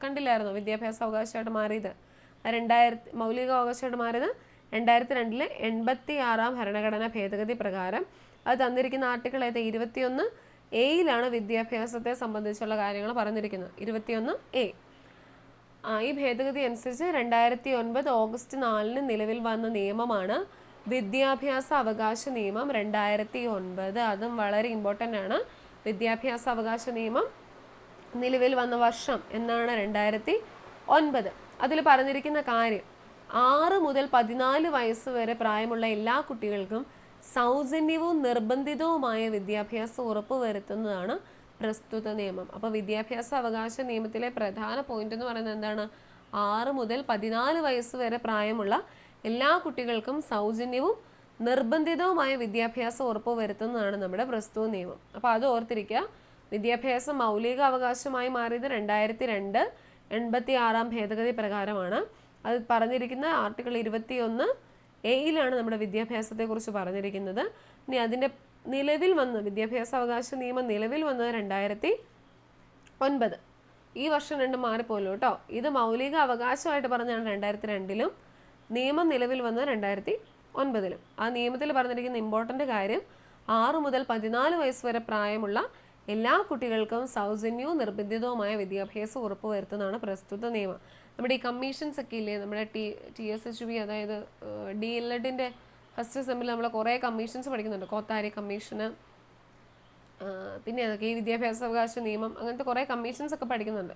കണ്ടില്ലായിരുന്നോ? വിദ്യാഭ്യാസ അവകാശമായിട്ട് മാറിയത് 2000 മൗലിക അവകാശമായിട്ട് മാറിയത് 2002 86 ഭരണഘടനാ ഭേദഗതി പ്രകാരം. അത് തന്നിരിക്കുന്ന ആർട്ടിക്കിൾ 21A വിദ്യാഭ്യാസത്തെ സംബന്ധിച്ചുള്ള കാര്യങ്ങൾ പറഞ്ഞിരിക്കുന്നത്. 21A. ഈ ഭേദഗതി അനുസരിച്ച് 2009 ഓഗസ്റ്റ് 4 നിലവിൽ വന്ന നിയമമാണ് വിദ്യാഭ്യാസ അവകാശ നിയമം 2009. അതും വളരെ ഇമ്പോർട്ടൻ്റ് ആണ്. വിദ്യാഭ്യാസ അവകാശ നിയമം നിലവിൽ വന്ന വർഷം എന്നാണ് 2009. അതിൽ പറഞ്ഞിരിക്കുന്ന കാര്യം 6 മുതൽ 14 വയസ്സ് വരെ പ്രായമുള്ള എല്ലാ കുട്ടികൾക്കും സൗജന്യവും നിർബന്ധിതവുമായ വിദ്യാഭ്യാസം ഉറപ്പുവരുത്തുന്നതാണ് പ്രസ്തുത നിയമം. അപ്പോൾ വിദ്യാഭ്യാസ അവകാശ നിയമത്തിലെ പ്രധാന പോയിന്റ് എന്ന് പറയുന്നത് എന്താണ്? 6 മുതൽ 14 വയസ്സ് വരെ പ്രായമുള്ള എല്ലാ കുട്ടികൾക്കും സൗജന്യവും നിർബന്ധിതവുമായ വിദ്യാഭ്യാസം ഉറപ്പുവരുത്തുന്നതാണ് നമ്മുടെ പ്രസ്തുത നിയമം. അപ്പോൾ അത് ഓർത്തിരിക്കുക. വിദ്യാഭ്യാസം മൗലിക അവകാശമായി മാറിയത് 2002 86 ഭേദഗതി പ്രകാരമാണ്. അത് പറഞ്ഞിരിക്കുന്ന ആർട്ടിക്കിൾ 21A നമ്മുടെ വിദ്യാഭ്യാസത്തെക്കുറിച്ച് പറഞ്ഞിരിക്കുന്നത്. ഇനി അതിൻ്റെ നിലവിൽ വന്ന് വിദ്യാഭ്യാസ അവകാശ നിയമം നിലവിൽ വന്നത് 2009. ഈ വർഷം രണ്ടും മാറിപ്പോലോ കേട്ടോ. ഇത് മൗലിക അവകാശമായിട്ട് പറഞ്ഞാണ് 2002 നിയമം നിലവിൽ വന്നത് 2009. ആ നിയമത്തിൽ പറഞ്ഞിരിക്കുന്ന ഇമ്പോർട്ടൻ്റ് കാര്യം 6 മുതൽ 14 വയസ്സ് വരെ പ്രായമുള്ള എല്ലാ കുട്ടികൾക്കും സൗജന്യവും നിർബന്ധിതവുമായ വിദ്യാഭ്യാസം ഉറപ്പുവരുത്തുന്നതാണ് പ്രസ്തുത നിയമം. നമ്മുടെ ഈ കമ്മീഷൻസ് ഒക്കെ ഇല്ലേ, നമ്മുടെ TSHB അതായത് DLEDൻ്റെ ഫസ്റ്റ് സെമ്മിൽ നമ്മൾ കുറേ കമ്മീഷൻസ് പഠിക്കുന്നുണ്ട്. കോത്താരി കമ്മീഷന്, പിന്നെ അതൊക്കെ ഈ വിദ്യാഭ്യാസ അവകാശ നിയമം, അങ്ങനത്തെ കുറേ കമ്മീഷൻസ് ഒക്കെ പഠിക്കുന്നുണ്ട്.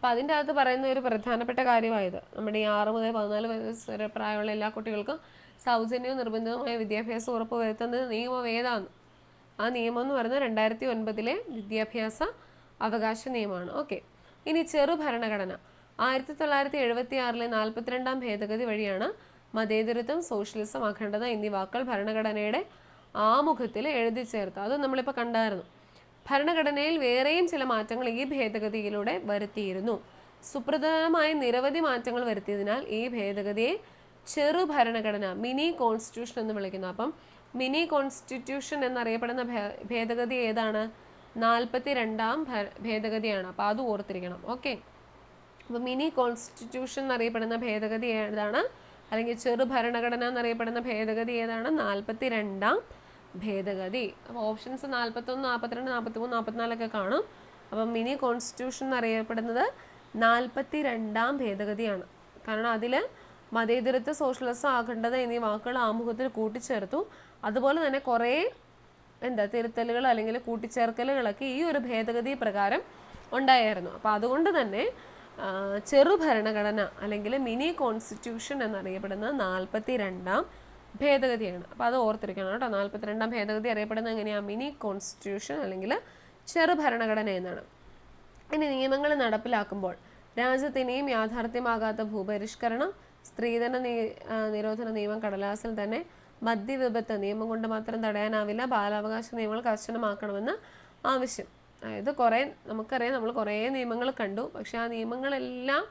അപ്പോൾ അതിൻ്റെ അകത്ത് പറയുന്ന ഒരു പ്രധാനപ്പെട്ട കാര്യമായത് നമ്മുടെ ഈ 6 മുതൽ 14 വയസ്സ് വരെ പ്രായമുള്ള എല്ലാ കുട്ടികൾക്കും സൗജന്യവും നിർബന്ധിതവുമായ വിദ്യാഭ്യാസം ഉറപ്പുവരുത്തുന്നത് നിയമം ഏതാണ്? ആ നിയമം എന്ന് പറയുന്നത് 2009 വിദ്യാഭ്യാസ അവകാശ നിയമമാണ്. ഓക്കെ, ഇനി ചെറു ഭരണഘടന 1976 42-ാം ഭേദഗതി വഴിയാണ് മതേതരത്വം, സോഷ്യലിസം, അഖണ്ഡത എന്നീ വാക്കുകൾ ഭരണഘടനയുടെ ആമുഖത്തിൽ എഴുതി ചേർത്ത്. അത് നമ്മളിപ്പോൾ കണ്ടായിരുന്നു. ഭരണഘടനയിൽ വേറെയും ചില മാറ്റങ്ങൾ ഈ ഭേദഗതിയിലൂടെ വരുത്തിയിരുന്നു. സുപ്രധാനമായ നിരവധി മാറ്റങ്ങൾ വരുത്തിയതിനാൽ ഈ ഭേദഗതിയെ ചെറു ഭരണഘടന, മിനി കോൺസ്റ്റിറ്റ്യൂഷൻ എന്ന് വിളിക്കുന്നു. അപ്പം മിനി കോൺസ്റ്റിറ്റ്യൂഷൻ എന്നറിയപ്പെടുന്ന ഭേദഗതി ഏതാണ്? 42-ാം ഭേദഗതിയാണ്. അപ്പോൾ അത് ഓർത്തിരിക്കണം. ഓക്കെ, അപ്പോൾ മിനി കോൺസ്റ്റിറ്റ്യൂഷൻ എന്നറിയപ്പെടുന്ന ഭേദഗതി ഏതാണ്? അല്ലെങ്കിൽ ചെറു ഭരണഘടന എന്നറിയപ്പെടുന്ന ഭേദഗതി ഏതാണ്? 42-ാം ഭേദഗതി. അപ്പോൾ ഓപ്ഷൻസ് 41, 42, 43, 44 കാണും. അപ്പം മിനി കോൺസ്റ്റിറ്റ്യൂഷൻ എന്നറിയപ്പെടുന്നത് 42-ാം ഭേദഗതിയാണ്. കാരണം അതിൽ മതേതരത്വ, സോഷ്യലിസം, അഖണ്ഡത എന്നീ വാക്കുകൾ ആമുഖത്തിൽ കൂട്ടിച്ചേർത്തു. അതുപോലെ തന്നെ കുറേ തിരുത്തലുകൾ അല്ലെങ്കിൽ കൂട്ടിച്ചേർക്കലുകളൊക്കെ ഈ ഒരു ഭേദഗതി പ്രകാരം ഉണ്ടായിരുന്നു. അപ്പോൾ അതുകൊണ്ട് തന്നെ ചെറു ഭരണഘടന അല്ലെങ്കിൽ മിനി കോൺസ്റ്റിറ്റ്യൂഷൻ എന്നറിയപ്പെടുന്നത് 42-ാം ഭേദഗതിയാണ്. അപ്പോൾ അത് ഓർത്തിരിക്കണം കേട്ടോ. 42-ാം ഭേദഗതി അറിയപ്പെടുന്നത് എങ്ങനെയാണ്? മിനി കോൺസ്റ്റിറ്റ്യൂഷൻ അല്ലെങ്കിൽ ചെറു ഭരണഘടന എന്നാണ്. ഇനി നിയമങ്ങൾ നടപ്പിലാക്കുമ്പോൾ രാജ്യത്തിനെയും യാഥാർത്ഥ്യമാകാത്ത ഭൂപരിഷ്കരണം, സ്ത്രീധന നിരോധന നിയമം കടലാസിൽ തന്നെ, മദ്യവിപത്ത് നിയമം കൊണ്ട് മാത്രം തടയാനാവില്ല, ബാലാവകാശ നിയമങ്ങൾ കർശനമാക്കണമെന്ന് ആവശ്യം. അതായത് നമുക്കറിയാം, നമ്മൾ കുറേ നിയമങ്ങൾ കണ്ടു. പക്ഷെ ആ നിയമങ്ങളെല്ലാം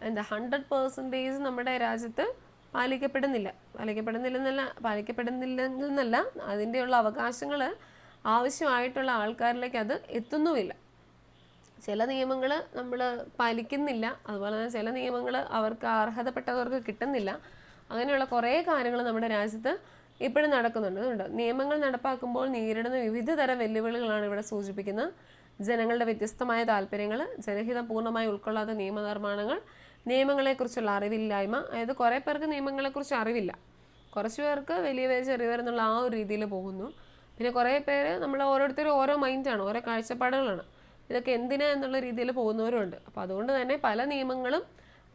100% നമ്മുടെ രാജ്യത്ത് പാലിക്കപ്പെടുന്നില്ലെന്നല്ല, അതിൻ്റെയുള്ള അവകാശങ്ങൾ ആവശ്യമായിട്ടുള്ള ആൾക്കാരിലേക്ക് അത് എത്തുന്നുമില്ല. ചില നിയമങ്ങൾ നമ്മൾ പാലിക്കുന്നില്ല, അതുപോലെ തന്നെ ചില നിയമങ്ങൾ അവർക്ക് അർഹതപ്പെട്ടവർക്ക് കിട്ടുന്നില്ല. അങ്ങനെയുള്ള കുറേ കാര്യങ്ങൾ നമ്മുടെ രാജ്യത്ത് ഇപ്പോഴും നടക്കുന്നുണ്ട്. നിയമങ്ങൾ നടപ്പാക്കുമ്പോൾ നേരിടുന്ന വിവിധ തരം വെല്ലുവിളികളാണ് ഇവിടെ സൂചിപ്പിക്കുന്നത്. ജനങ്ങളുടെ വ്യത്യസ്തമായ താല്പര്യങ്ങൾ, ജനഹിതം പൂർണ്ണമായി ഉൾക്കൊള്ളാത്ത നിയമനിർമ്മാണങ്ങൾ, നിയമങ്ങളെക്കുറിച്ചുള്ള അറിവില്ലായ്മ. അതായത് കുറേ പേർക്ക് നിയമങ്ങളെക്കുറിച്ച് അറിവില്ല, കുറച്ച് പേർക്ക് വലിയവർ ചെറിയവർ എന്നുള്ള ആ ഒരു രീതിയിൽ പോകുന്നു. പിന്നെ കുറേ പേര് നമ്മൾ ഓരോരുത്തരും ഓരോ മൈൻഡാണ്, ഓരോ കാഴ്ചപ്പാടുകളാണ്. ഇതൊക്കെ എന്തിനാ എന്നുള്ള രീതിയിൽ പോകുന്നവരുണ്ട്. അപ്പോൾ അതുകൊണ്ട് തന്നെ പല നിയമങ്ങളും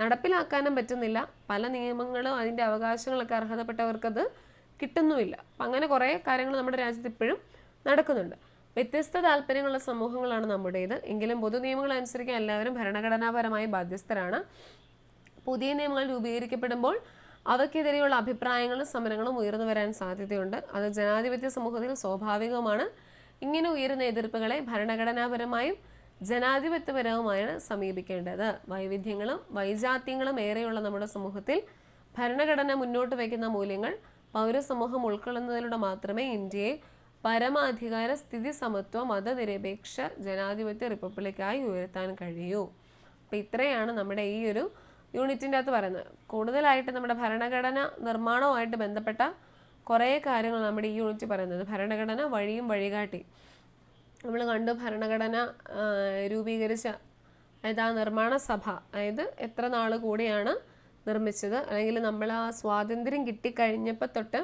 നടപ്പിലാക്കാനും പറ്റുന്നില്ല, പല നിയമങ്ങളും അതിൻ്റെ അവകാശങ്ങളൊക്കെ അർഹതപ്പെട്ടവർക്കത് കിട്ടുന്നുമില്ല. അപ്പം അങ്ങനെ കുറേ കാര്യങ്ങൾ നമ്മുടെ രാജ്യത്ത് ഇപ്പോഴും നടക്കുന്നുണ്ട്. വ്യത്യസ്ത താല്പര്യങ്ങളുള്ള സമൂഹങ്ങളാണ് നമ്മുടേത്. എങ്കിലും പൊതു നിയമങ്ങൾ അനുസരിക്കാൻ എല്ലാവരും ഭരണഘടനാപരമായി ബാധ്യസ്ഥരാണ്. പുതിയ നിയമങ്ങൾ രൂപീകരിക്കപ്പെടുമ്പോൾ അവയ്ക്കെതിരെയുള്ള അഭിപ്രായങ്ങളും സമരങ്ങളും ഉയർന്നു വരാൻ സാധ്യതയുണ്ട്. അത് ജനാധിപത്യ സമൂഹത്തിൽ സ്വാഭാവികമാണ്. ഇങ്ങനെ ഉയരുന്ന എതിർപ്പുകളെ ഭരണഘടനാപരമായും ജനാധിപത്യപരവുമായാണ് സമീപിക്കേണ്ടത്. വൈവിധ്യങ്ങളും വൈജാത്യങ്ങളും ഏറെയുള്ള നമ്മുടെ സമൂഹത്തിൽ ഭരണഘടന മുന്നോട്ട് വയ്ക്കുന്ന മൂല്യങ്ങൾ പൗരസമൂഹം ഉൾക്കൊള്ളുന്നതിലൂടെ മാത്രമേ ഇന്ത്യയെ പരമാധികാര, സ്ഥിതി സമത്വ, മതനിരപേക്ഷ ജനാധിപത്യ റിപ്പബ്ലിക്കായി ഉയർത്താൻ കഴിയൂ. അപ്പം ഇത്രയാണ് നമ്മുടെ ഈ ഒരു യൂണിറ്റിൻ്റെ അകത്ത് പറയുന്നത്. കൂടുതലായിട്ട് നമ്മുടെ ഭരണഘടന നിർമ്മാണവുമായിട്ട് ബന്ധപ്പെട്ട കുറേ കാര്യങ്ങൾ നമ്മുടെ ഈ യൂണിറ്റ് പറയുന്നത്. ഭരണഘടന വഴിയും വഴികാട്ടി നമ്മൾ കണ്ടു. ഭരണഘടന രൂപീകരിച്ച അതായത് ആ നിർമ്മാണ സഭ, അതായത് എത്ര നാൾ കൂടിയാണ് നിർമ്മിച്ചത്, അല്ലെങ്കിൽ നമ്മൾ ആ സ്വാതന്ത്ര്യം കിട്ടിക്കഴിഞ്ഞപ്പോൾ തൊട്ട്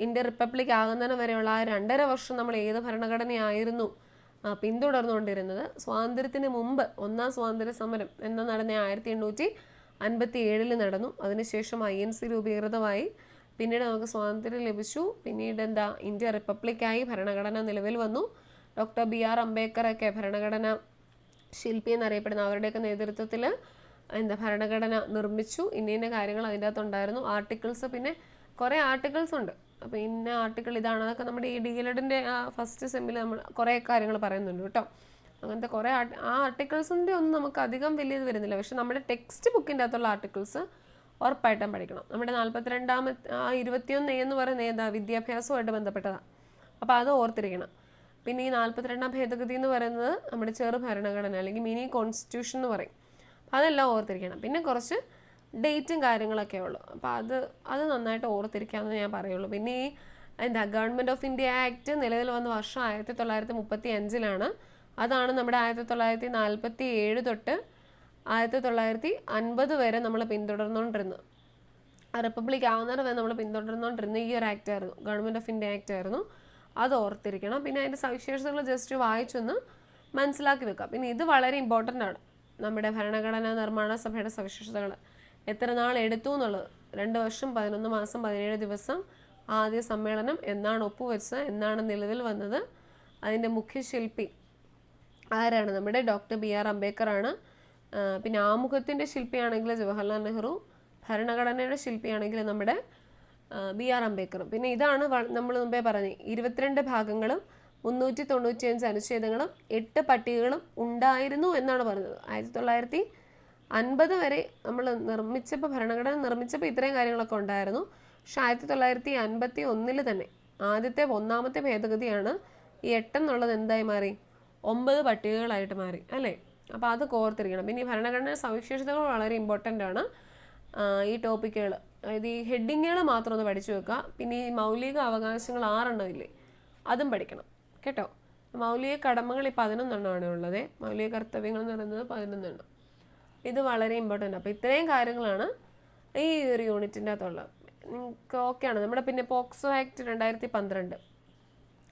ഇന്ത്യ റിപ്പബ്ലിക് ആകുന്നതിന് വരെയുള്ള ആ 2.5 വർഷം നമ്മൾ ഏത് ഭരണഘടനയായിരുന്നു പിന്തുടർന്നുകൊണ്ടിരുന്നത്? സ്വാതന്ത്ര്യത്തിന് മുമ്പ് 1-ാം സ്വാതന്ത്ര്യ സമരം എന്ന നടന്ന 1857 നടന്നു. അതിനുശേഷം INC രൂപീകൃതമായി. പിന്നീട് നമുക്ക് സ്വാതന്ത്ര്യം ലഭിച്ചു. പിന്നീട് ഇന്ത്യ റിപ്പബ്ലിക്കായി, ഭരണഘടന നിലവിൽ വന്നു. ഡോക്ടർ BR അംബേദ്കറൊക്കെ ഭരണഘടന ശില്പി എന്നറിയപ്പെടുന്ന അവരുടെയൊക്കെ നേതൃത്വത്തിൽ ഭരണഘടന നിർമ്മിച്ചു. ഇന്ന കാര്യങ്ങൾ അതിൻ്റെ അകത്തുണ്ടായിരുന്നു. ആർട്ടിക്കിൾസ്, പിന്നെ കുറേ ആർട്ടിക്കിൾസ് ഉണ്ട്. അപ്പോൾ ഇന്ന ആർട്ടിക്കിൾ ഇതാണ്, അതൊക്കെ നമ്മുടെ ഈ DLED ഫസ്റ്റ് സെമ്മിൽ നമ്മൾ കുറേ കാര്യങ്ങൾ പറയുന്നുണ്ട് കേട്ടോ. അങ്ങനത്തെ കുറേ ആ ആർട്ടിക്കിൾസിൻ്റെ ഒന്നും നമുക്ക് അധികം വലിയത് വരുന്നില്ല. പക്ഷെ നമ്മുടെ ടെക്സ്റ്റ് ബുക്കിൻ്റെ അകത്തുള്ള ആർട്ടിക്കിൾസ് ഉറപ്പായിട്ടും പഠിക്കണം. നമ്മുടെ 42-ാമത്തെ 21A എന്ന് പറയുന്നത് വിദ്യാഭ്യാസവുമായിട്ട് ബന്ധപ്പെട്ടതാണ്. അപ്പോൾ അത് ഓർത്തിരിക്കണം. പിന്നെ ഈ 42-ാം ഭേദഗതി എന്ന് പറയുന്നത് നമ്മുടെ ചെറു ഭരണഘടന അല്ലെങ്കിൽ മിനി കോൺസ്റ്റിറ്റ്യൂഷൻ എന്ന് പറയും. അതെല്ലാം ഓർത്തിരിക്കണം. പിന്നെ കുറച്ച് ഡേറ്റും കാര്യങ്ങളൊക്കെ ഉള്ളു. അപ്പോൾ അത് നന്നായിട്ട് ഓർത്തിരിക്കാമെന്ന് ഞാൻ പറയുള്ളൂ. പിന്നെ ഈ ഗവൺമെൻറ് ഓഫ് ഇന്ത്യ ആക്ട് നിലവിൽ വന്ന വർഷം 1935 അതാണ് നമ്മുടെ 1947 തൊട്ട് 1950 വരെ നമ്മൾ പിന്തുടർന്നുകൊണ്ടിരുന്നത്. റിപ്പബ്ലിക് ആവുന്നവരെ വരെ നമ്മൾ പിന്തുടർന്നുകൊണ്ടിരുന്ന ഈ ഒരു ആക്ട് ആയിരുന്നു, ഗവൺമെൻറ് ഓഫ് ഇന്ത്യ ആക്ട് ആയിരുന്നു. അത് ഓർത്തിരിക്കണം. പിന്നെ അതിൻ്റെ സവിശേഷതകൾ ജസ്റ്റ് വായിച്ചൊന്ന് മനസ്സിലാക്കി വെക്കാം. പിന്നെ ഇത് വളരെ ഇമ്പോർട്ടൻ്റ് ആണ്. നമ്മുടെ ഭരണഘടനാ നിർമ്മാണ സഭയുടെ സവിശേഷതകൾ. എത്ര നാൾ എടുത്തു എന്നുള്ളത്. 2 വർഷം 11 മാസം 17 ദിവസം ആദ്യ സമ്മേളനം എന്നാണ് ഒപ്പുവെച്ചത്, എന്നാണ് നിലവിൽ വന്നത്, അതിൻ്റെ മുഖ്യശില്പി ആരാണ്? നമ്മുടെ ഡോക്ടർ BR അംബേദ്കർ ആണ്. പിന്നെ ആമുഖത്തിൻ്റെ ശില്പിയാണെങ്കിൽ ജവഹർലാൽ നെഹ്റു, ഭരണഘടനയുടെ ശില്പിയാണെങ്കിൽ നമ്മുടെ BR അംബേദ്കറും. പിന്നെ ഇതാണ് നമ്മൾ മുമ്പേ പറഞ്ഞത്, 22 ഭാഗങ്ങളും 395 അനുച്ഛേദങ്ങളും 8 പട്ടികകളും ഉണ്ടായിരുന്നു എന്നാണ് പറഞ്ഞത്. 1950 വരെ നമ്മൾ നിർമ്മിച്ചപ്പോൾ, ഭരണഘടന നിർമ്മിച്ചപ്പോൾ ഇത്രയും കാര്യങ്ങളൊക്കെ ഉണ്ടായിരുന്നു. പക്ഷെ 1951 തന്നെ ആദ്യത്തെ 1ാമത്തെ ഭേദഗതിയാണ് ഈ 8 എന്നുള്ളത് എന്തായി മാറി? 9 പട്ടികകളായിട്ട് മാറി അല്ലേ? അപ്പോൾ അത് കോർത്തിരിക്കണം. പിന്നെ ഈ ഭരണഘടനാ സവിശേഷതകൾ വളരെ ഇമ്പോർട്ടൻ്റ് ആണ്. ഈ ടോപ്പിക്കുകൾ, അതായത് ഈ ഹെഡിങ്ങുകൾ മാത്രം ഒന്ന് പഠിച്ചു വെക്കുക. പിന്നെ ഈ മൗലിക അവകാശങ്ങൾ 6 ഇല്ലേ, അതും പഠിക്കണം കേട്ടോ. മൗലിക കടമകൾ ഈ 11 ഉള്ളത്. മൗലിക കർത്തവ്യങ്ങൾ എന്ന് പറയുന്നത് 11. ഇത് വളരെ ഇമ്പോർട്ടൻ്റ്. അപ്പോൾ ഇത്രയും കാര്യങ്ങളാണ് ഈ ഒരു യൂണിറ്റിൻ്റെ അകത്തുള്ളത്. നിങ്ങൾക്ക് ഓക്കെയാണ്. നമ്മുടെ പിന്നെ പോക്സോ ആക്ട് 2012,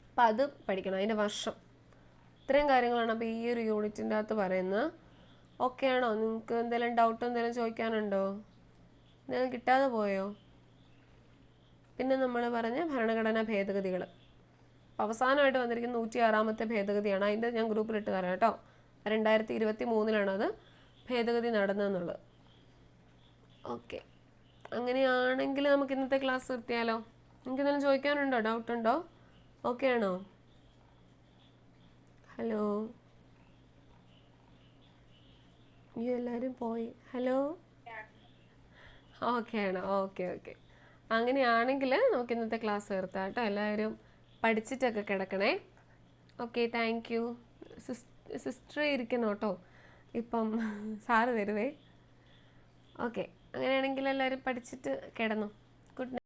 അപ്പോൾ അത് പഠിക്കണം, അതിൻ്റെ വർഷം. ഇത്രയും കാര്യങ്ങളാണ് അപ്പോൾ ഈ ഒരു യൂണിറ്റിൻ്റെ അകത്ത് പറയുന്നത്. ഓക്കെ ആണോ? നിങ്ങൾക്ക് എന്തെങ്കിലും ഡൗട്ടോ എന്തെങ്കിലും ചോദിക്കാനുണ്ടോ? എന്തെങ്കിലും കിട്ടാതെ പോയോ? പിന്നെ നമ്മൾ പറഞ്ഞ ഭരണഘടനാ ഭേദഗതികൾ അവസാനമായിട്ട് വന്നിരിക്കുന്ന 106ാമത്തെ ഭേദഗതിയാണ്. അതിൻ്റെ ഞാൻ ഗ്രൂപ്പിലിട്ട് തരാം കേട്ടോ. 2023 അത് ഭേദഗതി നടന്നതെന്നുള്ളത്. ഓക്കെ, അങ്ങനെയാണെങ്കിൽ നമുക്ക് ഇന്നത്തെ ക്ലാസ് നിർത്തിയാലോ? നിങ്ങൾക്ക് എന്തെങ്കിലും ചോദിക്കാനുണ്ടോ? ഡൗട്ടുണ്ടോ? ഓക്കെ ആണോ? ഹലോ, ഈ എല്ലാവരും പോയി. ഹലോ, ഓക്കെ ആണോ? ഓക്കെ. അങ്ങനെയാണെങ്കിൽ നമുക്ക് ഇന്നത്തെ ക്ലാസ് നിർത്താം കേട്ടോ. എല്ലാവരും പഠിച്ചിട്ടൊക്കെ കിടക്കണേ. Okay, thank you. സിസ്റ്റർ ഇരിക്കണം കേട്ടോ, ഇപ്പം സാറ് വരുവേ. ഓക്കെ, അങ്ങനെയാണെങ്കിൽ എല്ലാവരും പഠിച്ചിട്ട് കിടന്നു. Good night.